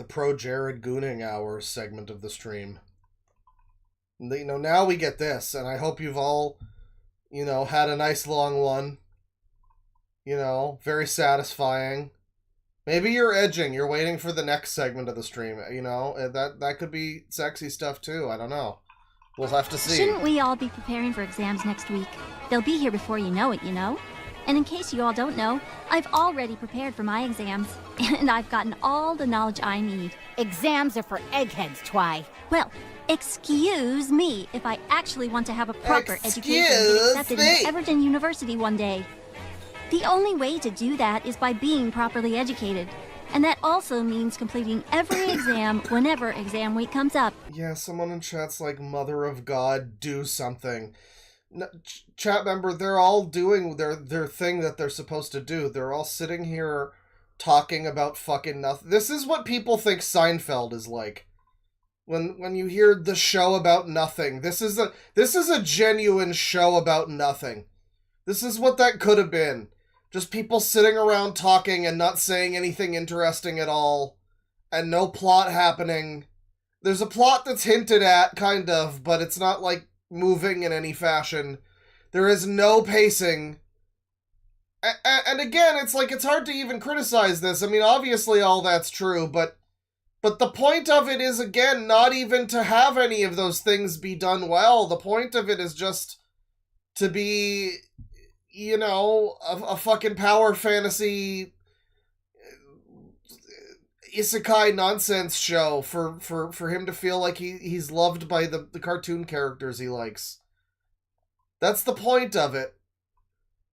pro Jared Gooning hours segment of the stream, now we get this, and I hope you've all, had a nice long one. Very satisfying. Maybe you're edging. You're waiting for the next segment of the stream. That could be sexy stuff too. I don't know. We'll have to see. Shouldn't we all be preparing for exams next week? They'll be here before you know it, you know? And in case you all don't know, I've already prepared for my exams. And I've gotten all the knowledge I need. Exams are for eggheads, Twy. Well, excuse me if I actually want to have a proper education and get accepted into Everton University one day. The only way to do that is by being properly educated. And that also means completing every exam whenever exam week comes up. Yeah, someone in chat's like, Mother of God, do something. No, chat member, they're all doing their thing that they're supposed to do. They're all sitting here talking about fucking nothing. This is what people think Seinfeld is like. When you hear the show about nothing. This is a genuine show about nothing. This is what that could have been. Just people sitting around talking and not saying anything interesting at all. And no plot happening. There's a plot that's hinted at, kind of, but it's not, like, moving in any fashion. There is no pacing. And again, it's like, it's hard to even criticize this. I mean, obviously all that's true, but the point of it is, again, not even to have any of those things be done well. The point of it is just to be... a fucking power fantasy isekai nonsense show for him to feel like he's loved by the cartoon characters he likes. That's the point of it.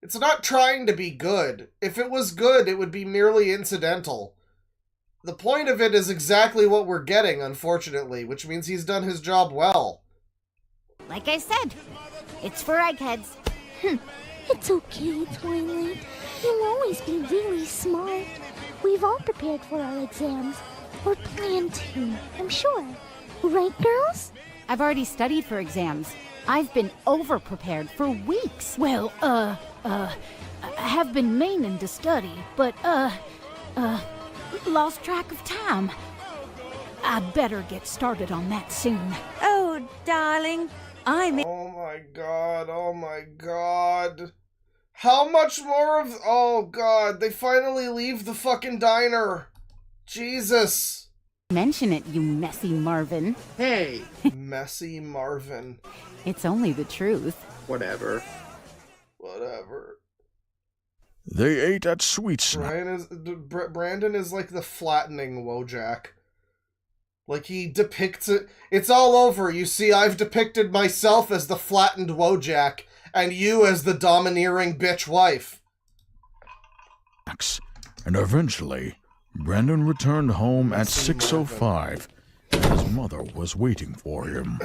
It's not trying to be good. If it was good, it would be merely incidental. The point of it is exactly what we're getting, unfortunately, which means he's done his job well. Like I said, it's for eggheads. It's okay, Twilight. You'll always be really smart. We've all prepared for our exams. Or plan to, I'm sure. Right, girls? I've already studied for exams. I've been over-prepared for weeks. Well, I have been meaning to study, but, lost track of time. I better get started on that soon. Oh, darling, Oh my god. How much more of... Oh god, they finally leave the fucking diner. Jesus. Mention it, you messy Marvin. Hey. Messy Marvin. It's only the truth. Whatever. They ate at Sweet Snack. Brandon is like the flattening Wojak. Like, he depicts it. It's all over. You see, I've depicted myself as the flattened Wojak, and you as the domineering bitch wife. And eventually, Brandon returned home at 6:05. His mother was waiting for him.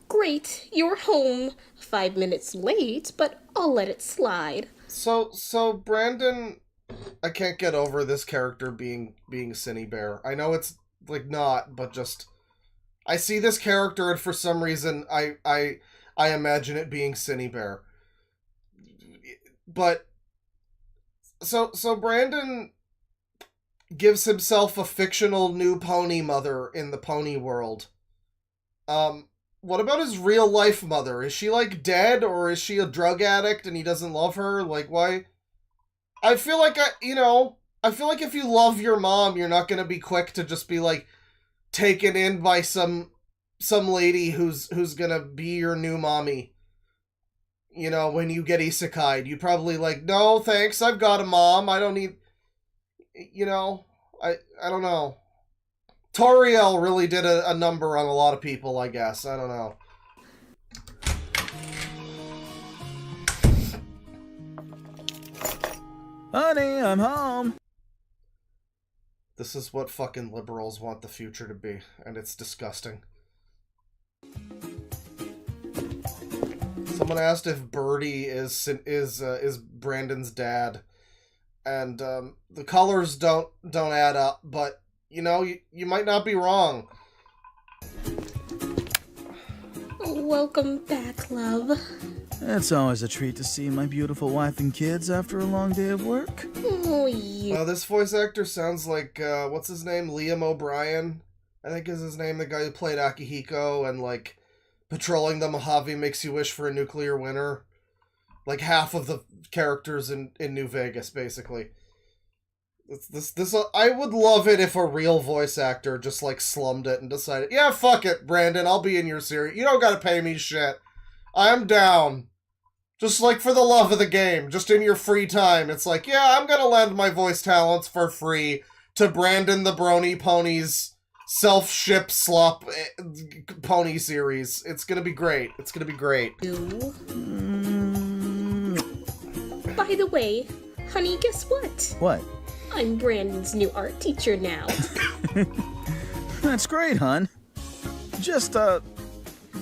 Great, you're home. 5 minutes late, but I'll let it slide. So Brandon, I can't get over this character being Cinny Bear. I know it's like not, but just I see this character and for some reason I imagine it being Cinny Bear. But so Brandon gives himself a fictional new pony mother in the pony world. What about his real life mother? Is she like dead, or is she a drug addict and he doesn't love her? Like, why? I feel like if you love your mom, you're not gonna be quick to just be like taken in by some lady who's gonna be your new mommy. You know, when you get isekai'd, you probably like, no thanks, I've got a mom, I don't need, you know, I don't know. Toriel really did a number on a lot of people, I guess. I don't know. Honey, I'm home. This is what fucking liberals want the future to be, and it's disgusting. Someone asked if Birdie is Brandon's dad, and the colors don't add up, but you know, you might not be wrong. Welcome back, love. It's always a treat to see my beautiful wife and kids after a long day of work. Oh, you. This voice actor sounds like, what's his name? Liam O'Brien, I think is his name, the guy who played Akihiko and, like, Patrolling the Mojave Makes You Wish for a Nuclear Winter. Like, half of the characters in New Vegas, basically. I would love it if a real voice actor just, like, slummed it and decided, yeah, fuck it, Brandon, I'll be in your series. You don't gotta pay me shit. I'm down. Just, like, for the love of the game. Just in your free time. It's like, yeah, I'm gonna lend my voice talents for free to Brandon the Brony Pony's self-ship slop pony series. It's gonna be great. It's gonna be great. By the way, honey, guess what? What? I'm Brandon's new art teacher now. That's great, hon. Just,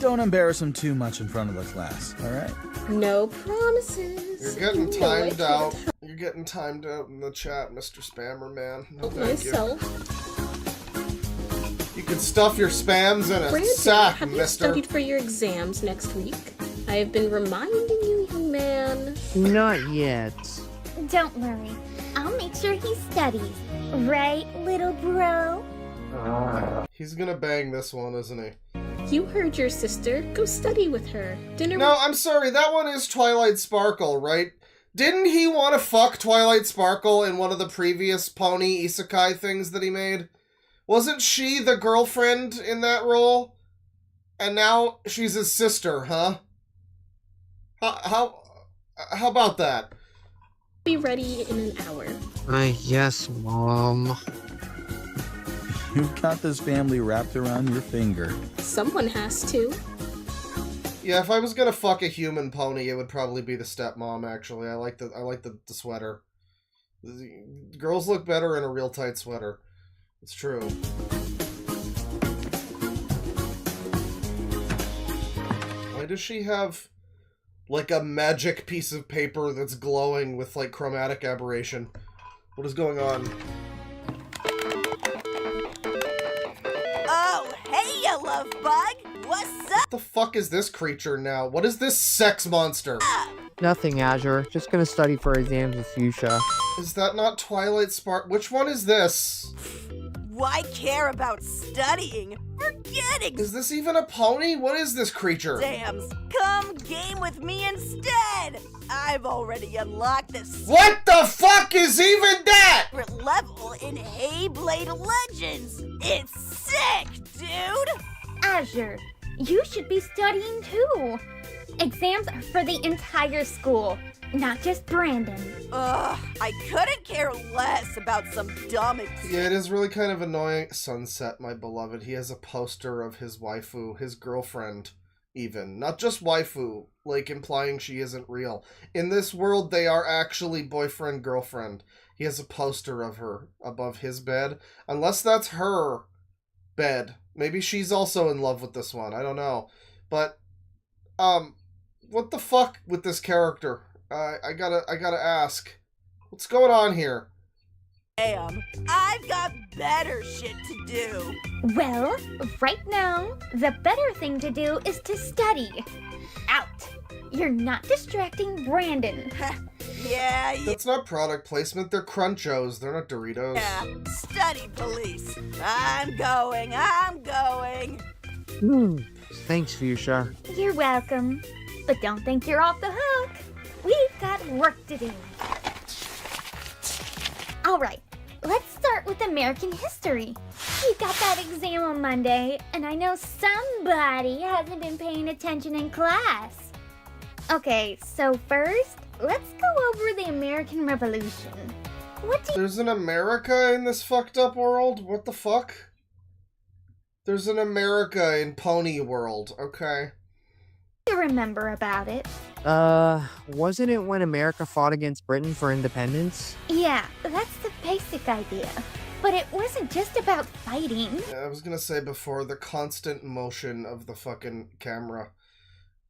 don't embarrass him too much in front of the class, alright? No promises. You're getting timed out. You're getting timed out in the chat, Mr. Spammer Man. No, thank you. You can stuff your spams in a Brandon, sack, have you mister. studied for your exams next week? I have been reminding you, young man. Not yet. Don't worry. I'll make sure he studies. Right, little bro? He's gonna bang this one, isn't he? You heard your sister. Go study with her. Dinner. No, I'm sorry. That one is Twilight Sparkle, right? Didn't he want to fuck Twilight Sparkle in one of the previous pony isekai things that he made? Wasn't she the girlfriend in that role? And now she's his sister, huh? How about that? Be ready in an hour. Yes, Mom. You've got this family wrapped around your finger. Someone has to. Yeah, if I was gonna fuck a human pony, it would probably be the stepmom. Actually, I like the sweater. Girls look better in a real tight sweater. It's true. Why does she have like a magic piece of paper that's glowing with like chromatic aberration? What is going on? Oh, hey, you love bug. What's up? What the fuck is this creature now? What is this sex monster? Nothing, Azure. Just gonna study for exams with Fuchsia. Is that not Twilight Spark? Which one is this? Why care about studying? Forgetting. Is this even a pony? What is this creature? Exams. Come game with me instead. I've already unlocked this. What the fuck is even that? Level in Heyblade Legends. It's sick, dude. Azure, you should be studying too. Exams are for the entire school. not just Brandon. Ugh, I couldn't care less about some dumb Yeah, it is really kind of annoying. Sunset, my beloved. He has a poster of his waifu, his girlfriend, even. Not just waifu, like implying she isn't real. In this world, they are actually boyfriend-girlfriend. He has a poster of her above his bed. Unless that's her bed. Maybe she's also in love with this one. I don't know. But, what the fuck with this character? I gotta ask. What's going on here? Damn, I've got better shit to do. Well, right now, the better thing to do is to study. Out. You're not distracting Brandon. Yeah. That's not product placement. They're Crunchos. They're not Doritos. Yeah, study police. I'm going. Thanks, Fuchsia. You're welcome. But don't think you're off the hook. We've got work to do. Alright, let's start with American history. We've got that exam on Monday, and I know somebody hasn't been paying attention in class. Okay, so first, let's go over the American Revolution. There's an America in this fucked up world? What the fuck? There's an America in Pony World, okay. You remember about it? Wasn't it when America fought against Britain for independence? Yeah, that's the basic idea. But it wasn't just about fighting. Yeah, I was gonna say before, the constant motion of the fucking camera.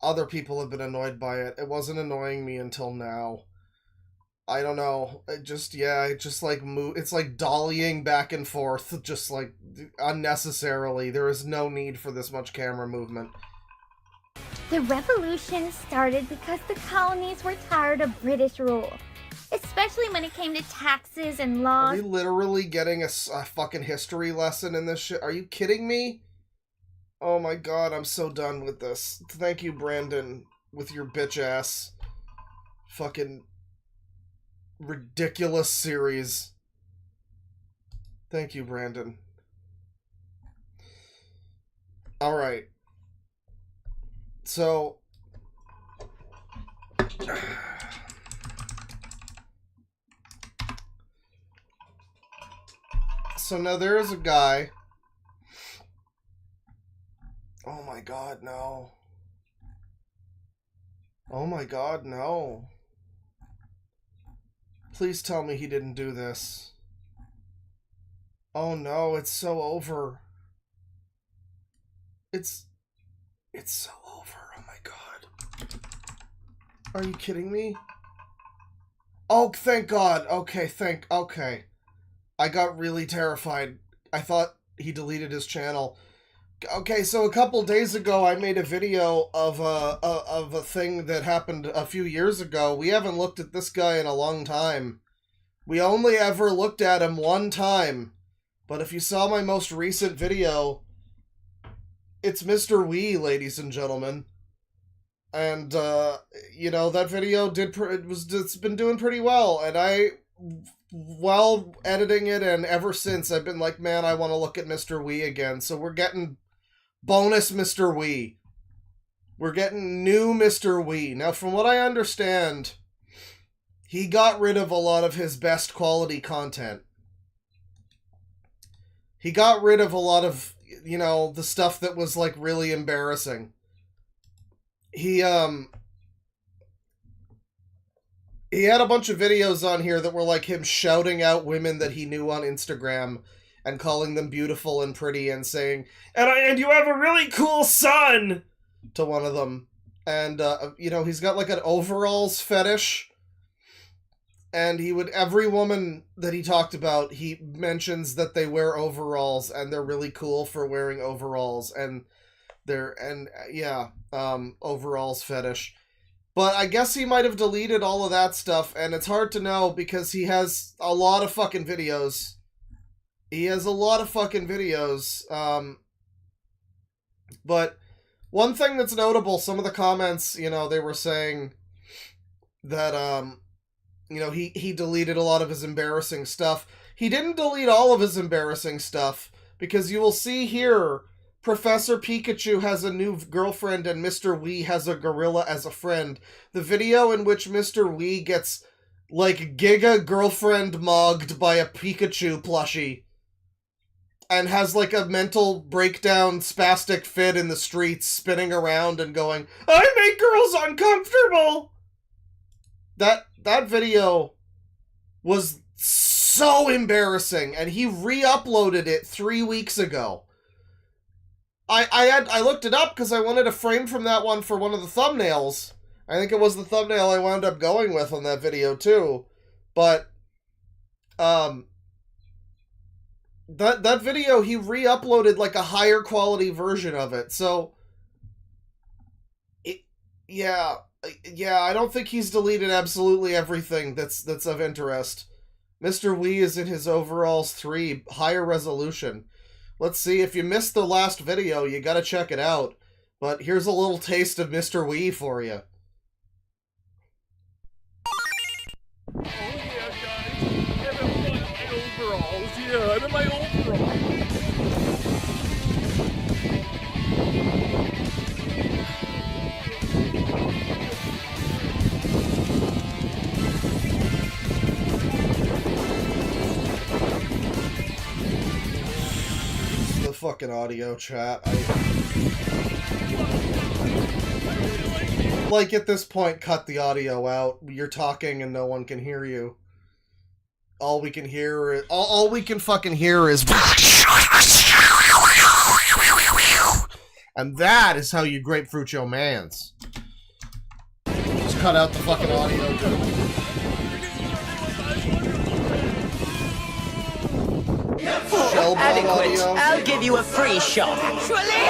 Other people have been annoyed by it. It wasn't annoying me until now. I don't know. It just like move. It's like dollying back and forth, just like unnecessarily. There is no need for this much camera movement. The revolution started because the colonies were tired of British rule, especially when it came to taxes and laws. Are we literally getting a fucking history lesson in this shit? Are you kidding me? Oh my god, I'm so done with this. Thank you, Brandon, with your bitch ass fucking ridiculous series. Thank you, Brandon. Alright. So, now there is a guy. Oh my god, no. Oh my god, no. Please tell me he didn't do this. Oh no, it's so over. It's so over. Oh my god. Are you kidding me? Oh, thank god. Okay. I got really terrified. I thought he deleted his channel. Okay, so a couple days ago I made a video of a thing that happened a few years ago. We haven't looked at this guy in a long time. We only ever looked at him one time. But if you saw my most recent video, it's Mr. Wee, ladies and gentlemen. And, you know, that video it's been doing pretty well. And while editing it and ever since, I've been like, man, I want to look at Mr. Wee again. So we're getting bonus Mr. Wee. We're getting new Mr. Wee. Now, from what I understand, he got rid of a lot of his best quality content. He got rid of a lot of, you know, the stuff that was, like, really embarrassing. He had a bunch of videos on here that were, like, him shouting out women that he knew on Instagram and calling them beautiful and pretty and saying, and you have a really cool son, to one of them. And, you know, he's got, like, an overalls fetish. And every woman that he talked about, he mentions that they wear overalls and they're really cool for wearing overalls and overalls fetish. But I guess he might have deleted all of that stuff, and it's hard to know because he has a lot of fucking videos. But one thing that's notable, some of the comments, you know, they were saying that, you know, he deleted a lot of his embarrassing stuff. He didn't delete all of his embarrassing stuff, because you will see here Professor Pikachu has a new girlfriend and Mr. Wii has a gorilla as a friend. The video in which Mr. Wii gets, like, giga girlfriend mugged by a Pikachu plushie and has, like, a mental breakdown spastic fit in the streets, spinning around and going, I make girls uncomfortable! That video was so embarrassing, and he re-uploaded it 3 weeks ago. I looked it up because I wanted a frame from that one for one of the thumbnails. I think it was the thumbnail I wound up going with on that video too. But that video, he re-uploaded like a higher quality version of it. So yeah, I don't think he's deleted absolutely everything that's of interest. Mr. Wii is in his overalls 3, higher resolution. Let's see, if you missed the last video, you gotta check it out. But here's a little taste of Mr. Wii for you. Oh yeah, guys. I'm in my overalls. Yeah, I'm in my overalls. The fucking audio chat. Like, at this point, cut the audio out. You're talking and no one can hear you. All we can hear is... All we can fucking hear is... And that is how you grapefruit your mans. Just cut out the fucking audio, dude. Adequate. I'll give you a free shot. Actually,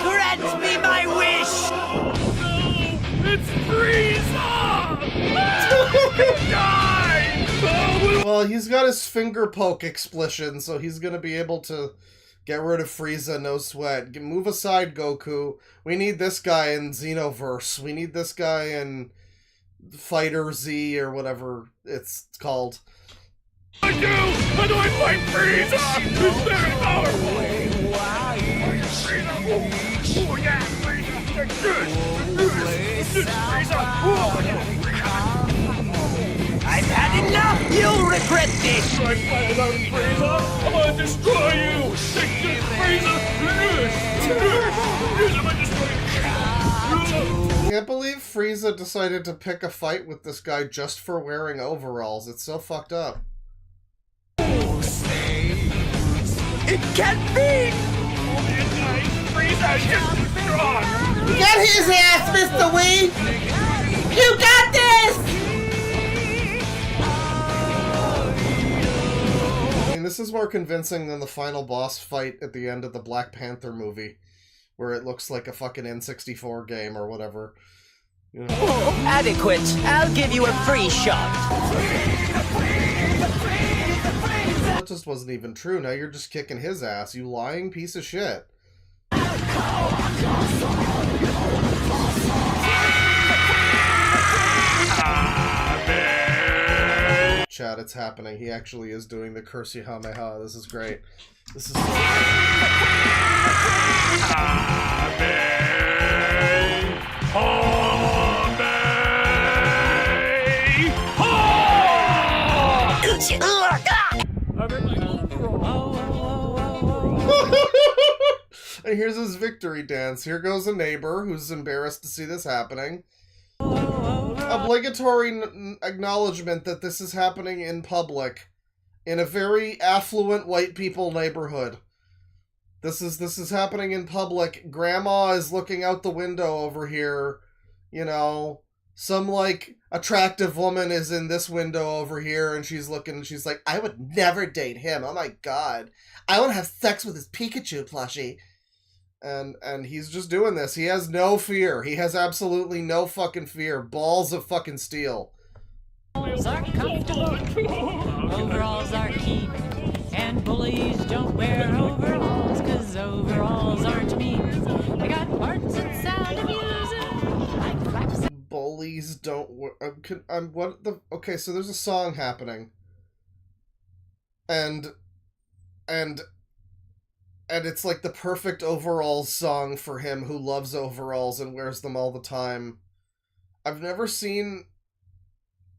grant me my wish. It's Frieza! Well, he's got his finger poke explosion, so he's gonna be able to get rid of Frieza, no sweat. Move aside, Goku. We need this guy in Xenoverse. We need this guy in Fighter Z, or whatever it's called. I do! How do I fight Frieza? He's very powerful! Frieza! Oh yeah, Frieza! Good! Frieza! I've had enough! You'll regret this! Strike by another Frieza! I'm gonna destroy you! Take this, Frieza! I'm gonna destroy you! I can't believe Frieza decided to pick a fight with this guy just for wearing overalls. It's so fucked up. It can't be! Frieza, you're strong! Get his ass, Mr. Wii! You got this! I mean, this is more convincing than the final boss fight at the end of the Black Panther movie, where it looks like a fucking N64 game or whatever. You know? Oh, adequate. I'll give you a free shot. That just wasn't even true. Now you're just kicking his ass, you lying piece of shit. Chat, it's happening. He actually is doing the Kamehameha. This is great. This is... And here's his victory dance. Here goes a neighbor who's embarrassed to see this happening. Obligatory acknowledgement that this is happening in public, in a very affluent white people neighborhood. This is happening in public. Grandma is looking out the window over here. You know, some, like, attractive woman is in this window over here, and she's looking, and she's like, I would never date him. Oh my god. I want to have sex with his Pikachu plushie. And he's just doing this. He has no fear. He has absolutely no fucking fear. Balls of fucking steel. Overalls are comfortable. Overalls are key. And bullies don't wear overalls, 'cause overalls aren't me. They got parts and sound and music. Like flaps. Bullies don't wear... what the... Okay, so there's a song it's like the perfect overalls song for him who loves overalls and wears them all the time. I've never seen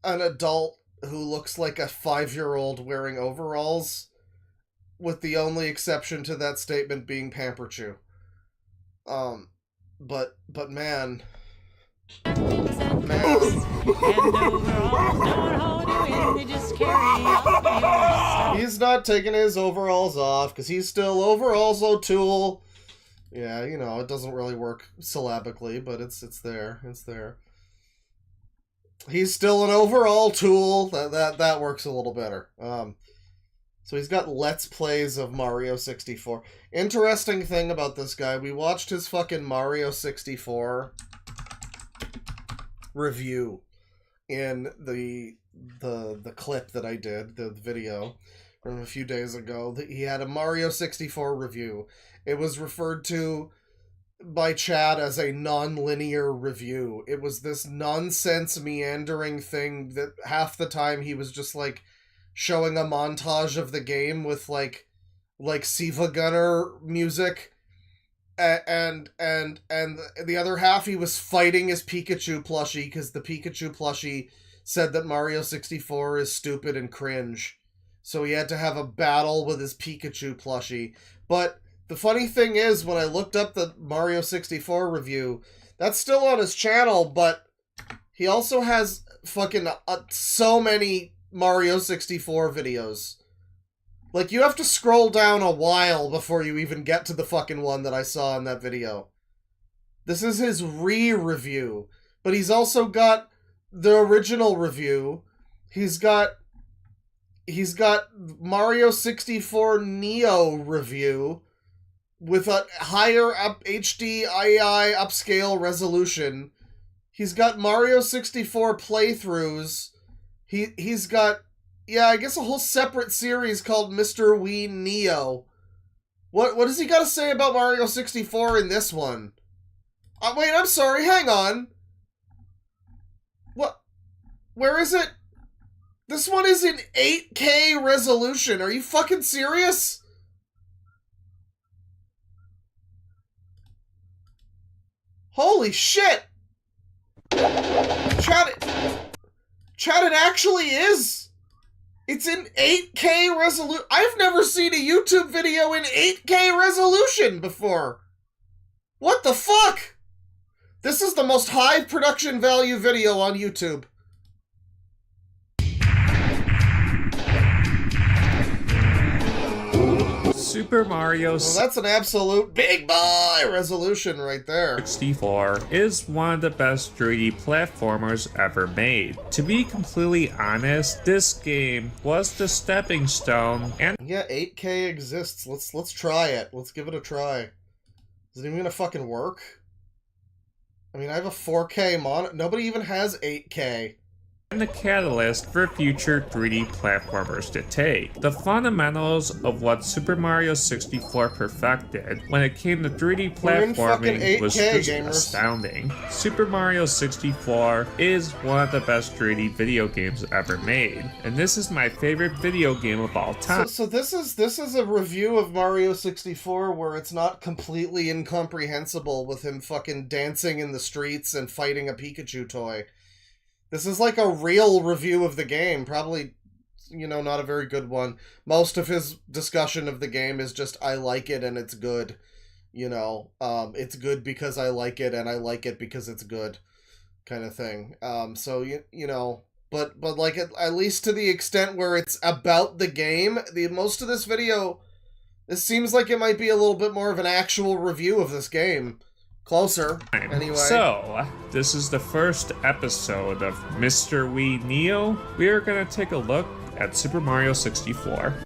an adult who looks like a 5-year-old wearing overalls, with the only exception to that statement being Pamper Chew. But man. He's not taking his overalls off, because he's still Overalls O'Toole. Yeah, you know, it doesn't really work syllabically, but it's there. It's there. He's still an overall tool. That works a little better. So he's got Let's Plays of Mario 64. Interesting thing about this guy, we watched his fucking Mario 64 review in the clip that I did, the video from a few days ago. He had a Mario 64 review. It was referred to by Chad as a non-linear review. It was this nonsense meandering thing that half the time he was just like showing a montage of the game with like Siva Gunner music, and the other half he was fighting his Pikachu plushie because the Pikachu plushie said that Mario 64 is stupid and cringe, so he had to have a battle with his Pikachu plushie. But the funny thing is, when I looked up the Mario 64 review, that's still on his channel, but he also has fucking so many Mario 64 videos. Like, you have to scroll down a while before you even get to the fucking one that I saw in that video. This is his re-review, but he's also got the original review. He's got Mario 64 Neo review with a higher up HDII upscale resolution. He's got Mario 64 playthroughs. He's got, yeah, I guess a whole separate series called Mr. Wii Neo. What does he got to say about Mario 64 in this one? Wait, I'm sorry, hang on. What? Where is it? This one is in 8K resolution. Are you fucking serious? Holy shit! Chat, it actually is! It's in 8K resolution. I've never seen a YouTube video in 8K resolution before. What the fuck? This is the most high production value video on YouTube. Super Mario... Well, that's an absolute big boy resolution right there. 64 is one of the best 3D platformers ever made. To be completely honest, this game was the stepping stone and... Yeah, 8K exists. Let's try it. Let's give it a try. Is it even gonna fucking work? I mean, I have a 4K monitor. Nobody even has 8K. And the catalyst for future 3D platformers to take. The fundamentals of what Super Mario 64 perfected when it came to 3D platforming was just astounding. Super Mario 64 is one of the best 3D video games ever made, and this is my favorite video game of all time. So this is a review of Mario 64 where it's not completely incomprehensible with him fucking dancing in the streets and fighting a Pikachu toy. This is like a real review of the game. Probably, you know, not a very good one. Most of his discussion of the game is just, I like it and it's good. You know, it's good because I like it and I like it because it's good kind of thing. So, you know, but like at least to the extent where it's about the game, most of this video, this seems like it might be a little bit more of an actual review of this game. Closer, anyway. So, this is the first episode of Mr. Wii Neo. We are going to take a look at Super Mario 64.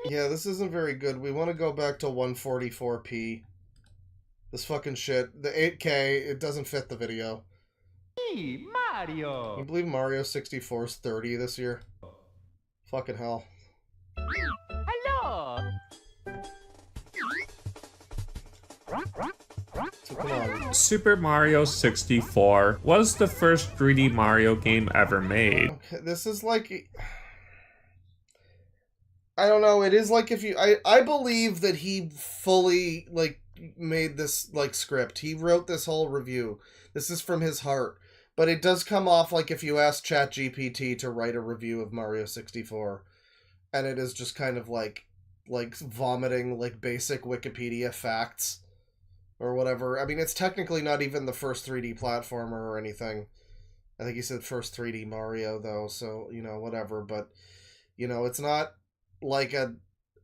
Yeah, this isn't very good. We want to go back to 144p. This fucking shit. The 8K, it doesn't fit the video. Hey, Mario! Can you believe Mario 64 is 30 this year? Fucking hell. Hello! So come on. Super Mario 64 was the first 3D Mario game ever made. Okay, this is like... I don't know, it is like if you... I believe that he fully, like, made this, like, script. He wrote this whole review. This is from his heart. But it does come off like if you ask ChatGPT to write a review of Mario 64. And it is just kind of like vomiting, like, basic Wikipedia facts. Or whatever. I mean, it's technically not even the first 3D platformer or anything. I think he said first 3D Mario, though, so, you know, whatever. But, you know, it's not like an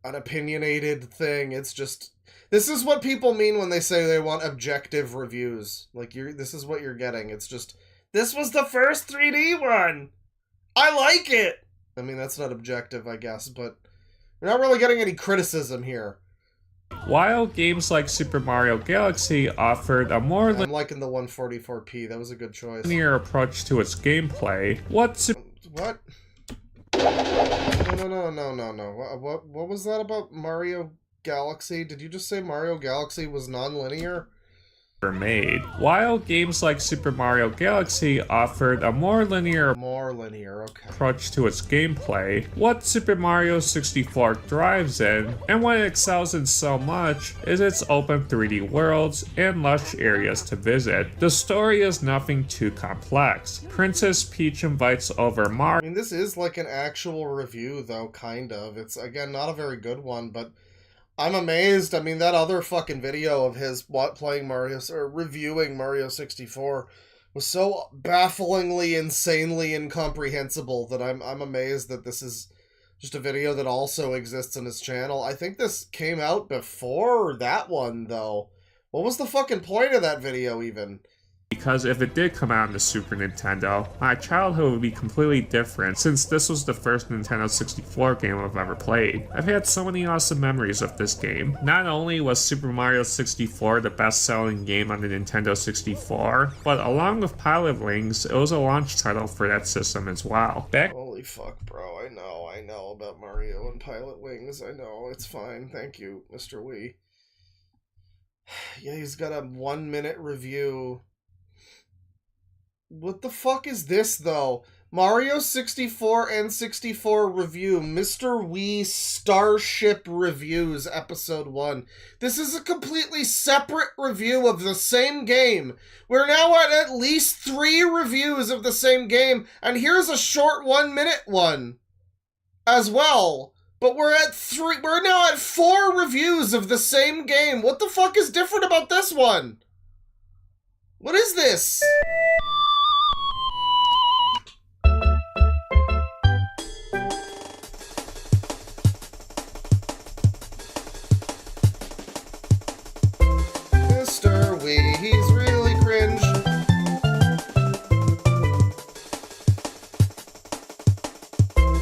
opinionated thing. It's just... This is what people mean when they say they want objective reviews. Like, this is what you're getting. It's just, this was the first 3D one! I like it! I mean, that's not objective, I guess, but you're not really getting any criticism here. While games like Super Mario Galaxy offered a more I'm liking the 144p. That was a good choice. linear approach to its gameplay, What? No. What was that about Mario Galaxy? Did you just say Mario Galaxy was non-linear? made. While games like Super Mario Galaxy offered a more linear approach to its gameplay, what Super Mario 64 thrives in, and what it excels in so much, is its open 3D worlds and lush areas to visit. The story is nothing too complex. Princess Peach invites over Mario. I mean, this is like an actual review, though, kind of. It's, again, not a very good one, but I'm amazed. I mean, that other fucking video of his playing Mario, or reviewing Mario 64 was so bafflingly, insanely incomprehensible that I'm amazed that this is just a video that also exists on his channel. I think this came out before that one, though. What was the fucking point of that video, even? Because if it did come out on the Super Nintendo, my childhood would be completely different, since this was the first Nintendo 64 game I've ever played. I've had so many awesome memories of this game. Not only was Super Mario 64 the best-selling game on the Nintendo 64, but along with Pilot Wings, it was a launch title for that system as well. Holy fuck, bro. I know about Mario and Pilot Wings. I know, it's fine. Thank you, Mr. Wii. Yeah, he's got a 1-minute review. What the fuck is this, though? Mario 64 N64 review, Mr. Wii Starship Reviews, Episode 1. This is a completely separate review of the same game. We're now at least 3 reviews of the same game, and here's a short 1-minute one as well. But we're now at 4 reviews of the same game. What the fuck is different about this one? What is this? Mr. Wii, he's really cringe.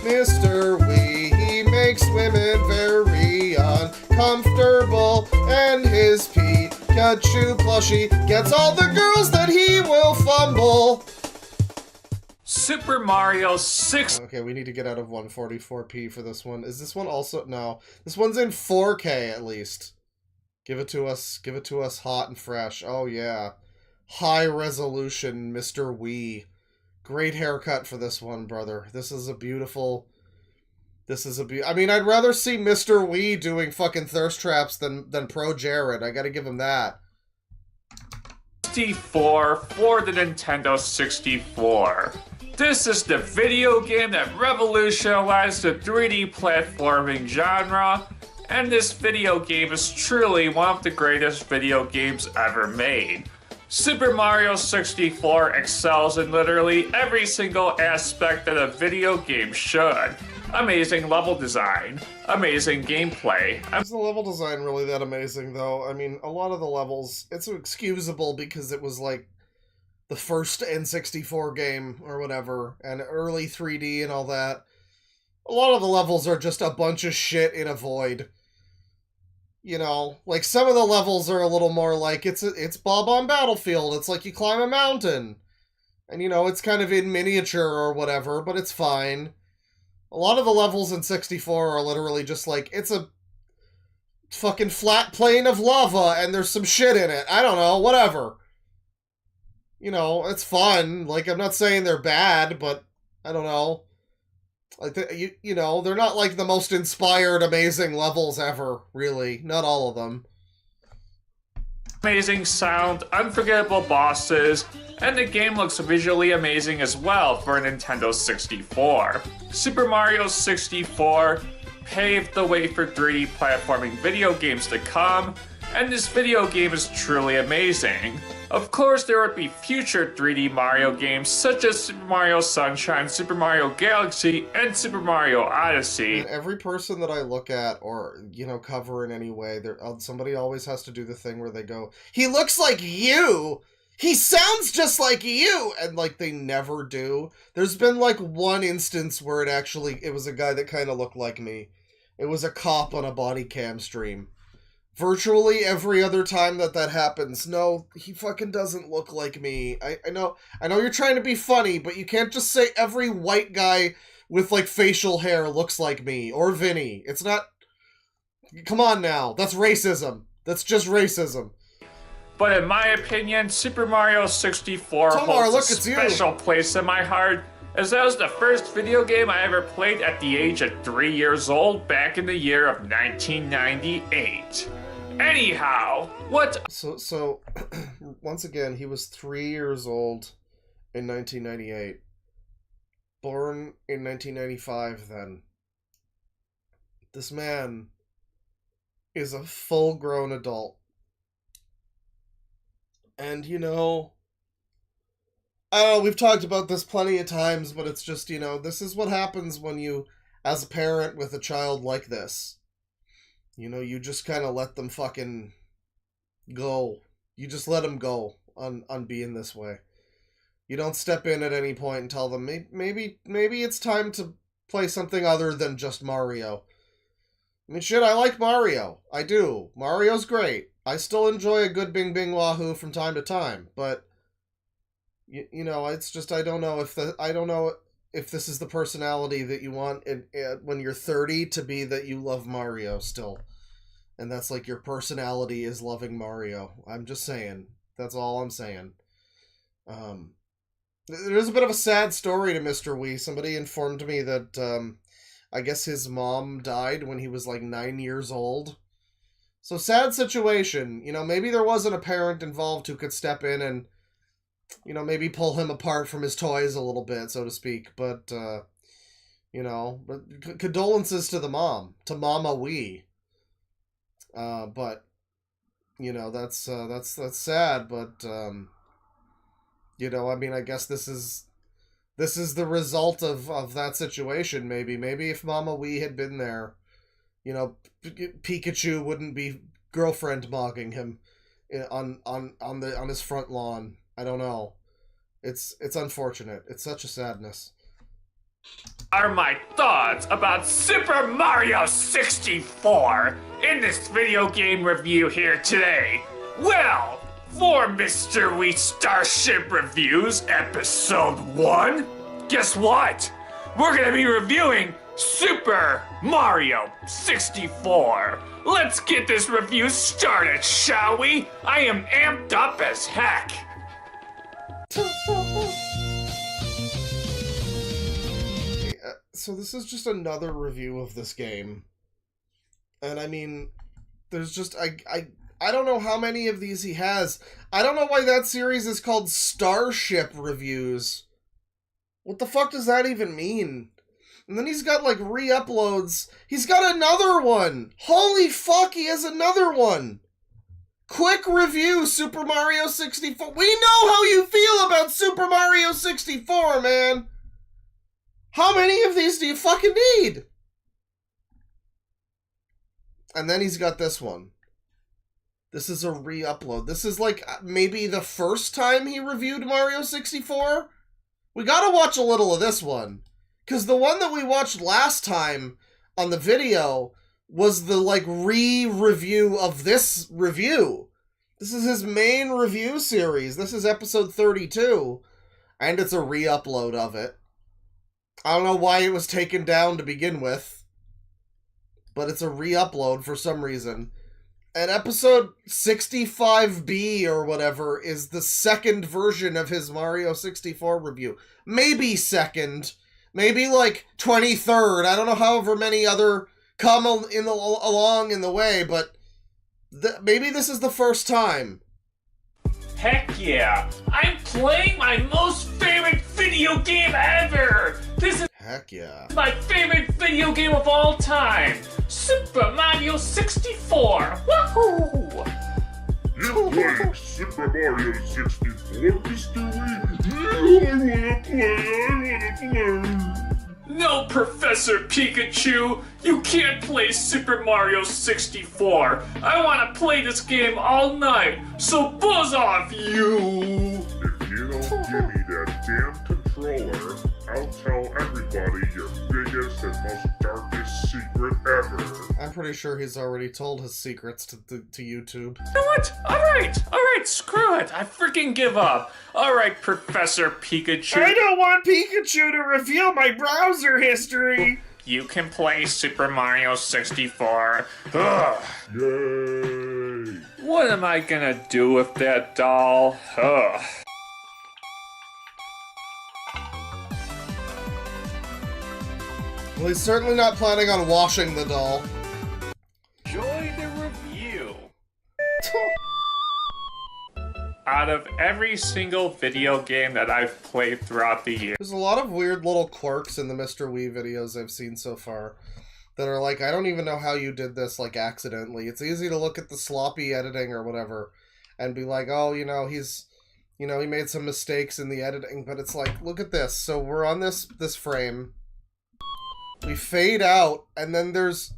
Mr. Wii, he makes women very uncomfortable, and his Pikachu plushie gets all the girls that he will fumble. Super Mario 6. Okay, we need to get out of 144p for this one. Is this one also? No. This one's in 4K at least. Give it to us hot and fresh. Oh yeah. High resolution, Mr. Wii. Great haircut for this one, brother. This is a beautiful... I mean, I'd rather see Mr. Wii doing fucking thirst traps than Pro Jared. I gotta give him that. 64 for the Nintendo 64. This is the video game that revolutionized the 3D platforming genre, and this video game is truly one of the greatest video games ever made. Super Mario 64 excels in literally every single aspect that a video game should. Amazing level design, amazing gameplay. Is the level design really that amazing, though? I mean, a lot of the levels, it's excusable because it was like the first N64 game or whatever, and early 3D and all that. A lot of the levels are just a bunch of shit in a void. You know, like some of the levels are a little more like it's Bob on Battlefield. It's like you climb a mountain. And you know, it's kind of in miniature or whatever, but it's fine. A lot of the levels in 64 are literally just like, it's a fucking flat plane of lava and there's some shit in it. I don't know, whatever. You know, it's fun. Like, I'm not saying they're bad, but I don't know. You know, they're not like the most inspired, amazing levels ever, really. Not all of them. Amazing sound, unforgettable bosses, and the game looks visually amazing as well for a Nintendo 64. Super Mario 64 paved the way for 3D platforming video games to come, and this video game is truly amazing. Of course, there would be future 3D Mario games such as Super Mario Sunshine, Super Mario Galaxy, and Super Mario Odyssey. And every person that I look at or, you know, cover in any way, somebody always has to do the thing where they go, he looks like you! He sounds just like you! And, like, they never do. There's been, like, one instance where it was a guy that kind of looked like me. It was a cop on a body cam stream. Virtually every other time that happens, no, he fucking doesn't look like me. I know you're trying to be funny, but you can't just say every white guy with, like, facial hair looks like me, or Vinny. It's not... Come on now, that's racism. That's just racism. But in my opinion, Super Mario 64 holds a special place in my heart, as that was the first video game I ever played at the age of 3 years old back in the year of 1998. Anyhow, what... So, once again, he was 3 years old in 1998. Born in 1995, then. This man is a full-grown adult. And, you know... I don't know, we've talked about this plenty of times, but it's just, you know, this is what happens when you, as a parent with a child like this, you know, you just kind of let them fucking go. You just let them go on being this way. You don't step in at any point and tell them, maybe it's time to play something other than just Mario. I mean, shit, I like Mario. I do. Mario's great. I still enjoy a good Bing Bing Wahoo from time to time, but... You know, it's just I don't know if this is the personality that you want when you're 30 to be, that you love Mario still, and that's like your personality is loving Mario. I'm just saying. That's all I'm saying. There's a bit of a sad story to Mr. Wii. Somebody informed me that I guess his mom died when he was like 9 years old. So sad situation. You know, maybe there wasn't a parent involved who could step in and, you know, maybe pull him apart from his toys a little bit, so to speak. But, you know, but condolences to the mom, to Mama Wii. But, you know, that's sad, but, you know, I mean, I guess this is the result of that situation, maybe. Maybe if Mama Wii had been there, you know, Pikachu wouldn't be girlfriend mogging him on his front lawn. I don't know. It's unfortunate. It's such a sadness. Are my thoughts about Super Mario 64 in this video game review here today? Well, for Mr. Wii Starship Reviews Episode 1, guess what? We're gonna be reviewing Super Mario 64. Let's get this review started, shall we? I am amped up as heck. So this is just another review of this game. And I mean, there's just, I don't know how many of these he has. I don't know why that series is called Starship Reviews. What the fuck does that even mean? And then he's got, like, re-uploads. He's got another one! Holy fuck, he has another one! Quick review, Super Mario 64. We know how you feel about Super Mario 64, man! How many of these do you fucking need? And then he's got this one. This is a re-upload. This is like maybe the first time he reviewed Mario 64? We gotta watch a little of this one. Because the one that we watched last time on the video was the, like, re-review of this review. This is his main review series. This is episode 32. And it's a re-upload of it. I don't know why it was taken down to begin with. But it's a re-upload for some reason. And episode 65B or whatever is the second version of his Mario 64 review. Maybe second. Maybe like 23rd. I don't know however many other come along in the way, but maybe this is the first time. Heck yeah! I'm playing my most favorite video game ever! This is Heck yeah. my favorite video game of all time! Super Mario 64! Woohoo! You're playing Super Mario 64, Mr. Wii? I wanna play. No, Professor Pikachu! You can't play Super Mario 64! I want to play this game all night, so buzz off, you! If you don't give me that damn controller, I'll tell everybody your biggest and most darkest secret ever. I'm pretty sure he's already told his secrets to YouTube. You know what? Alright, screw it. I freaking give up. Alright, Professor Pikachu. I don't want Pikachu to reveal my browser history! You can play Super Mario 64. Ugh. Yay! What am I gonna do with that doll? Ugh. Well, he's certainly not planning on washing the doll. Enjoy the review. Out of every single video game that I've played throughout the year, there's a lot of weird little quirks in the Mr. Wii videos I've seen so far that are like, I don't even know how you did this, like, accidentally. It's easy to look at the sloppy editing or whatever and be like, oh, he made some mistakes in the editing, but it's like, look at this. So we're on this frame. We fade out, and then there's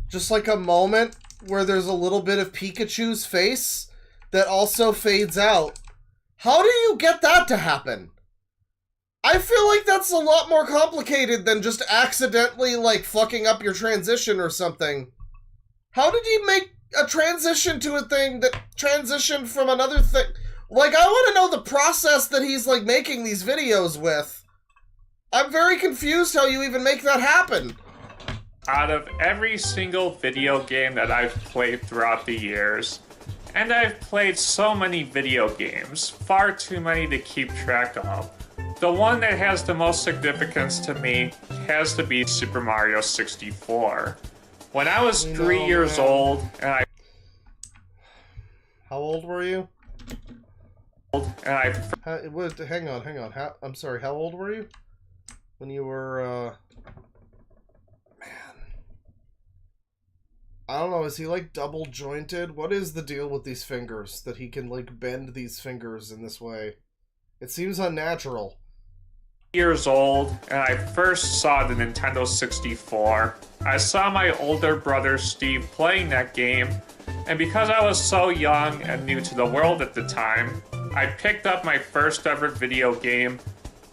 just like a moment where there's a little bit of Pikachu's face that also fades out. How do you get that to happen? I feel like that's a lot more complicated than just accidentally, like, fucking up your transition or something. How did you make a transition to a thing that transitioned from another thing? Like, I want to know the process that he's, like, making these videos with. I'm very confused how you even make that happen. out of every single video game that I've played throughout the years, and I've played so many video games, far too many to keep track of, the one that has the most significance to me has to be Super Mario 64. When I was 3 years old, and I... How old were you? And hang on. I'm sorry, how old were you? When you were, Man. I don't know, is he, like, double jointed? What is the deal with these fingers? That he can, like, bend these fingers in this way? It seems unnatural. Years old, and I first saw the Nintendo 64. I saw my older brother Steve playing that game, and because I was so young and new to the world at the time, I picked up my first ever video game,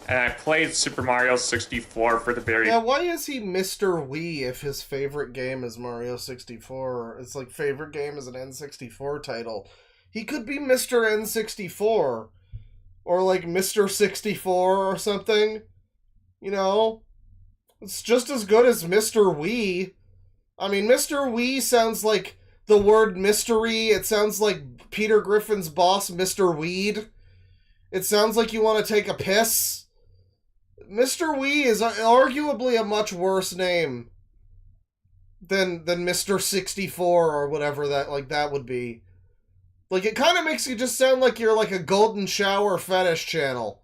and I played Super Mario 64 for the very... Yeah, why is he Mr. Wii if his favorite game is Mario 64? It's like favorite game is an N64 title. He could be Mr. N64. Or like Mr. 64 or something. You know? It's just as good as Mr. Wii. I mean, Mr. Wii sounds like the word mystery. It sounds like Peter Griffin's boss, Mr. Weed. It sounds like you want to take a piss. Mr. Wii is arguably a much worse name than Mr. 64 or whatever that would be. Like, it kind of makes you just sound like you're like a golden shower fetish channel.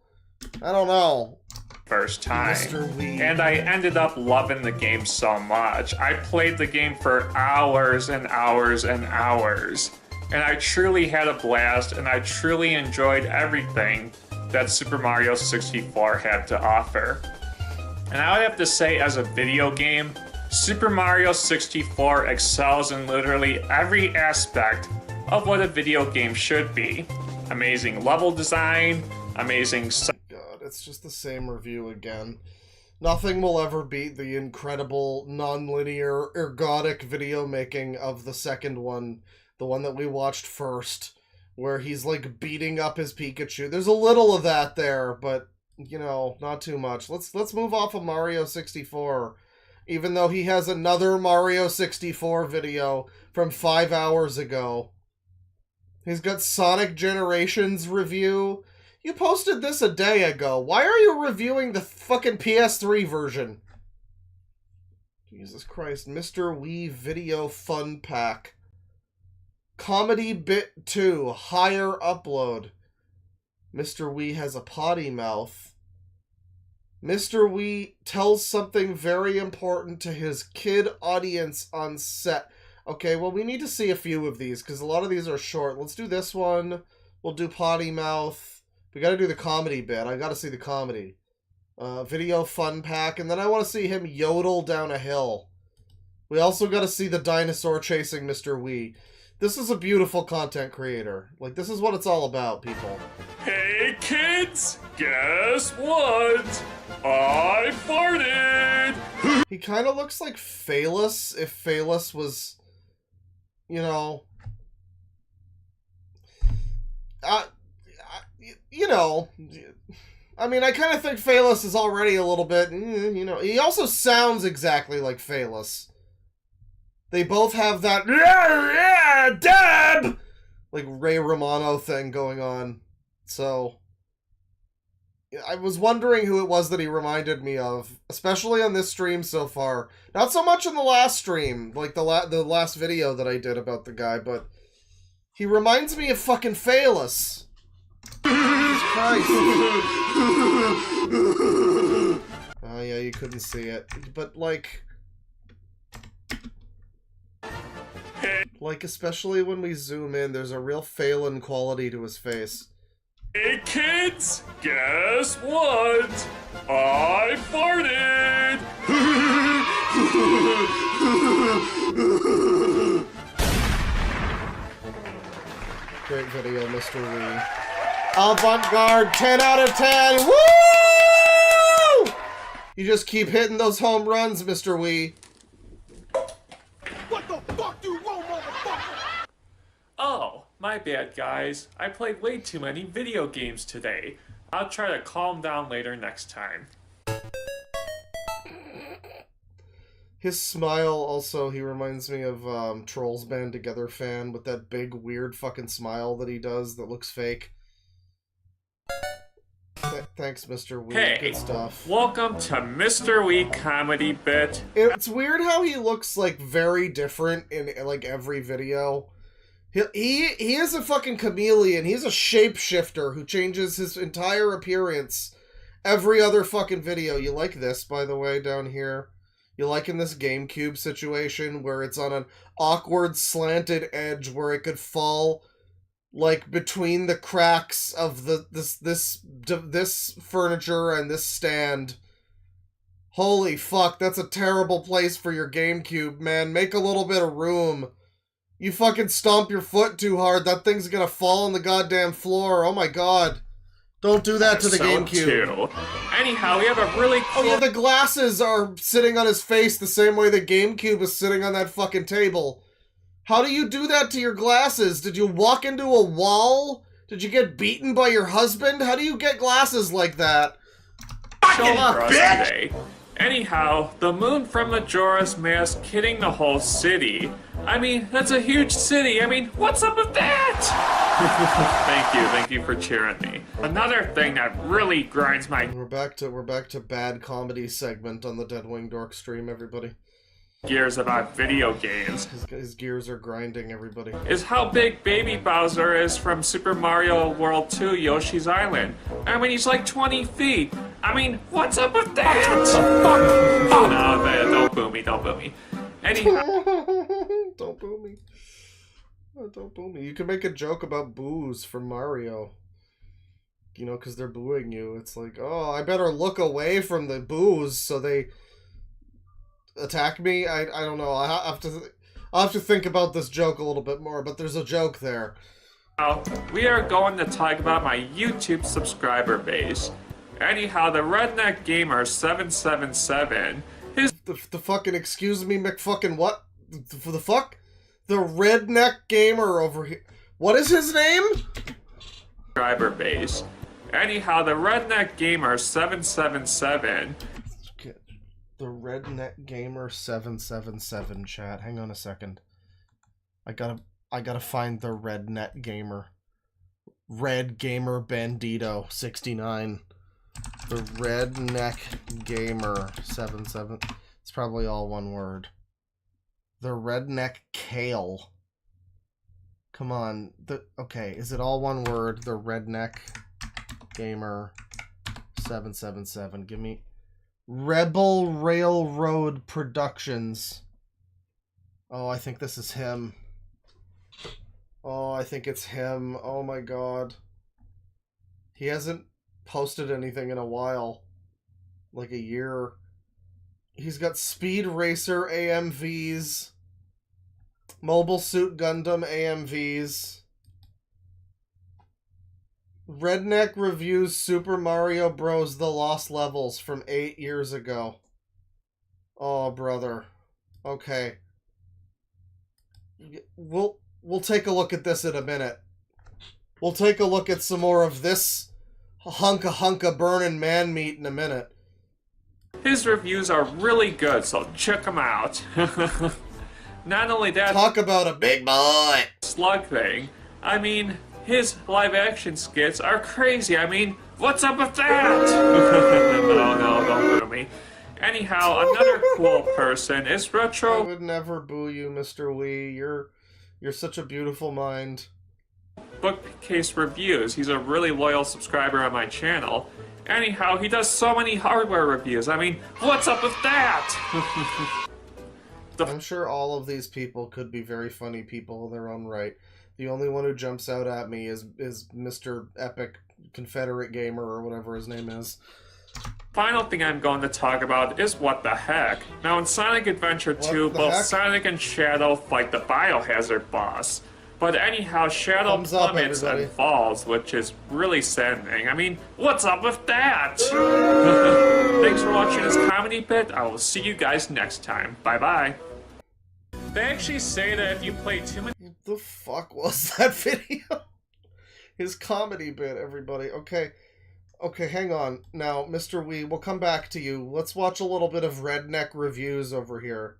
I don't know. First time. Mr. Wii. And I ended up loving the game so much. I played the game for hours and hours and hours. And I truly had a blast, and I truly enjoyed everything that Super Mario 64 had to offer. And I would have to say, as a video game, Super Mario 64 excels in literally every aspect of what a video game should be. Amazing level design, amazing... God, it's just the same review again. Nothing will ever beat the incredible, non-linear, ergodic video making of the second one. The one that we watched first, where he's, like, beating up his Pikachu. There's a little of that there, but, you know, not too much. Let's move off of Mario 64, even though he has another Mario 64 video from 5 hours ago. He's got Sonic Generations review. You posted this a day ago. Why are you reviewing the fucking PS3 version? Jesus Christ. Mr. Wii Video Fun Pack. Comedy Bit 2. Higher upload. Mr. Wii has a potty mouth. Mr. Wii tells something very important to his kid audience on set. Okay, well, we need to see a few of these, because a lot of these are short. Let's do this one. We'll do potty mouth. We gotta do the comedy bit. I gotta see the comedy. Video fun pack, and then I want to see him yodel down a hill. We also gotta see the dinosaur chasing Mr. Wii. This is a beautiful content creator. Like, this is what it's all about, people. Hey kids, guess what? I farted! He kind of looks like Phalus, if Phalus was, you know... you know... I mean, I kind of think Phalus is already a little bit, you know... He also sounds exactly like Phalus. They both have that, yeah, Deb! Like Ray Romano thing going on. So, I was wondering who it was that he reminded me of, especially on this stream so far. Not so much in the last stream, like the last video that I did about the guy, but he reminds me of fucking Phalus. Jesus Christ. Oh yeah, you couldn't see it. But like, especially when we zoom in, there's a real Phelan quality to his face. Hey kids, guess what? I farted! Great video, Mr. Wii. Avant-garde, 10 out of 10! Woo! You just keep hitting those home runs, Mr. Wii. What the fuck do you want, motherfucker? Oh, my bad, guys. I played way too many video games today. I'll try to calm down later next time. His smile also, he reminds me of Trolls Band Together fan with that big weird fucking smile that he does that looks fake. Thanks, Mr. Wii. Hey, good stuff. Welcome to Mr. Wii Comedy Bit. It's weird how he looks like very different in like every video. He is a fucking chameleon. He's a shapeshifter who changes his entire appearance every other fucking video. You like this, by the way, down here? You like in this GameCube situation where it's on an awkward slanted edge where it could fall like between the cracks of this furniture and this stand. Holy fuck, that's a terrible place for your GameCube, man. Make a little bit of room. You fucking stomp your foot too hard, that thing's gonna fall on the goddamn floor. Oh my god. Don't do that to the GameCube. Anyhow, we have a really cool... Oh yeah, the glasses are sitting on his face the same way the GameCube is sitting on that fucking table. How do you do that to your glasses? Did you walk into a wall? Did you get beaten by your husband? How do you get glasses like that? Show for us today. Anyhow, the moon from Majora's Mask hitting the whole city. I mean, that's a huge city. I mean, what's up with that? Thank you for cheering me. Another thing that really grinds my... We're back to bad comedy segment on the Deadwingdork stream, everybody. Gears about video games. His gears are grinding, everybody. Is how big Baby Bowser is from Super Mario World 2 Yoshi's Island. I mean, he's like 20 feet. I mean, what's up with that? Oh no, man, don't boo me. Anyhow. Don't boo me. Oh, don't boo me. You can make a joke about boos from Mario. You know, because they're booing you. It's like, oh, I better look away from the boos so they attack me. I don't know. I'll have to think about this joke a little bit more, but there's a joke there. We are going to talk about my YouTube subscriber base. Anyhow, the Redneck Gamer 777 the fucking excuse me McFucking what? The fuck? The Redneck Gamer over here. What is his name? Subscriber base. Anyhow, the Redneck Gamer 777. The Redneck Gamer 777 chat. Hang on a second. I gotta find the Redneck Gamer. Red Gamer Bandito 69. The Redneck Gamer 77. It's probably all one word. The Redneck Kale. Come on. Okay, is it all one word? The Redneck Gamer 777. Give me Rebel Railroad Productions. Oh, I think this is him. Oh, I think it's him. Oh my god. He hasn't posted anything in a while. Like a year. He's got Speed Racer AMVs. Mobile Suit Gundam AMVs. Redneck reviews Super Mario Bros. The Lost Levels from 8 years ago. Oh, brother. Okay. We'll take a look at this in a minute. We'll take a look at some more of this hunka burning man meat in a minute. His reviews are really good, so check them out. Not only that... Talk about a big boy! Slug thing. I mean, his live-action skits are crazy. I mean, what's up with that? No, don't boo me. Anyhow, another cool person is Retro... I would never boo you, Mr. Wee. You're such a beautiful mind. Bookcase Reviews. He's a really loyal subscriber on my channel. Anyhow, he does so many hardware reviews. I mean, what's up with that? I'm sure all of these people could be very funny people in their own right. The only one who jumps out at me is Mr. Epic Confederate Gamer or whatever his name is. Final thing I'm going to talk about is What the Heck. Now in Sonic Adventure 2, both Sonic and Shadow fight the Biohazard boss. But anyhow, Shadow plummets and falls, which is really saddening. I mean, what's up with that? Thanks for watching this comedy bit. I will see you guys next time. Bye-bye. They actually say that if you play too many... What the fuck was that video? His comedy bit, everybody. Okay, hang on. Now, Mr. Wee, we'll come back to you. Let's watch a little bit of Redneck Reviews over here.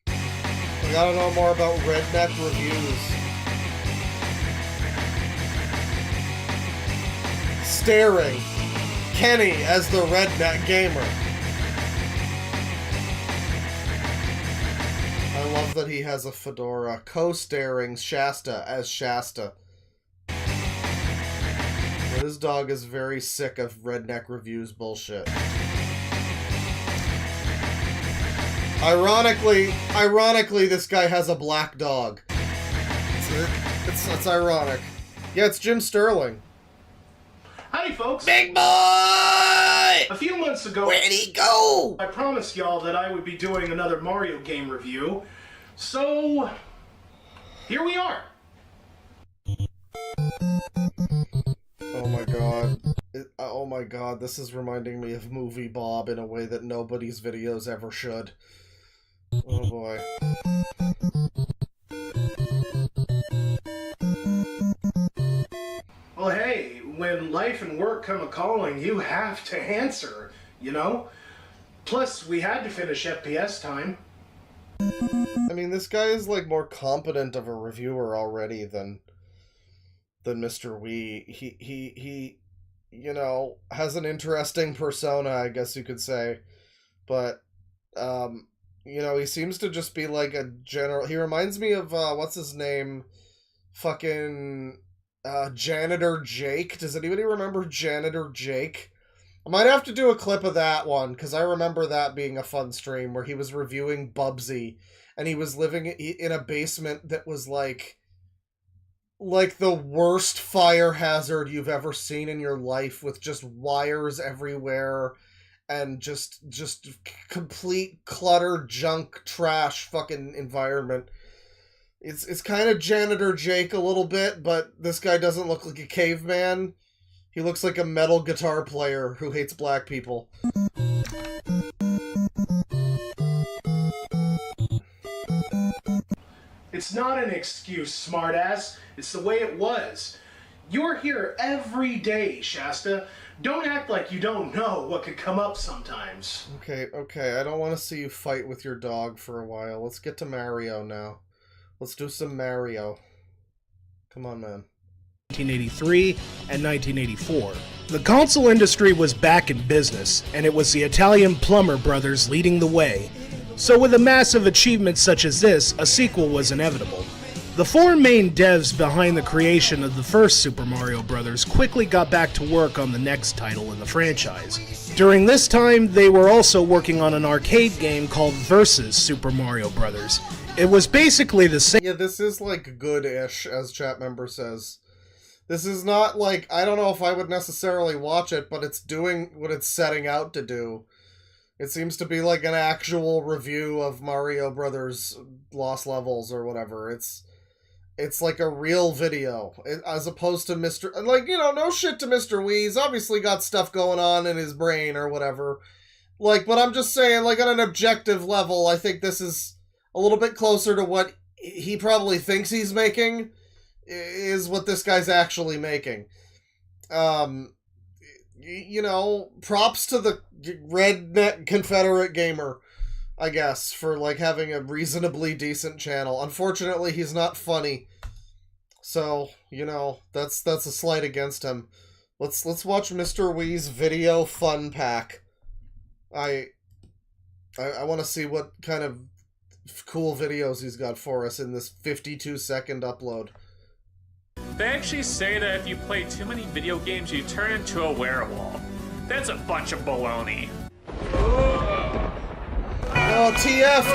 We gotta know more about Redneck Reviews. Staring Kenny as the Redneck Gamer. I love that he has a fedora. Co-starring Shasta as Shasta. This dog is very sick of Redneck Reviews bullshit. Ironically, this guy has a black dog. It's ironic. Yeah, it's Jim Sterling. Howdy, folks. Big boy! A few months ago... Where'd he go? I promised y'all that I would be doing another Mario game review. So... here we are. Oh my god. Oh my god, this is reminding me of Movie Bob in a way that nobody's videos ever should. Oh boy. Well, hey, when life and work come a-calling, you have to answer, you know? Plus, we had to finish FPS time. I mean, this guy is, like, more competent of a reviewer already than Mr. Wee. He, you know, has an interesting persona, I guess you could say. But, you know, he seems to just be, like, a general... He reminds me of, what's his name? Fucking... Janitor Jake. Does anybody remember Janitor Jake? I might have to do a clip of that one, because I remember that being a fun stream where he was reviewing Bubsy, and he was living in a basement that was like the worst fire hazard you've ever seen in your life, with just wires everywhere and just complete clutter, junk, trash fucking environment. It's kind of Janitor Jake a little bit, but this guy doesn't look like a caveman. He looks like a metal guitar player who hates black people. It's not an excuse, smartass. It's the way it was. You're here every day, Shasta. Don't act like you don't know what could come up sometimes. Okay, I don't want to see you fight with your dog for a while. Let's get to Mario now. Let's do some Mario. Come on, man. 1983 and 1984. The console industry was back in business, and it was the Italian Plumber brothers leading the way. So with a massive achievement such as this, a sequel was inevitable. The four main devs behind the creation of the first Super Mario Bros. Quickly got back to work on the next title in the franchise. During this time, they were also working on an arcade game called Versus Super Mario Bros. It was basically the same. Yeah, this is like good-ish, as chat member says. This is not like, I don't know if I would necessarily watch it, but it's doing what it's setting out to do. It seems to be like an actual review of Mario Brothers Lost Levels or whatever. It's like a real video, as opposed to Mr. Like, you know, no shit to Mr. Wii. He's obviously got stuff going on in his brain or whatever. Like, but I'm just saying, like, on an objective level, I think this is a little bit closer to what he probably thinks he's making, is what this guy's actually making. You know, props to the redneck Confederate gamer, I guess, for, like, having a reasonably decent channel. Unfortunately, he's not funny. So, you know, that's a slight against him. Let's watch Mr. Wii's video fun pack. I want to see what kind of cool videos he's got for us in this 52-second upload. They actually say that if you play too many video games, you turn into a werewolf. That's a bunch of baloney. Oh, TF!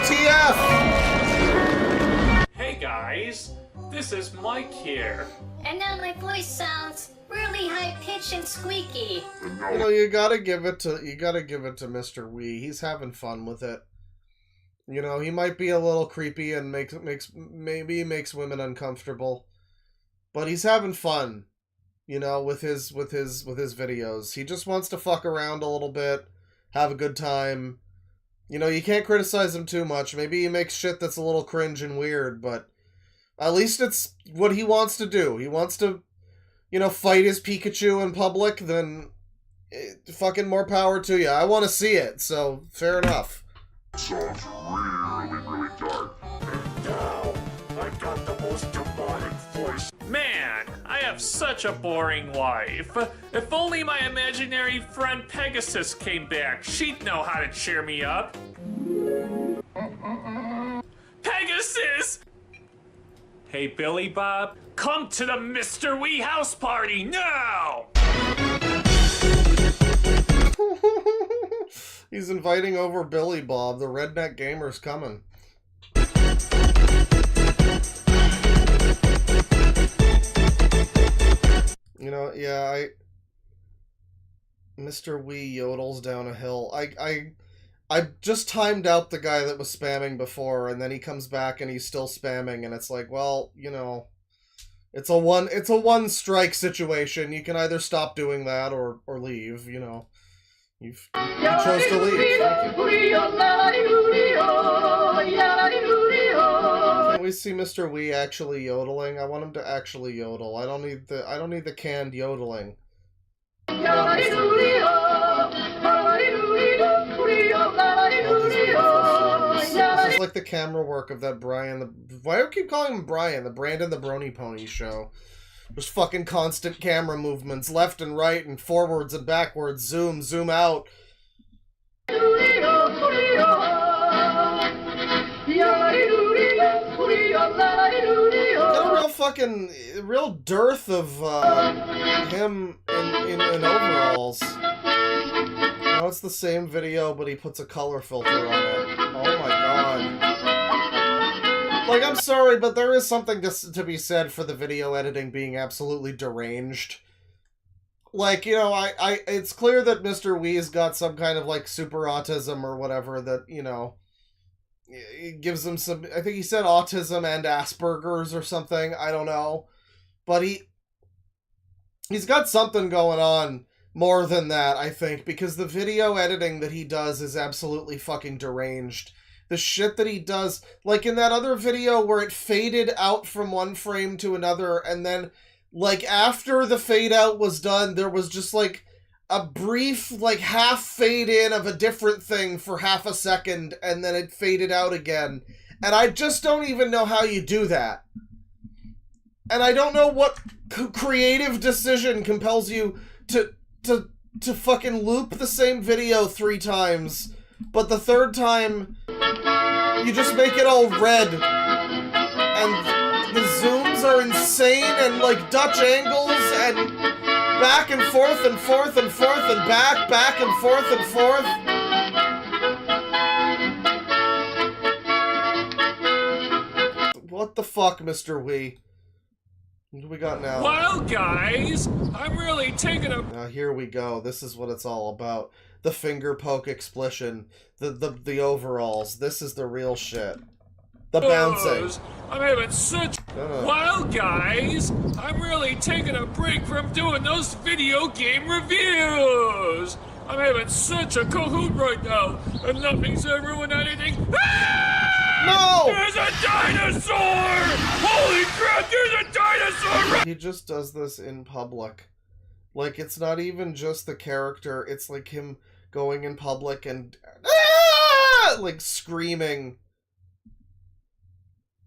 Hey guys, this is Mike here. And now my voice sounds really high-pitched and squeaky. You know, you gotta give it to Mr. Wii. He's having fun with it. You know, he might be a little creepy and maybe makes women uncomfortable, but he's having fun. You know, with his videos. He just wants to fuck around a little bit, have a good time. You know, you can't criticize him too much. Maybe he makes shit that's a little cringe and weird, but at least it's what he wants to do. He wants to, you know, fight his Pikachu in public, then fucking more power to you. I want to see it, so fair enough. Sounds really, really dark. And now, I got the most demonic voice. Man, I have such a boring life. If only my imaginary friend Pegasus came back, she'd know how to cheer me up. Pegasus! Hey, Billy Bob, come to the Mr. Wii house party now! He's inviting over Billy Bob. The redneck gamer's coming. You know, yeah, Mr. Wii yodels down a hill. I just timed out the guy that was spamming before, and then he comes back and he's still spamming, and it's like, well, you know, it's a one strike situation. You can either stop doing that or leave, you know. You chose to leave. Can we see Mr. Wii actually yodeling? I want him to actually yodel. I don't need the canned yodeling. This is like the camera work of that why do I keep calling him Brian? The Brandon the Brony Pony show. There's fucking constant camera movements, left and right and forwards and backwards, zoom out. Got a real dearth of him in overalls. Now it's the same video, but he puts a color filter on it. Oh my god. Like, I'm sorry, but there is something to be said for the video editing being absolutely deranged. Like, you know, it's clear that Mr. Wii's got some kind of, like, super autism or whatever that, you know, it gives him some, I think he said autism and Asperger's or something, I don't know. But he's got something going on more than that, I think, because the video editing that he does is absolutely fucking deranged. The shit that he does, like in that other video where it faded out from one frame to another, and then, like, after the fade out was done, there was just, like, a brief, like, half fade in of a different thing for half a second, and then it faded out again. And I just don't even know how you do that. And I don't know what creative decision compels you to fucking loop the same video 3 times, but the 3rd time, you just make it all red. And the zooms are insane, and like Dutch angles, and back and forth and forth and forth and back and forth and forth. What the fuck, Mr. Wee? What do we got now? Well, guys, I'm really taking a... Now here we go. This is what it's all about. The finger poke explosion. The overalls. This is the real shit. The bouncing. I'm having such... Well, guys, I'm really taking a break from doing those video game reviews. I'm having such a cahoot right now, and nothing's ever ruined anything. No! There's a dinosaur! Holy crap, there's a dinosaur! He just does this in public. Like, it's not even just the character, it's like him going in public and... like, screaming.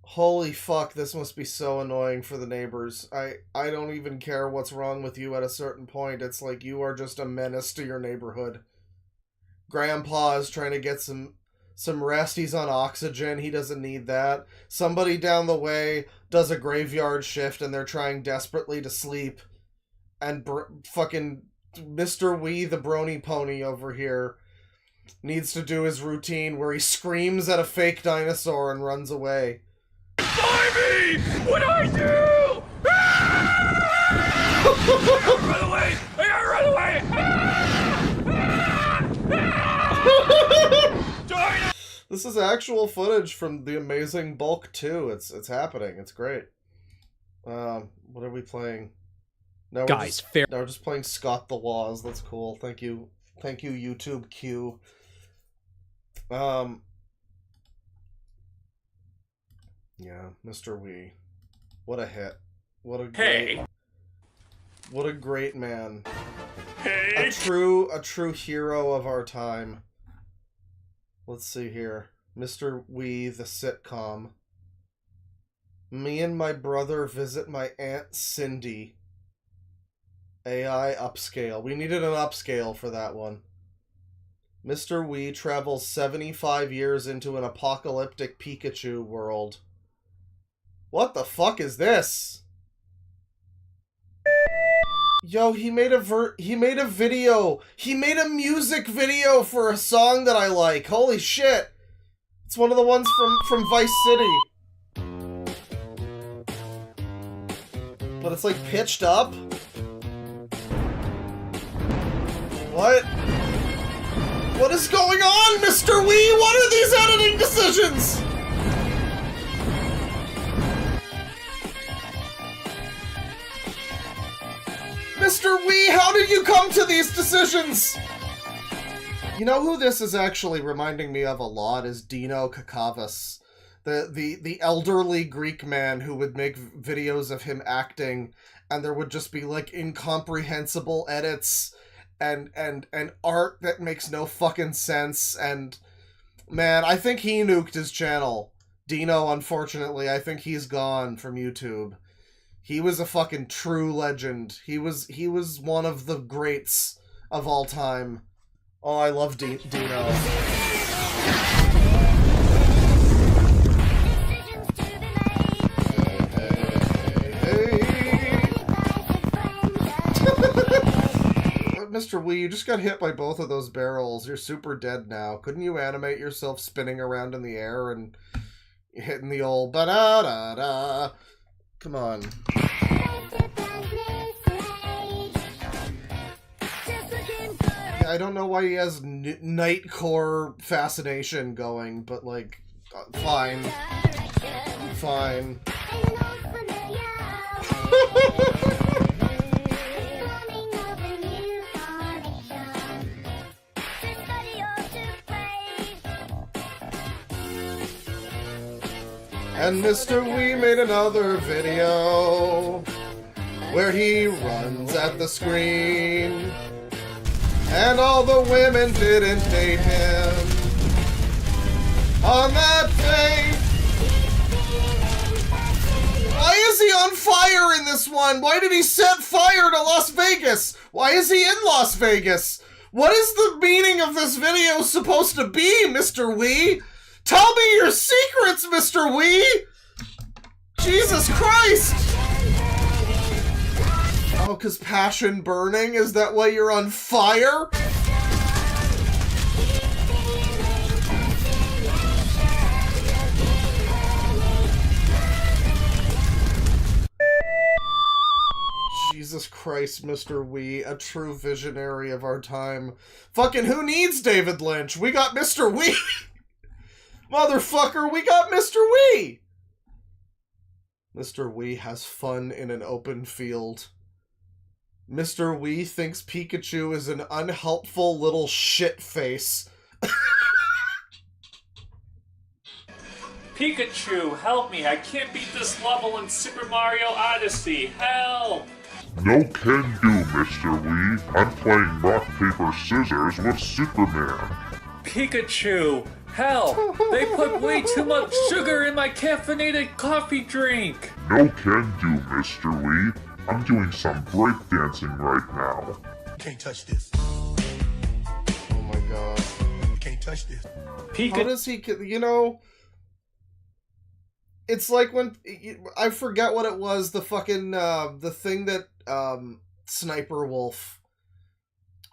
Holy fuck, this must be so annoying for the neighbors. I don't even care what's wrong with you at a certain point. It's like you are just a menace to your neighborhood. Grandpa is trying to get some rest. He's on oxygen. He doesn't need that. Somebody down the way does a graveyard shift and they're trying desperately to sleep. And fucking Mr. Wee the Brony Pony over here needs to do his routine where he screams at a fake dinosaur and runs away. Blimey! What'd I do? I gotta run away! I gotta run away! This is actual footage from The Amazing Bulk 2. It's happening. It's great. What are we playing? No, Guys, we're just playing Scott the Laws. That's cool. Thank you, YouTube Q. Yeah, Mr. Wee. What a hit. What a great... What a great man. Hey! A true hero of our time. Let's see here. Mr. Wee, the sitcom. Me and my brother visit my Aunt Cindy. AI upscale. We needed an upscale for that one. Mr. Wee travels 75 years into an apocalyptic Pikachu world. What the fuck is this? Yo, he made a video. He made a music video for a song that I like. Holy shit. It's one of the ones from Vice City. But it's like pitched up. What? What is going on, Mr. Wee? What are these editing decisions? Mr. Wee, how did you come to these decisions? You know who this is actually reminding me of a lot is Dino Kakavas. The elderly Greek man who would make videos of him acting, and there would just be like incomprehensible edits and art that makes no fucking sense. And man, I think he nuked his channel. Dino, unfortunately, I think he's gone from YouTube. He was a fucking true legend. He was one of the greats of all time. Oh, I love Dino. Mr. Wee, you just got hit by both of those barrels. You're super dead now. Couldn't you animate yourself spinning around in the air and hitting the old ba-da-da-da? Come on. Yeah, I don't know why he has Nightcore fascination going, but like, fine. Fine. And Mr. Wee made another video where he runs at the screen, and all the women didn't hate him on that day. Why is he on fire in this one? Why did he set fire to Las Vegas? Why is he in Las Vegas? What is the meaning of this video supposed to be, Mr. Wee? Tell me your secrets, Mr. Wee! Jesus Christ! Oh, 'cause passion burning? Is that why you're on fire? Jesus Christ, Mr. Wee, a true visionary of our time. Fucking who needs David Lynch? We got Mr. Wee! Motherfucker, we got Mr. Wee! Mr. Wee has fun in an open field. Mr. Wee thinks Pikachu is an unhelpful little shit face. Pikachu, help me. I can't beat this level in Super Mario Odyssey. Help! No can do, Mr. Wee. I'm playing rock, paper, scissors with Superman. Pikachu, help! They put way too much sugar in my caffeinated coffee drink! No can do, Mr. Wee. I'm doing some breakdancing right now. You can't touch this. Oh my god. You can't touch this. How does he, you know... It's like when, I forget what it was, the fucking, the thing that, Sniper Wolf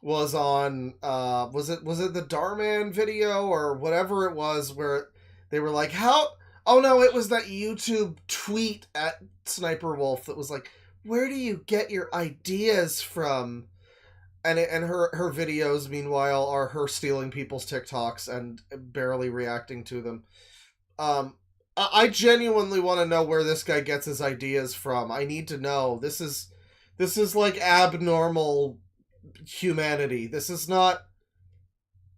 was on, was it the Darman video or whatever it was where they were like, oh no, it was that YouTube tweet at Sniper Wolf that was like, where do you get your ideas from? And her videos, meanwhile, are her stealing people's TikToks and barely reacting to them. I genuinely want to know where this guy gets his ideas from. I need to know. This is like abnormal humanity. This is not...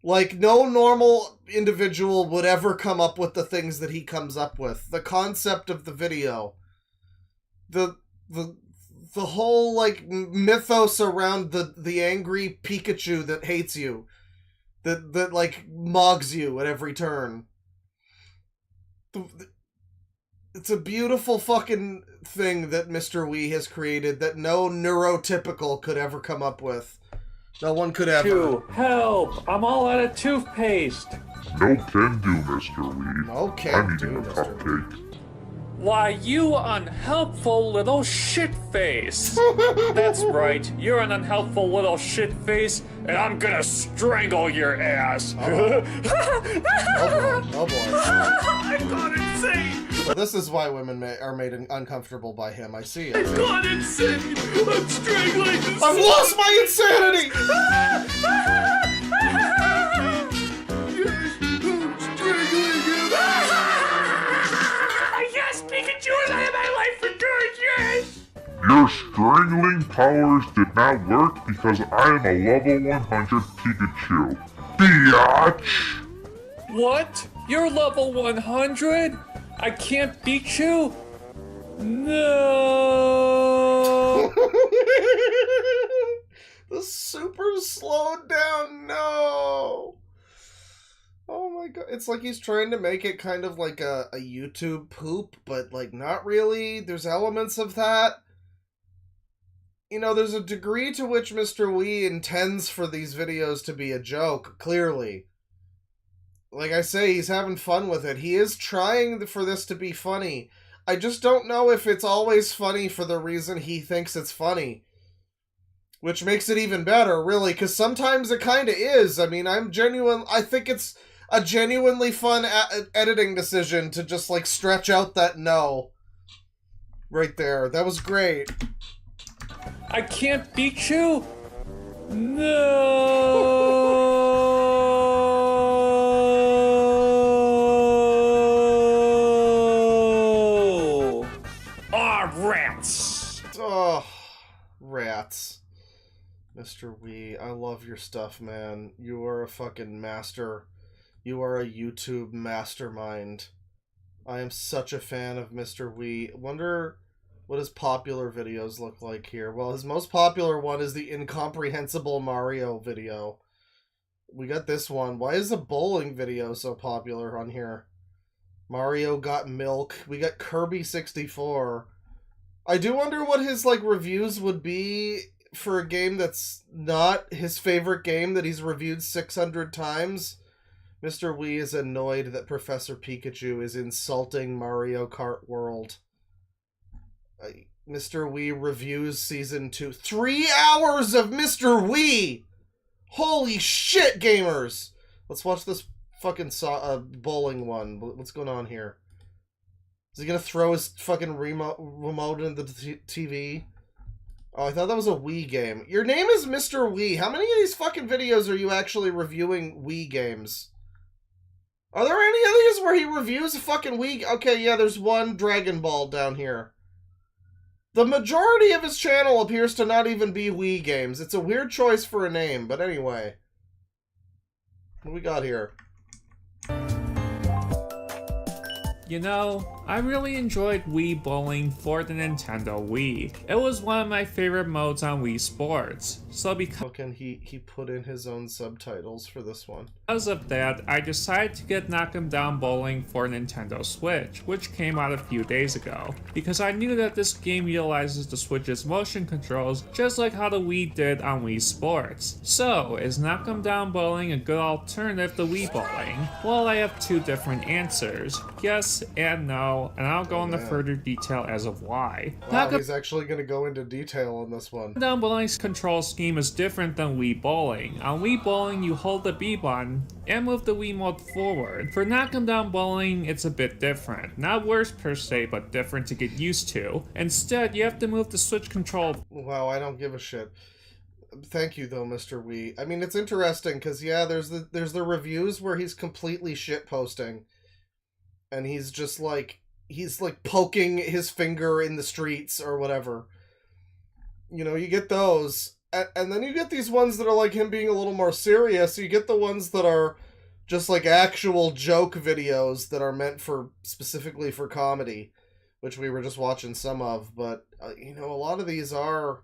Like, no normal individual would ever come up with the things that he comes up with. The concept of the video. The whole, like, mythos around the angry Pikachu that hates you. That like, mogs you at every turn. It's a beautiful fucking thing that Mr. Wee has created that no neurotypical could ever come up with. No one could ever. Help! I'm all out of toothpaste! No can do, Mr. Wee. No can I'm do, eating a Mr. cupcake. Why, you unhelpful little shitface! That's right, you're an unhelpful little shitface, and I'm gonna strangle your ass! Oh boy. I've gone insane! Well, this is why women are made uncomfortable by him. I see it. I've gone insane! I'm strangling this. I've lost my insanity! Yes, Pikachu is out of my life for good, yes! Your strangling powers did not work because I am a level 100 Pikachu. Biatch! What? You're level 100? I can't beat you? No! The super slowed down, no! Oh my god, it's like he's trying to make it kind of like a YouTube poop, but like not really. There's elements of that. You know, there's a degree to which Mr. Wee intends for these videos to be a joke, clearly. Like I say, he's having fun with it. He is trying for this to be funny. I just don't know if it's always funny for the reason he thinks it's funny. Which makes it even better, really, because sometimes it kind of is. I mean, I think it's a genuinely fun editing decision to just, like, stretch out that no. Right there. That was great. I can't beat you? No! Ah, rats! Oh, rats. Mr. Wee, I love your stuff, man. You are a fucking master. You are a YouTube mastermind. I am such a fan of Mr. Wee. Wonder what his popular videos look like here. Well, his most popular one is the incomprehensible Mario video. We got this one. Why is the bowling video so popular on here? Mario got milk. We got Kirby 64. I do wonder what his, like, reviews would be for a game that's not his favorite game that he's reviewed 600 times. Mr. Wii is annoyed that Professor Pikachu is insulting Mario Kart World. Mr. Wii reviews Season 2. 3 hours of Mr. Wii! Holy shit, gamers! Let's watch this fucking bowling one. What's going on here? Is he gonna throw his fucking remote into the TV? Oh, I thought that was a Wii game. Your name is Mr. Wii. How many of these fucking videos are you actually reviewing Wii games? Are there any of these where he reviews a fucking Wii? Okay, yeah, there's one Dragon Ball down here. The majority of his channel appears to not even be Wii games. It's a weird choice for a name, but anyway. What do we got here? You know, I really enjoyed Wii Bowling for the Nintendo Wii. It was one of my favorite modes on Wii Sports. So because he put in his own subtitles for this one. Because of that, I decided to get Knock 'em Down Bowling for Nintendo Switch, which came out a few days ago. Because I knew that this game utilizes the Switch's motion controls just like how the Wii did on Wii Sports. So, is Knock 'em Down Bowling a good alternative to Wii Bowling? Well, I have two different answers. Yes and no, and I'll go into further detail as of why. Wow, he's actually going to go into detail on this one. Down Bowling's control scheme is different than Wii Bowling. On Wii Bowling, you hold the B button and move the Wiimote forward. For Knock 'em Down Bowling, it's a bit different. Not worse per se, but different to get used to. Instead, you have to move the Switch control. Wow, I don't give a shit. Thank you though, Mr. Wii. I mean, it's interesting because yeah, there's the reviews where he's completely shit posting. And he's just like, he's like poking his finger in the streets or whatever. You know, you get those. And then you get these ones that are like him being a little more serious. You get the ones that are just like actual joke videos that are meant for, specifically for comedy. Which we were just watching some of. But, you know, a lot of these are,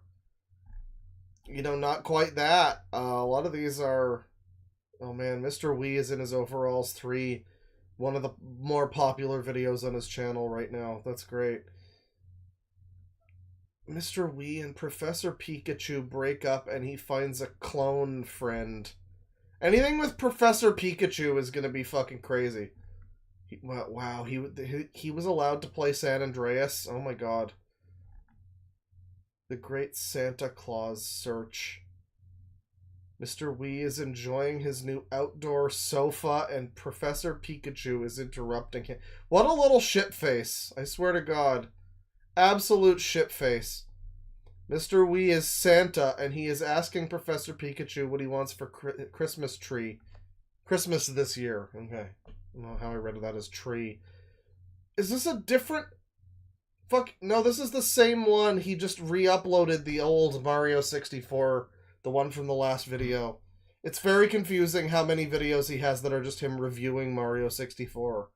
you know, not quite that. A lot of these are, oh man, Mr. Wii is in his overalls 3. One of the more popular videos on his channel right now. That's great. Mr. Wii and Professor Pikachu break up and he finds a clone friend. Anything with Professor Pikachu is gonna be fucking crazy. Wow, he was allowed to play San Andreas? Oh my god. The Great Santa Claus Search. Mr. Wii is enjoying his new outdoor sofa and Professor Pikachu is interrupting him. What a little shitface. I swear to God. Absolute shitface. Mr. Wii is Santa and he is asking Professor Pikachu what he wants for Christmas tree. Christmas this year. Okay. I don't know how I read that as tree. Is this a different... Fuck. No, this is the same one. He just re-uploaded the old Mario 64... The one from the last video. It's very confusing how many videos he has that are just him reviewing Mario 64.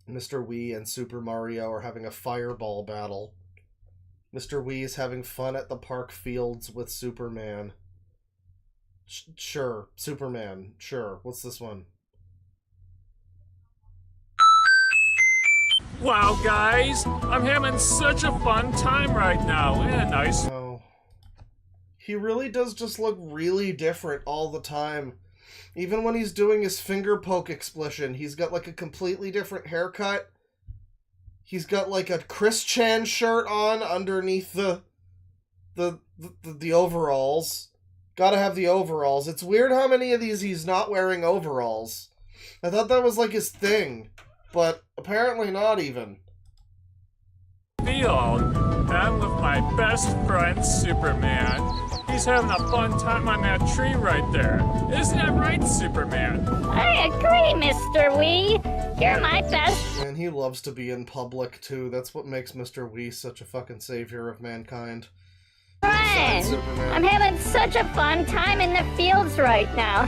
Mr. Wii and Super Mario are having a fireball battle. Mr. Wii is having fun at the park fields with Superman. Sure. Superman. Sure. What's this one? Wow, guys! I'm having such a fun time right now. And a nice... He really does just look really different all the time. Even when he's doing his finger poke explosion, he's got like a completely different haircut. He's got like a Chris Chan shirt on underneath the overalls. Gotta have the overalls. It's weird how many of these he's not wearing overalls. I thought that was like his thing, but apparently not even. Field. I'm with my best friend, Superman. He's having a fun time on that tree right there. Isn't that right, Superman? I agree, Mr. Wii. You're my best. Man, he loves to be in public, too. That's what makes Mr. Wii such a fucking savior of mankind. Friend, I'm having such a fun time in the fields right now.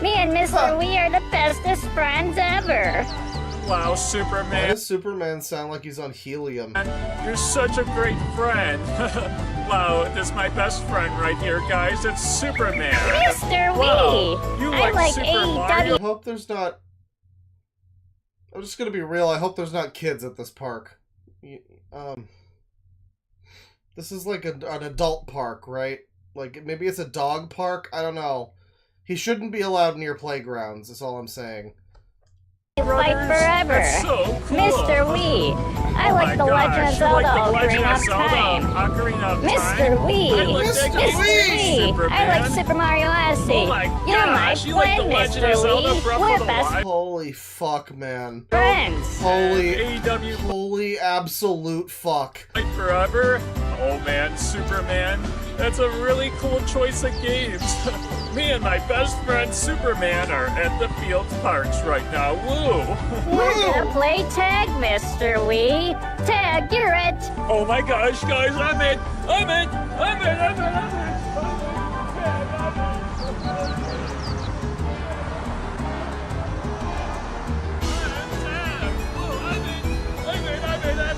Me and Mr. Wii are the bestest friends ever. Wow, Superman. Why does Superman sound like he's on helium? You're such a great friend. Wow, this is my best friend right here, guys. It's Superman. Mr. Wii! Wow, you like Super Mario? I hope there's not... I'm just gonna be real, I hope there's not kids at this park. This is like an adult park, right? Like, maybe it's a dog park? I don't know. He shouldn't be allowed near playgrounds, is all I'm saying. Fight forever. That's so cool. Mr. Wii. I like the Legend of Zelda Ocarina of Time. Mr. Wii. Mr. Wii. I like Super Mario Odyssey. Oh my You're my gosh, you like friend, the Legend Mr. of Zelda Wii. Breath We're of the best Wild? Holy fuck, man. friends. Holy absolute fuck. Fight forever? Oh man, Superman. That's a really cool choice of games. Me and my best friend Superman are at the Fields Parks right now. Woo! We're gonna play tag, Mr. Wii. Tag, you're it. Oh my gosh, guys, I'm in! I'm in! I'm in! I'm in! I'm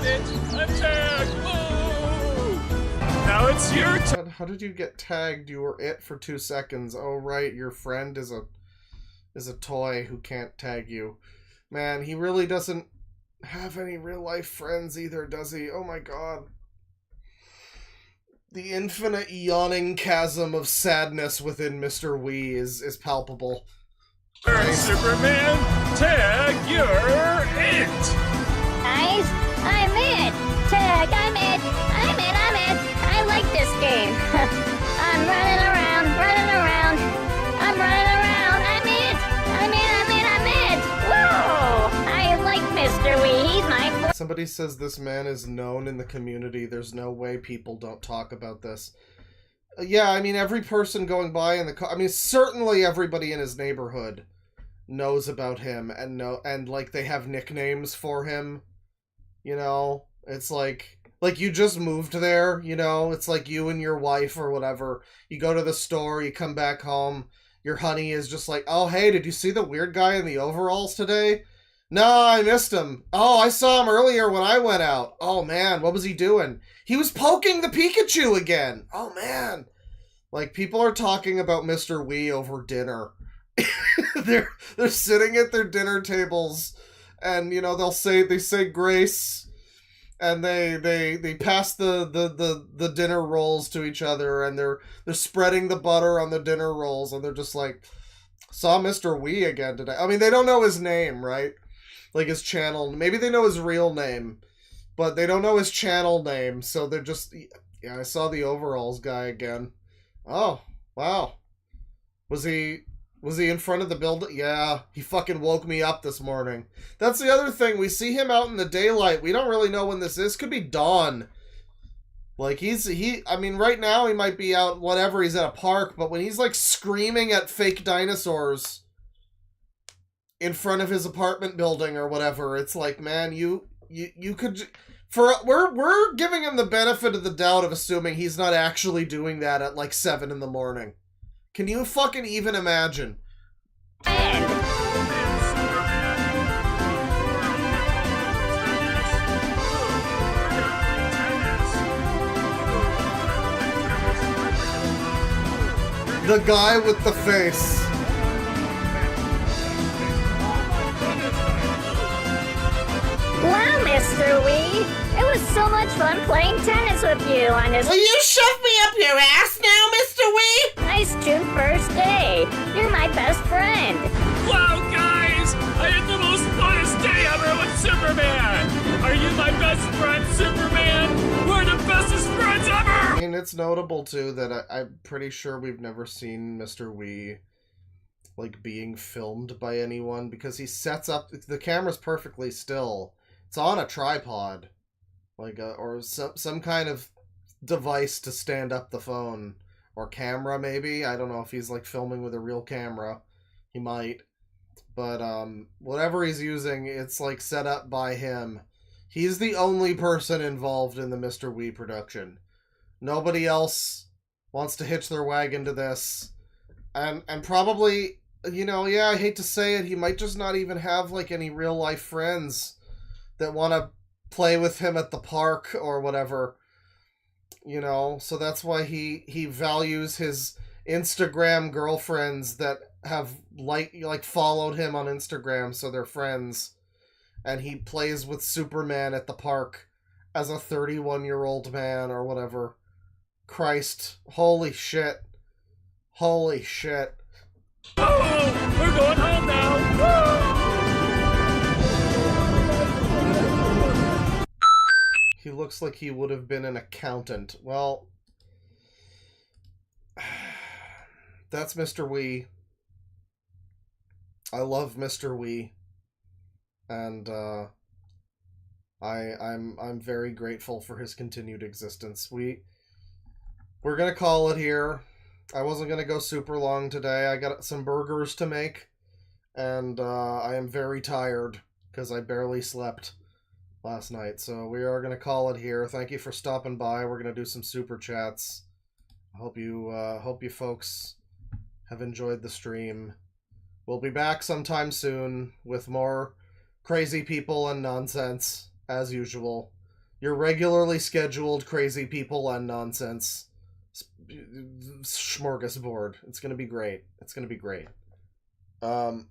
in! I'm tagged! Woo! Now it's your turn. How did you get tagged? You were it for 2 seconds. Oh right, your friend is a toy who can't tag you. Man, he really doesn't have any real life friends either, does he? Oh my god. The infinite yawning chasm of sadness within Mr. Wii is palpable. Superman, tag, you're it! Nice. I'm it. Tag, I'm it. I'm it. I'm it. I like this game. I'm running around. I'm running around. I'm it. I'm it. Whoa! I like Mr. Wii. He's my friend. Somebody says this man is known in the community. There's no way people don't talk about this. Yeah, I mean, every person going by in the I mean, certainly everybody in his neighborhood knows about him and like they have nicknames for him. You know, it's like you just moved there, you know, it's like you and your wife or whatever. You go to the store, you come back home, your honey is just like, "Oh, hey, did you see the weird guy in the overalls today?" "No, I missed him." "Oh, I saw him earlier when I went out." "Oh man, what was he doing?" "He was poking the Pikachu again." "Oh man." Like, people are talking about Mr. Wii over dinner. They're sitting at their dinner tables and, you know, they say grace and they pass the dinner rolls to each other and they're spreading the butter on the dinner rolls and they're just like, "Saw Mr. Wii again today." I mean, they don't know his name, right? Like his channel. Maybe they know his real name, but they don't know his channel name, so they're just, "Yeah, I saw the overalls guy again." "Oh, wow. Was he in front of the building?" "Yeah, he fucking woke me up this morning." That's the other thing. We see him out in the daylight. We don't really know when this is. Could be dawn. Like, I mean, right now he might be out, whatever, he's at a park, but when he's, like, screaming at fake dinosaurs in front of his apartment building or whatever, it's like, man, you could... We're giving him the benefit of the doubt of assuming he's not actually doing that at, like, 7 in the morning. Can you fucking even imagine? The guy with the face. Wow, Mr. Wii. It was so much fun playing tennis with you on this... Will you shove me up your ass now, Mr. Wii? Nice June 1st day. You're my best friend. Wow, guys! I had the most funnest day ever with Superman! Are you my best friend, Superman? We're the bestest friends ever! I mean, it's notable, too, that I'm pretty sure we've never seen Mr. Wii, like, being filmed by anyone, because he sets up... The camera's perfectly still. It's on a tripod. Like, or some kind of device to stand up the phone. Or camera, maybe? I don't know if he's, like, filming with a real camera. He might. But, whatever he's using, it's, like, set up by him. He's the only person involved in the Mr. Wii production. Nobody else wants to hitch their wagon to this. And probably, you know, yeah, I hate to say it, he might just not even have, like, any real-life friends that want to play with him at the park or whatever. You know, so that's why he values his Instagram girlfriends that have like followed him on Instagram, so they're friends. And he plays with Superman at the park as a 31-year-old man or whatever. Christ. Holy shit. Holy shit. Oh, we're going home now. He looks like he would have been an accountant. Well, that's Mr. Wee. I love Mr. Wee. And I'm very grateful for his continued existence. We're gonna call it here. I wasn't gonna go super long today. I got some burgers to make, and I am very tired because I barely slept last night. So we are gonna call it here. Thank you for stopping by. We're gonna do some super chats. Hope you folks have enjoyed the stream. We'll be back sometime soon with more crazy people and nonsense, as usual. Your regularly scheduled crazy people and nonsense smorgasbord. It's gonna be great. It's gonna be great. Let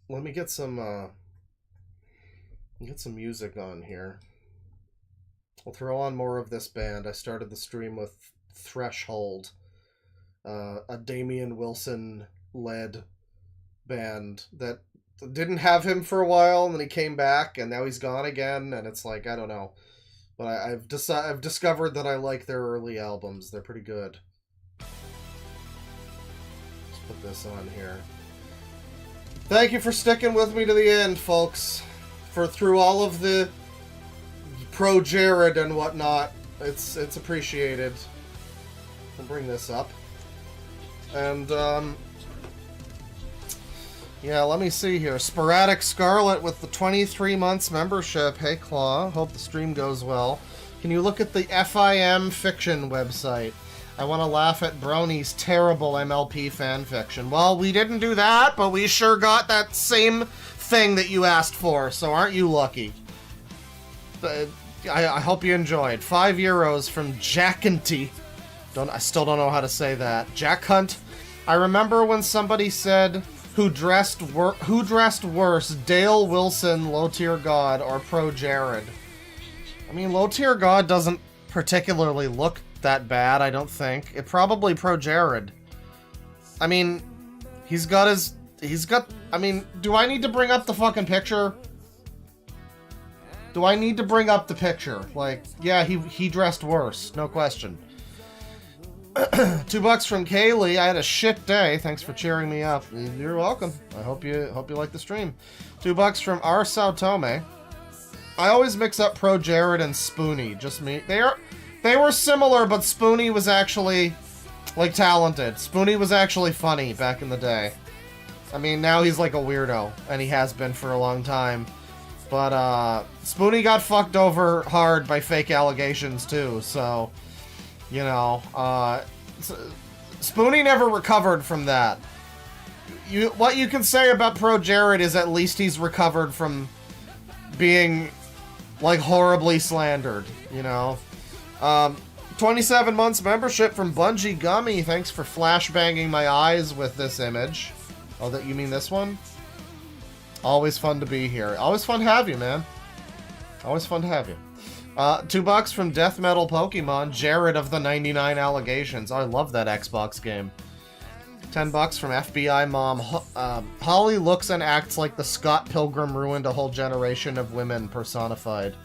me get some music on here. I'll throw on more of this band. I started the stream with Threshold, a Damian Wilson led band that didn't have him for a while, and then he came back, and now he's gone again, and it's like, I don't know. But I've discovered that I like their early albums. They're pretty good. Let's put this on here. Thank you for sticking with me to the end, folks. Through all of the pro Jared and whatnot. It's appreciated. I'll bring this up. And, yeah, let me see here. Sporadic Scarlet with the 23 months membership. Hey, Claw. Hope the stream goes well. Can you look at the FIM fiction website? I want to laugh at Brony's terrible MLP fanfiction. Well, we didn't do that, but we sure got that same thing that you asked for, so aren't you lucky? I hope you enjoyed. €5 from Jackanty. I still don't know how to say that. Jack Hunt. I remember when somebody said, who dressed worse, Dale Wilson, Low Tier God, or Pro Jared? I mean, Low Tier God doesn't particularly look that bad, I don't think. It probably Pro Jared. I mean, I mean, do I need to bring up the fucking picture? Do I need to bring up the picture? Like, yeah, he dressed worse, no question. $2 from Kaylee. I had a shit day. Thanks for cheering me up. You're welcome. I hope you like the stream. $2 from R. Sao Tome. I always mix up Pro Jared and Spoonie. Just me. They were similar, but Spoonie was actually like talented. Spoonie was actually funny back in the day. I mean, now he's like a weirdo, and he has been for a long time. But Spoonie got fucked over hard by fake allegations too. So, you know, Spoonie never recovered from that. What you can say about Pro Jared is at least he's recovered from being like horribly slandered, you know. 27 months membership from Bungie Gummy. Thanks for flashbanging my eyes with this image. Oh, that you mean this one? Always fun to be here. Always fun to have you, man. Always fun to have you. $2 from Death Metal Pokemon, Jared of the 99 Allegations. Oh, I love that Xbox game. $10 from FBI Mom. Holly looks and acts like the Scott Pilgrim ruined a whole generation of women personified.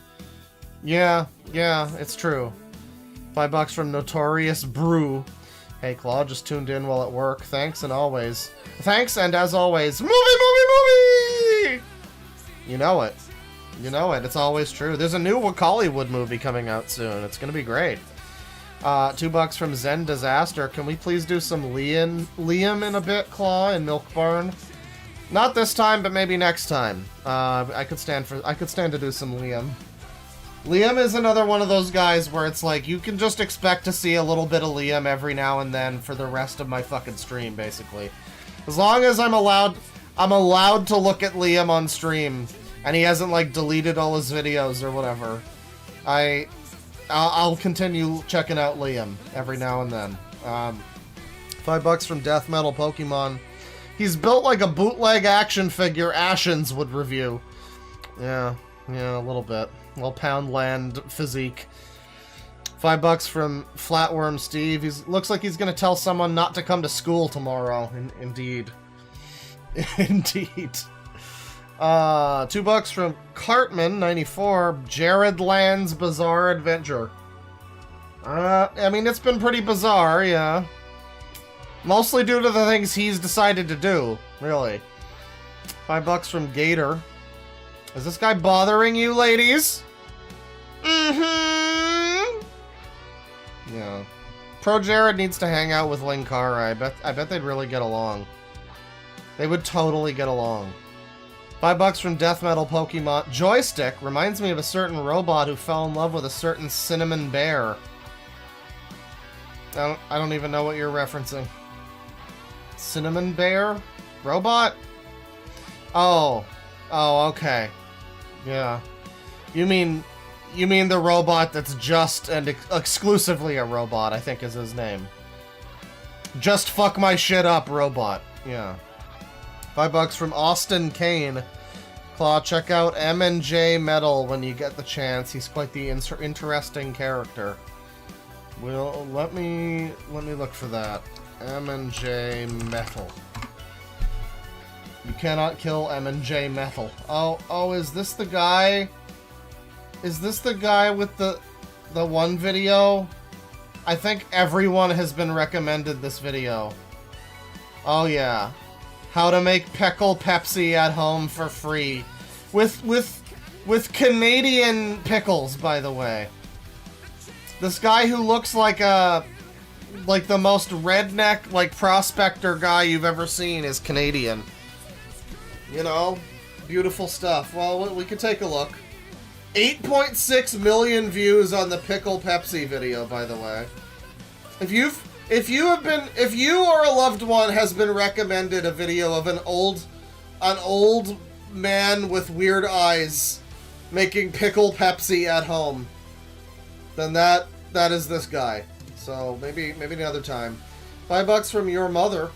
Yeah, it's true. $5 from Notorious Brew. Hey, Claw, just tuned in while at work. Thanks and always. Thanks and as always, movie! You know it. You know it. It's always true. There's a new Hollywood movie coming out soon. It's gonna be great. $2 from Zen Disaster. Can we please do some Liam in a bit, Claw, in Milk Barn? Not this time, but maybe next time. I could stand to do some Liam. Liam is another one of those guys where it's like, you can just expect to see a little bit of Liam every now and then for the rest of my fucking stream, basically. As long as I'm allowed to look at Liam on stream, and he hasn't, like, deleted all his videos or whatever, I'll continue checking out Liam every now and then. $5 from Death Metal Pokemon. He's built like a bootleg action figure Ashens would review. Yeah, a little bit. Little Poundland physique. $5 from Flatworm Steve. Looks like he's gonna tell someone not to come to school tomorrow. Indeed. Indeed. $2 from Cartman 94. Jared Land's Bizarre Adventure. I mean, it's been pretty bizarre, yeah. Mostly due to the things he's decided to do, really. $5 from Gator. Is this guy bothering you, ladies? Mm-hmm. Yeah. Pro Jared needs to hang out with Linkara. I bet they'd really get along. They would totally get along. $5 from Death Metal Pokemon. Joystick reminds me of a certain robot who fell in love with a certain cinnamon bear. I don't even know what you're referencing. Cinnamon bear? Robot? Oh, okay. Yeah. You mean the robot that's just and exclusively a robot, I think is his name. Just fuck my shit up, robot. Yeah. $5 from Austin Kane. Claw, check out M&J Metal when you get the chance. He's quite the interesting character. Well, let me look for that. M&J Metal. You cannot kill M&J Metal. Oh, is this the guy? Is this the guy with the one video? I think everyone has been recommended this video. Oh yeah. How to make pickle Pepsi at home for free. With Canadian pickles, by the way. This guy who looks like the most redneck, like, prospector guy you've ever seen is Canadian. You know? Beautiful stuff. Well, we could take a look. 8.6 million views on the Pickle Pepsi video, by the way. If you or a loved one has been recommended a video of an old man with weird eyes making Pickle Pepsi at home, then that is this guy. So maybe another time. $5 from your mother.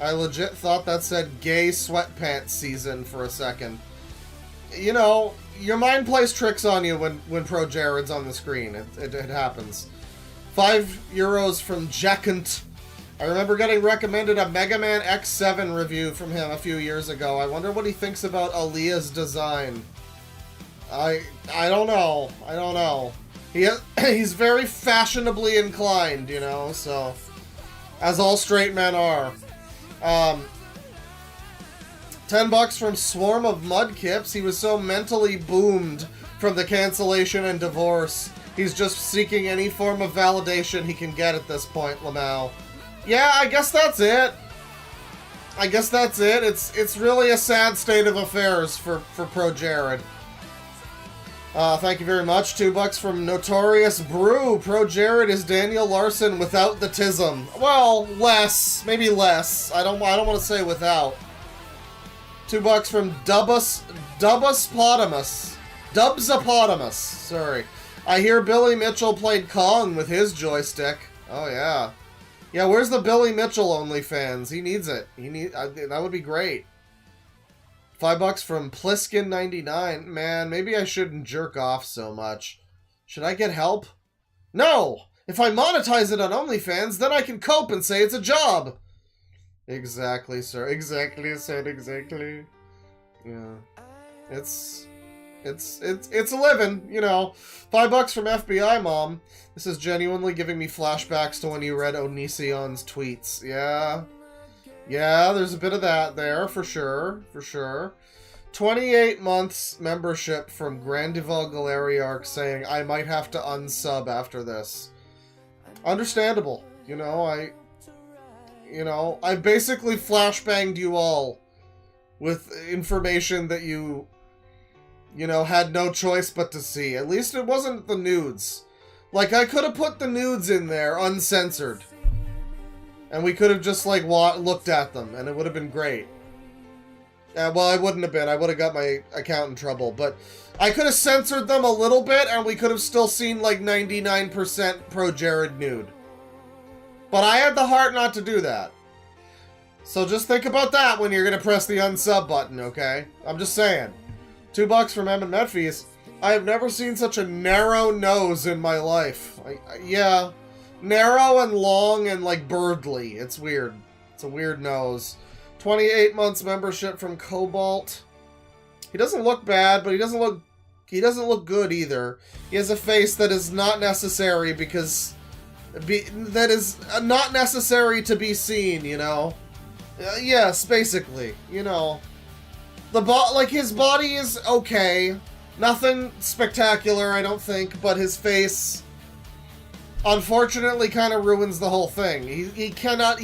I legit thought that said gay sweatpants season for a second. You know, your mind plays tricks on you when Pro Jared's on the screen. It happens. €5 from Jackant. I remember getting recommended a Mega Man X7 review from him a few years ago. I wonder what he thinks about Aaliyah's design. I don't know. I don't know. He's very fashionably inclined, you know, so as all straight men are. $10 from Swarm of Mudkips. He was so mentally boomed from the cancellation and divorce. He's just seeking any form of validation he can get at this point, Lamau. Yeah, I guess that's it. It's really a sad state of affairs for Pro Jared. Thank you very much. $2 from Notorious Brew. Pro Jared is Daniel Larson without the tism. Well, less. Maybe less. I don't want to say without. $2 from Dubsopotamus. Sorry. I hear Billy Mitchell played Kong with his joystick. Oh, yeah. Yeah, where's the Billy Mitchell OnlyFans? He needs it. That would be great. $5 from Pliskin99. Man, maybe I shouldn't jerk off so much. Should I get help? No! If I monetize it on OnlyFans, then I can cope and say it's a job! Exactly, sir. Exactly, sir. Exactly. Yeah. It's a living, you know. $5 from FBI Mom. This is genuinely giving me flashbacks to when you read Onision's tweets. Yeah. Yeah, there's a bit of that there, for sure. For sure. 28 months membership from Grandival Galeriarch saying, I might have to unsub after this. Understandable. You know, I basically flashbanged you all with information that you had no choice but to see. At least it wasn't the nudes. Like, I could have put the nudes in there uncensored. And we could have just, like, looked at them, and it would have been great. Well, I wouldn't have been. I would have got my account in trouble. But I could have censored them a little bit, and we could have still seen, like, 99% Pro Jared nude. But I had the heart not to do that. So just think about that when you're going to press the unsub button, okay? I'm just saying. $2 from Emmett Medfees. I have never seen such a narrow nose in my life. Yeah. Narrow and long and, like, birdly. It's weird. It's a weird nose. 28 months membership from Cobalt. He doesn't look bad, but he doesn't look good either. He has a face that is not necessary because... that is not necessary to be seen, you know? Yes, basically. You know. Like, his body is okay. Nothing spectacular, I don't think, but his face... unfortunately kind of ruins the whole thing. He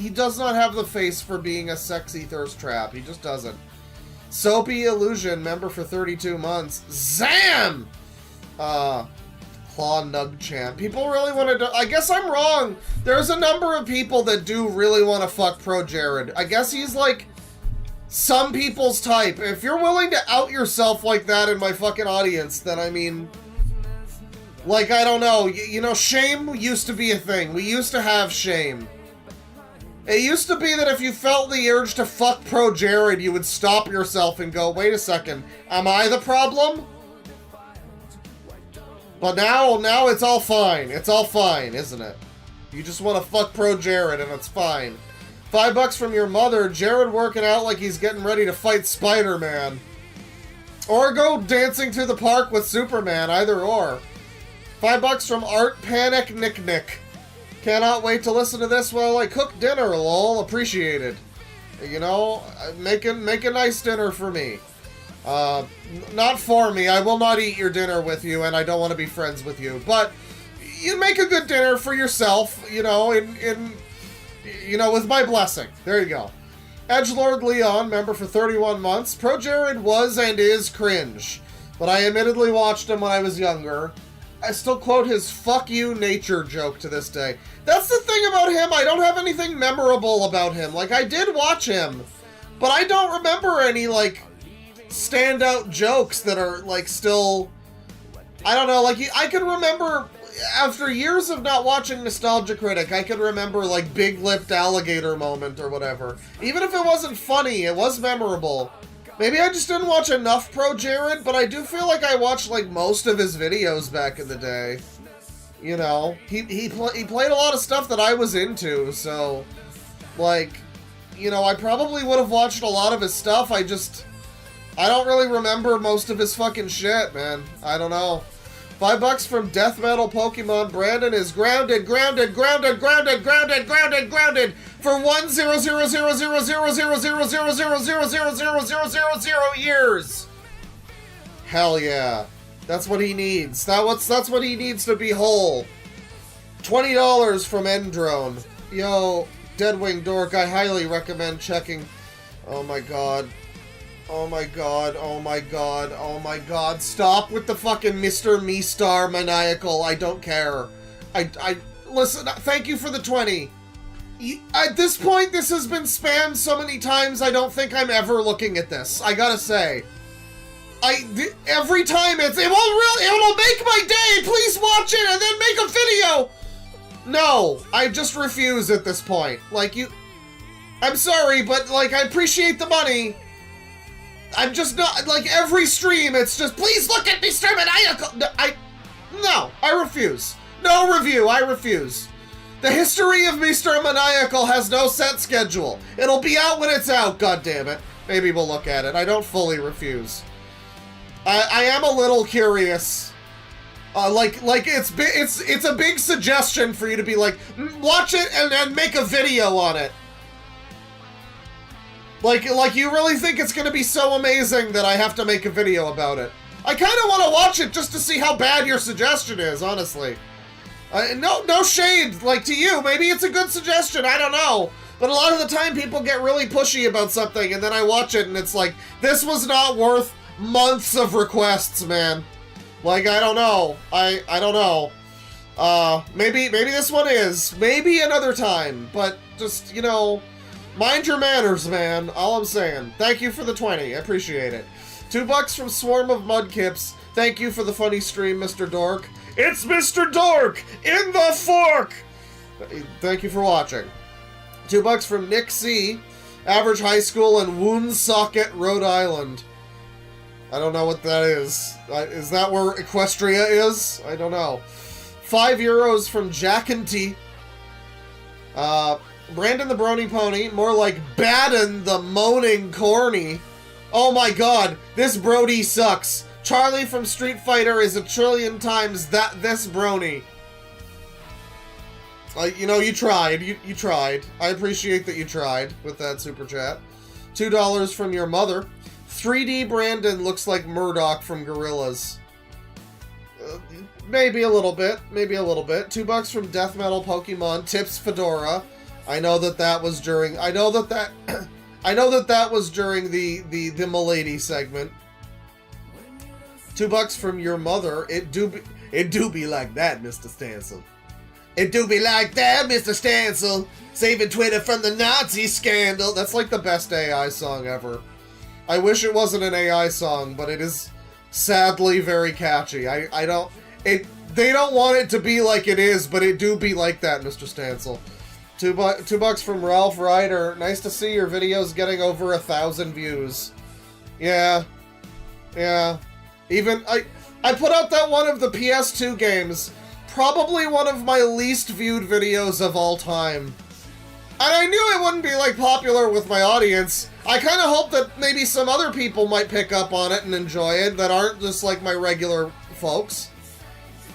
does not have the face for being a sexy thirst trap. He just doesn't. Soapy Illusion, member for 32 months. Zam! Claw Nug Champ. People really want to... I guess I'm wrong. There's a number of people that do really want to fuck Pro Jared. I guess he's like some people's type. If you're willing to out yourself like that in my fucking audience, then I mean... like, I don't know. You know, shame used to be a thing. We used to have shame. It used to be that if you felt the urge to fuck Pro Jared, you would stop yourself and go, wait a second, am I the problem? But now it's all fine. It's all fine, isn't it? You just want to fuck Pro Jared and it's fine. $5 from your mother. Jared working out like he's getting ready to fight Spider-Man. Or go dancing through the park with Superman, either or. $5 from Art Panic Nick Nick. Cannot wait to listen to this while I cook dinner, lol. Appreciated. You know, make a nice dinner for me. Not for me. I will not eat your dinner with you, and I don't want to be friends with you. But you make a good dinner for yourself, you know, you know, with my blessing. There you go. Edgelord Leon, member for 31 months. Pro Jared was and is cringe, but I admittedly watched him when I was younger. I still quote his "fuck you" nature joke to this day. That's the thing about him. I don't have anything memorable about him. Like, I did watch him, but I don't remember any, like, standout jokes that are, like, still... I don't know, like, I can remember, after years of not watching Nostalgia Critic, I can remember, like, Big-Lipped Alligator Moment or whatever. Even if it wasn't funny, it was memorable. Maybe I just didn't watch enough Pro Jared, but I do feel like I watched, like, most of his videos back in the day. You know, he played a lot of stuff that I was into, so, like, you know, I probably would have watched a lot of his stuff. I don't really remember most of his fucking shit, man. I don't know. $5 from Death Metal Pokemon. Brandon is grounded for 1,000,000,000,000,000,000,000,000 years. Hell yeah. That's what he needs. That's what he needs to be whole. $20 from Endrone. Yo, Deadwingdork, I highly recommend checking. Oh my god. Oh my god, oh my god, oh my god. Stop with the fucking Mr. Me-Star maniacal. I don't care. Listen, thank you for the 20. At this point, this has been spammed so many times, I don't think I'm ever looking at this. I gotta say. Every time it'll make my day! Please watch it and then make a video! No, I just refuse at this point. Like, I'm sorry, but, like, I appreciate the money. I'm just not, like, every stream, it's just, please look at Mr. Maniacal! No, I refuse. No review, I refuse. The history of Mr. Maniacal has no set schedule. It'll be out when it's out, goddammit. Maybe we'll look at it. I don't fully refuse. I am a little curious. It's a big suggestion for you to be like, watch it and make a video on it. Like you really think it's gonna be so amazing that I have to make a video about it? I kind of want to watch it just to see how bad your suggestion is, honestly. No shade, like, to you. Maybe it's a good suggestion, I don't know. But a lot of the time people get really pushy about something and then I watch it and it's like, this was not worth months of requests, man. Like, I don't know. I don't know. Maybe this one is. Maybe another time. But just, you know, mind your manners, man. All I'm saying. Thank you for the 20. I appreciate it. $2 from Swarm of Mudkips. Thank you for the funny stream, Mr. Dork. It's Mr. Dork in the fork! Thank you for watching. $2 from Nick C. Average high school in Woonsocket, Rhode Island. I don't know what that is. Is that where Equestria is? I don't know. €5 from Jack and T. Brandon the Brony Pony, more like Baden the Moaning Corny. Oh my god, this Brody sucks. Charlie from Street Fighter is a trillion times this Brony. You know, you tried. You tried. I appreciate that you tried with that super chat. $2 from your mother. 3D Brandon looks like Murdoch from Gorillaz. Maybe a little bit. Maybe a little bit. $2 from Death Metal Pokemon. Tips Fedora. I know that was during. I know that was during the Milady segment. $2 from your mother. It do be like that, Mr. Stancil. It do be like that, Mr. Stancil. Saving Twitter from the Nazi scandal. That's like the best AI song ever. I wish it wasn't an AI song, but it is sadly very catchy. They don't want it to be like it is, but it do be like that, Mr. Stancil. $2 from Ralph Ryder. Nice to see your videos getting over 1,000 views. Yeah. Even I put out that one of the PS2 games. Probably one of my least viewed videos of all time. And I knew it wouldn't be, like, popular with my audience. I kind of hope that maybe some other people might pick up on it and enjoy it that aren't just, like, my regular folks.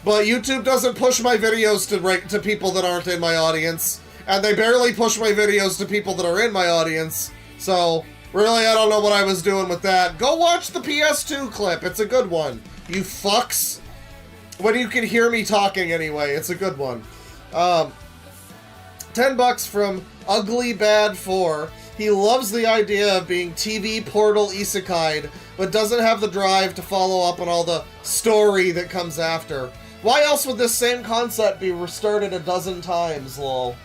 But YouTube doesn't push my videos to people that aren't in my audience. And they barely push my videos to people that are in my audience. So, really, I don't know what I was doing with that. Go watch the PS2 clip. It's a good one. You fucks. When you can hear me talking anyway, it's a good one. $10 from Ugly Bad 4. He loves the idea of being TV portal isekai'd, but doesn't have the drive to follow up on all the story that comes after. Why else would this same concept be restarted a dozen times, lol?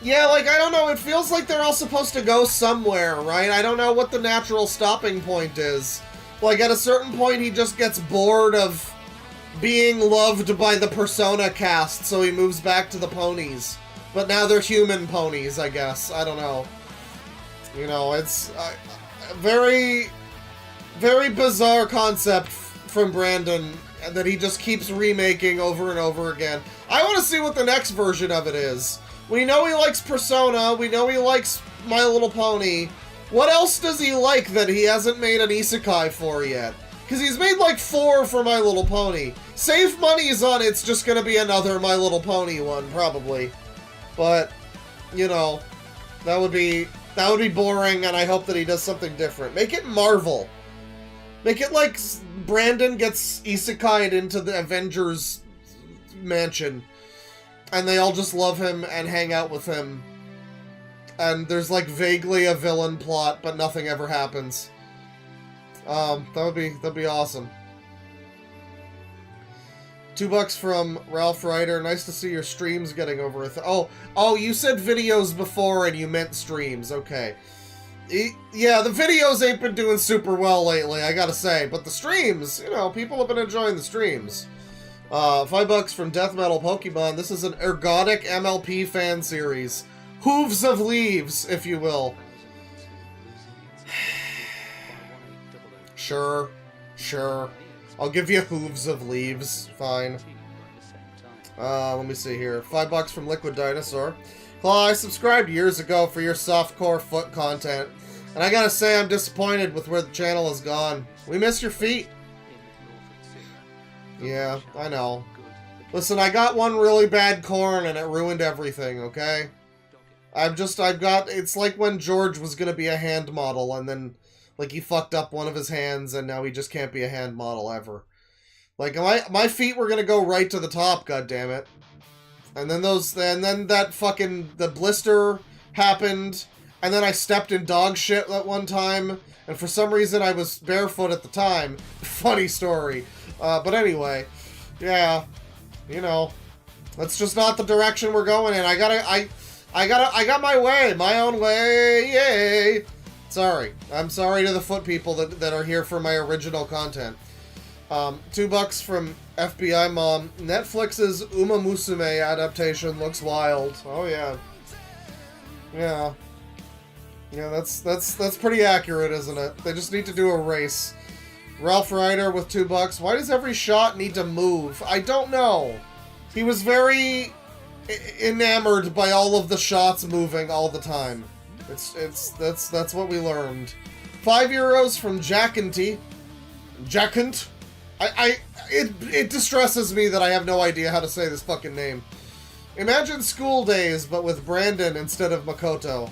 Yeah, like, I don't know, it feels like they're all supposed to go somewhere, right? I don't know what the natural stopping point is. Like, at a certain point, he just gets bored of being loved by the Persona cast, so he moves back to the ponies. But now they're human ponies, I guess. I don't know. You know, it's a very, very bizarre concept from Brandon that he just keeps remaking over and over again. I want to see what the next version of it is. We know he likes Persona, we know he likes My Little Pony. What else does he like that he hasn't made an isekai for yet? Because he's made like 4 for My Little Pony. Save money's on it's just gonna be another My Little Pony one, probably. But, you know, that would be boring, and I hope that he does something different. Make it Marvel. Make it like Brandon gets isekai'd into the Avengers mansion. And they all just love him and hang out with him. And there's like vaguely a villain plot, but nothing ever happens. That'd be awesome. $2 from Ralph Ryder. Nice to see your streams getting over oh, you said videos before and you meant streams. Okay. Yeah, the videos ain't been doing super well lately, I gotta say. But the streams, you know, people have been enjoying the streams. $5 from Death Metal Pokemon. This is an ergodic MLP fan series. Hooves of Leaves, if you will. Sure. I'll give you Hooves of Leaves. Fine. Let me see here. $5 from Liquid Dinosaur. Claw, I subscribed years ago for your softcore foot content. And I gotta say, I'm disappointed with where the channel has gone. We miss your feet. Yeah, I know. Listen, I got one really bad corn and it ruined everything, okay? It's like when George was gonna be a hand model and then, like, he fucked up one of his hands and now he just can't be a hand model ever. Like, my feet were gonna go right to the top, goddammit. And then the blister happened, and then I stepped in dog shit that one time, and for some reason I was barefoot at the time. Funny story. But anyway, yeah, you know, that's just not the direction we're going in. I got my way, my own way, yay! Sorry. I'm sorry to the foot people that are here for my original content. $2 from FBI Mom. Netflix's Uma Musume adaptation looks wild. Oh yeah. Yeah. Yeah, that's pretty accurate, isn't it? They just need to do a race. Ralph Ryder with $2. Why does every shot need to move? I don't know. He was very enamored by all of the shots moving all the time. That's what we learned. €5 from Jackant. Jackant. It distresses me that I have no idea how to say this fucking name. Imagine School Days, but with Brandon instead of Makoto.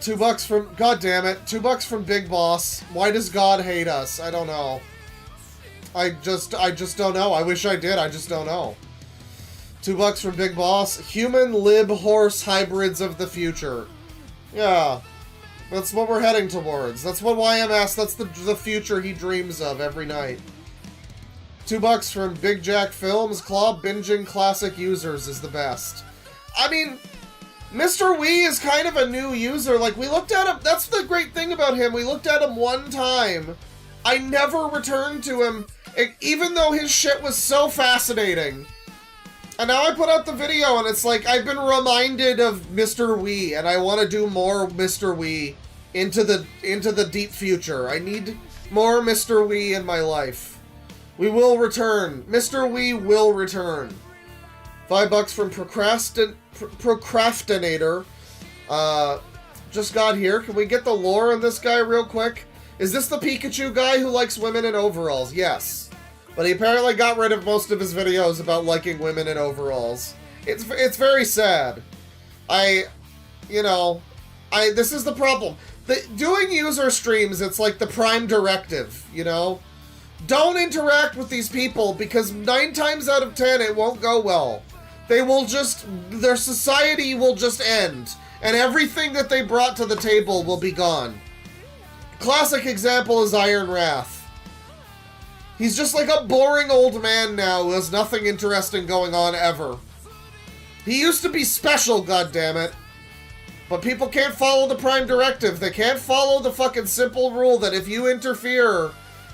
$2 from... God damn it. $2 from Big Boss. Why does God hate us? I don't know. I just don't know. I wish I did. I just don't know. $2 from Big Boss. Human lib horse hybrids of the future. Yeah. That's what we're heading towards. That's what YMS, that's the future he dreams of every night. $2 from Big Jack Films. Claw binging classic users is the best. I mean, Mr. Wee is kind of a new user. Like, we looked at him. That's the great thing about him. We looked at him one time. I never returned to him, even though his shit was so fascinating. And now I put out the video, and it's like, I've been reminded of Mr. Wee, and I want to do more Mr. Wee into the deep future. I need more Mr. Wee in my life. We will return. Mr. Wee will return. $5 from Procrastinator. Just got here. Can we get the lore on this guy real quick? Is this the Pikachu guy who likes women in overalls? Yes. But he apparently got rid of most of his videos about liking women in overalls. It's very sad. This is the problem. Doing user streams, it's like the prime directive, you know? Don't interact with these people, because 9 times out of 10 it won't go well. Their society will just end, and everything that they brought to the table will be gone. Classic example is Iron Wrath. He's just like a boring old man now who has nothing interesting going on ever. He used to be special, goddammit. But people can't follow the prime directive. They can't follow the fucking simple rule that if you interfere,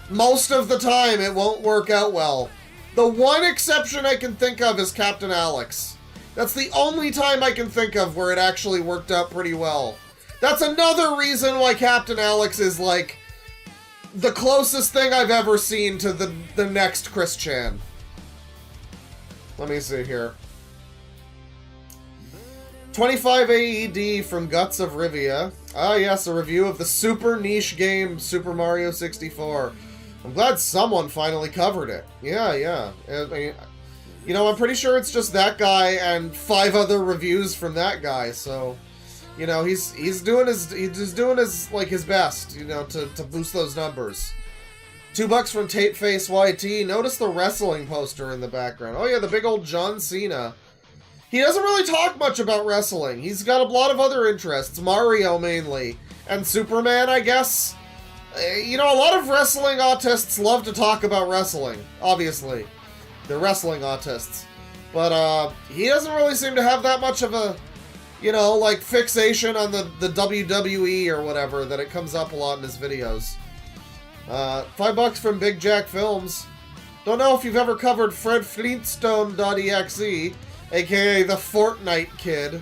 most of the time it won't work out well. The one exception I can think of is Captain Alex. That's the only time I can think of where it actually worked out pretty well. That's another reason why Captain Alex is, like, the closest thing I've ever seen to the next Chris Chan. Let me see here. 25 AED from Guts of Rivia. Ah, yes, a review of the super niche game Super Mario 64. I'm glad someone finally covered it. Yeah. I mean, you know, I'm pretty sure it's just that guy and 5 other reviews from that guy. So, you know, he's doing his best, you know, to boost those numbers. $2 from Tapeface YT. Notice the wrestling poster in the background. Oh yeah, the big old John Cena. He doesn't really talk much about wrestling. He's got a lot of other interests. Mario, mainly. And Superman, I guess. You know, a lot of wrestling autists love to talk about wrestling. Obviously. They're wrestling autists. But, he doesn't really seem to have that much of a, you know, like, fixation on the WWE or whatever, that it comes up a lot in his videos. $5 from Big Jack Films. Don't know if you've ever covered Fred Flintstone.exe, aka the Fortnite Kid,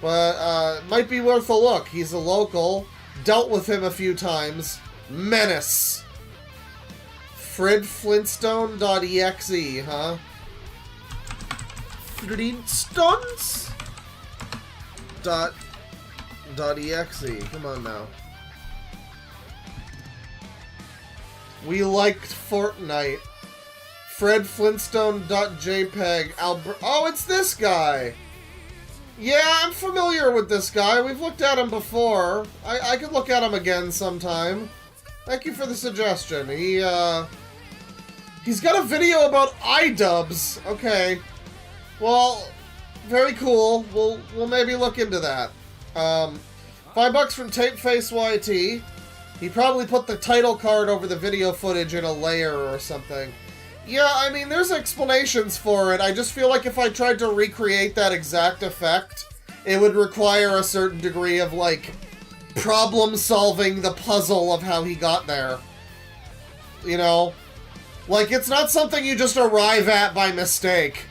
but might be worth a look. He's a local, dealt with him a few times. Menace. Fred Flintstone.exe, huh? Flintstones? .exe, come on now. We liked Fortnite. Fred Flintstone.jpg. Oh, it's this guy. Yeah, I'm familiar with this guy. We've looked at him before. I could look at him again sometime. Thank you for the suggestion. He's got a video about iDubbbz. Okay. Well, very cool. We'll maybe look into that. $5 from Tapeface YT. He probably put the title card over the video footage in a layer or something. Yeah, I mean, there's explanations for it. I just feel like if I tried to recreate that exact effect, it would require a certain degree of, like, problem-solving the puzzle of how he got there. You know? Like, it's not something you just arrive at by mistake.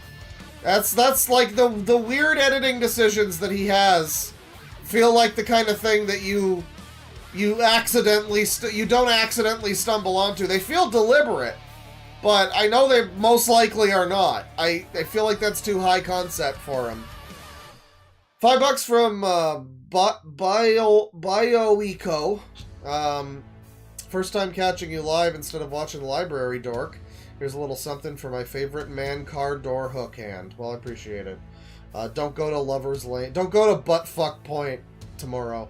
That's like, the weird editing decisions that he has feel like the kind of thing that you you accidentally you don't accidentally stumble onto. They feel deliberate, but I know they most likely are not. I feel like that's too high concept for them. $5 from BioEco. First time catching you live instead of watching Library Dork. Here's a little something for my favorite man car door hook hand. Well, I appreciate it. Don't go to Lover's Lane. Don't go to Buttfuck Point tomorrow.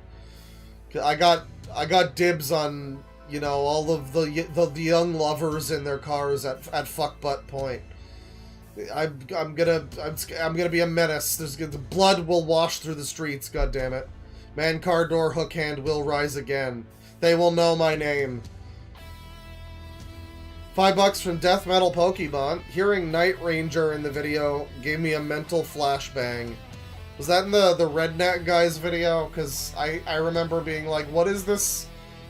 I got dibs on, you know, all of the young lovers in their cars at Fuck Butt Point. I'm gonna be a menace. The blood will wash through the streets. God damn it! Man, car door hook hand will rise again. They will know my name. $5 from Death Metal Pokemon. Hearing Night Ranger in the video gave me a mental flashbang. Was that in the Redneck Guys video? Because I remember being like, what is this,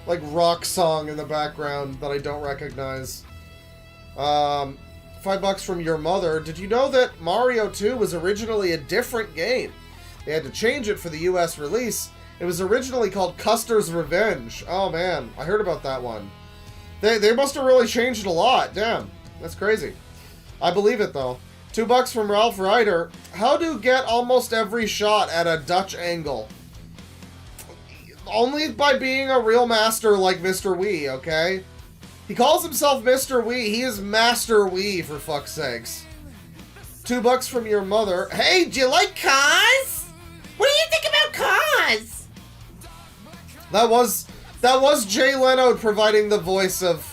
like, rock song in the background that I don't recognize? $5 from Your Mother. Did you know that Mario 2 was originally a different game? They had to change it for the US release. It was originally called Custer's Revenge. Oh man, I heard about that one. They must have really changed it a lot. Damn, that's crazy. I believe it though. $2 from Ralph Ryder. How to get almost every shot at a Dutch angle? Only by being a real master like Mr. Wii, okay? He calls himself Mr. Wii. He is Master Wii, for fuck's sakes. $2 from Your Mother. Hey, do you like cars? What do you think about cars? That was Jay Leno providing the voice of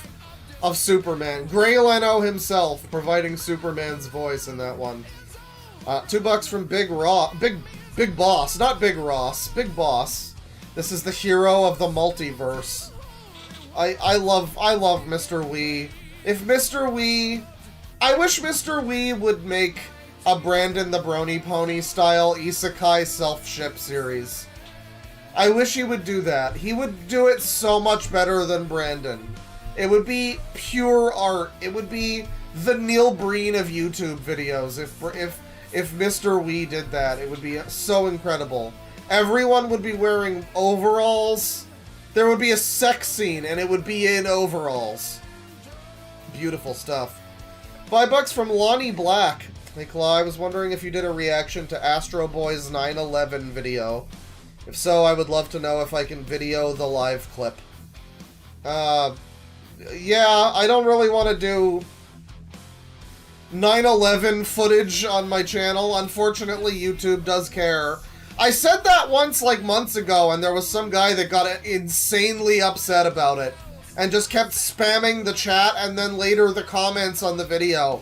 Superman. Gray Leno himself providing Superman's voice in that one. $2 from Big Boss, not Big Ross, Big Boss. This is the hero of the multiverse. I love Mr. Wii. If Mr. Wii, I wish Mr. Wii would make a Brandon the Brony Pony style isekai self-ship series. I wish he would do that. He would do it so much better than Brandon. It would be pure art. It would be the Neil Breen of YouTube videos. If Mr. Wii did that, it would be so incredible. Everyone would be wearing overalls. There would be a sex scene, and it would be in overalls. Beautiful stuff. $5 from Lonnie Black. Hey, Claw, I was wondering if you did a reaction to Astro Boy's 9/11 video. If so, I would love to know if I can video the live clip. Yeah, I don't really want to do 9/11 footage on my channel. Unfortunately, YouTube does care. I said that once, like, months ago, and there was some guy that got insanely upset about it. And just kept spamming the chat, and then later the comments on the video.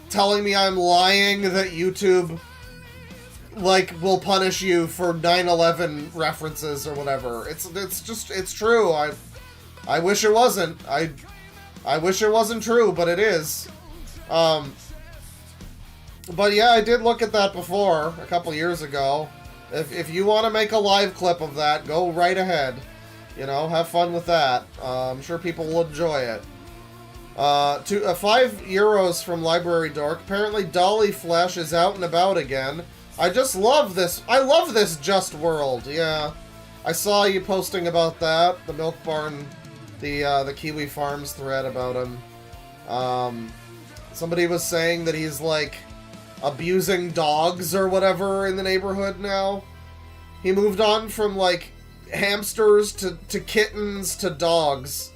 Telling me I'm lying that YouTube, like, will punish you for 9/11 references or whatever. It's true. I wish it wasn't. I wish it wasn't true, but it is. But yeah, I did look at that before, a couple years ago. If you want to make a live clip of that, go right ahead. You know, have fun with that. I'm sure people will enjoy it. €5 from Library Dork. Apparently Dolly Flesh is out and about again. I just love this. I love this Just World. Yeah, I saw you posting about that. The Milk Barn, the Kiwi Farms thread about him. Somebody was saying that he's like abusing dogs or whatever in the neighborhood now. He moved on from like hamsters to kittens to dogs.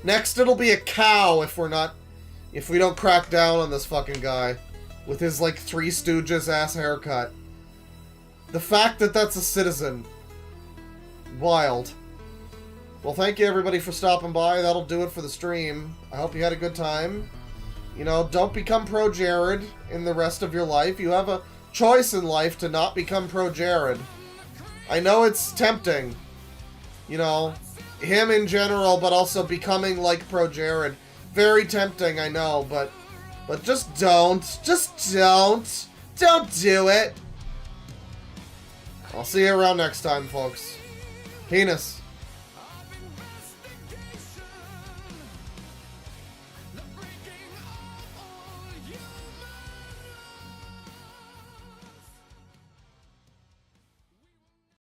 Next it'll be a cow if we don't crack down on this fucking guy with his like Three Stooges ass haircut. The fact that that's a citizen. Wild. Well, thank you everybody for stopping by. That'll do it for the stream. I hope you had a good time. You know, don't become pro-Jared in the rest of your life. You have a choice in life to not become pro-Jared. I know it's tempting. You know, him in general, but also becoming like pro-Jared. Very tempting, I know, but just don't. Just don't. Don't do it. I'll see you around next time, folks. Penis.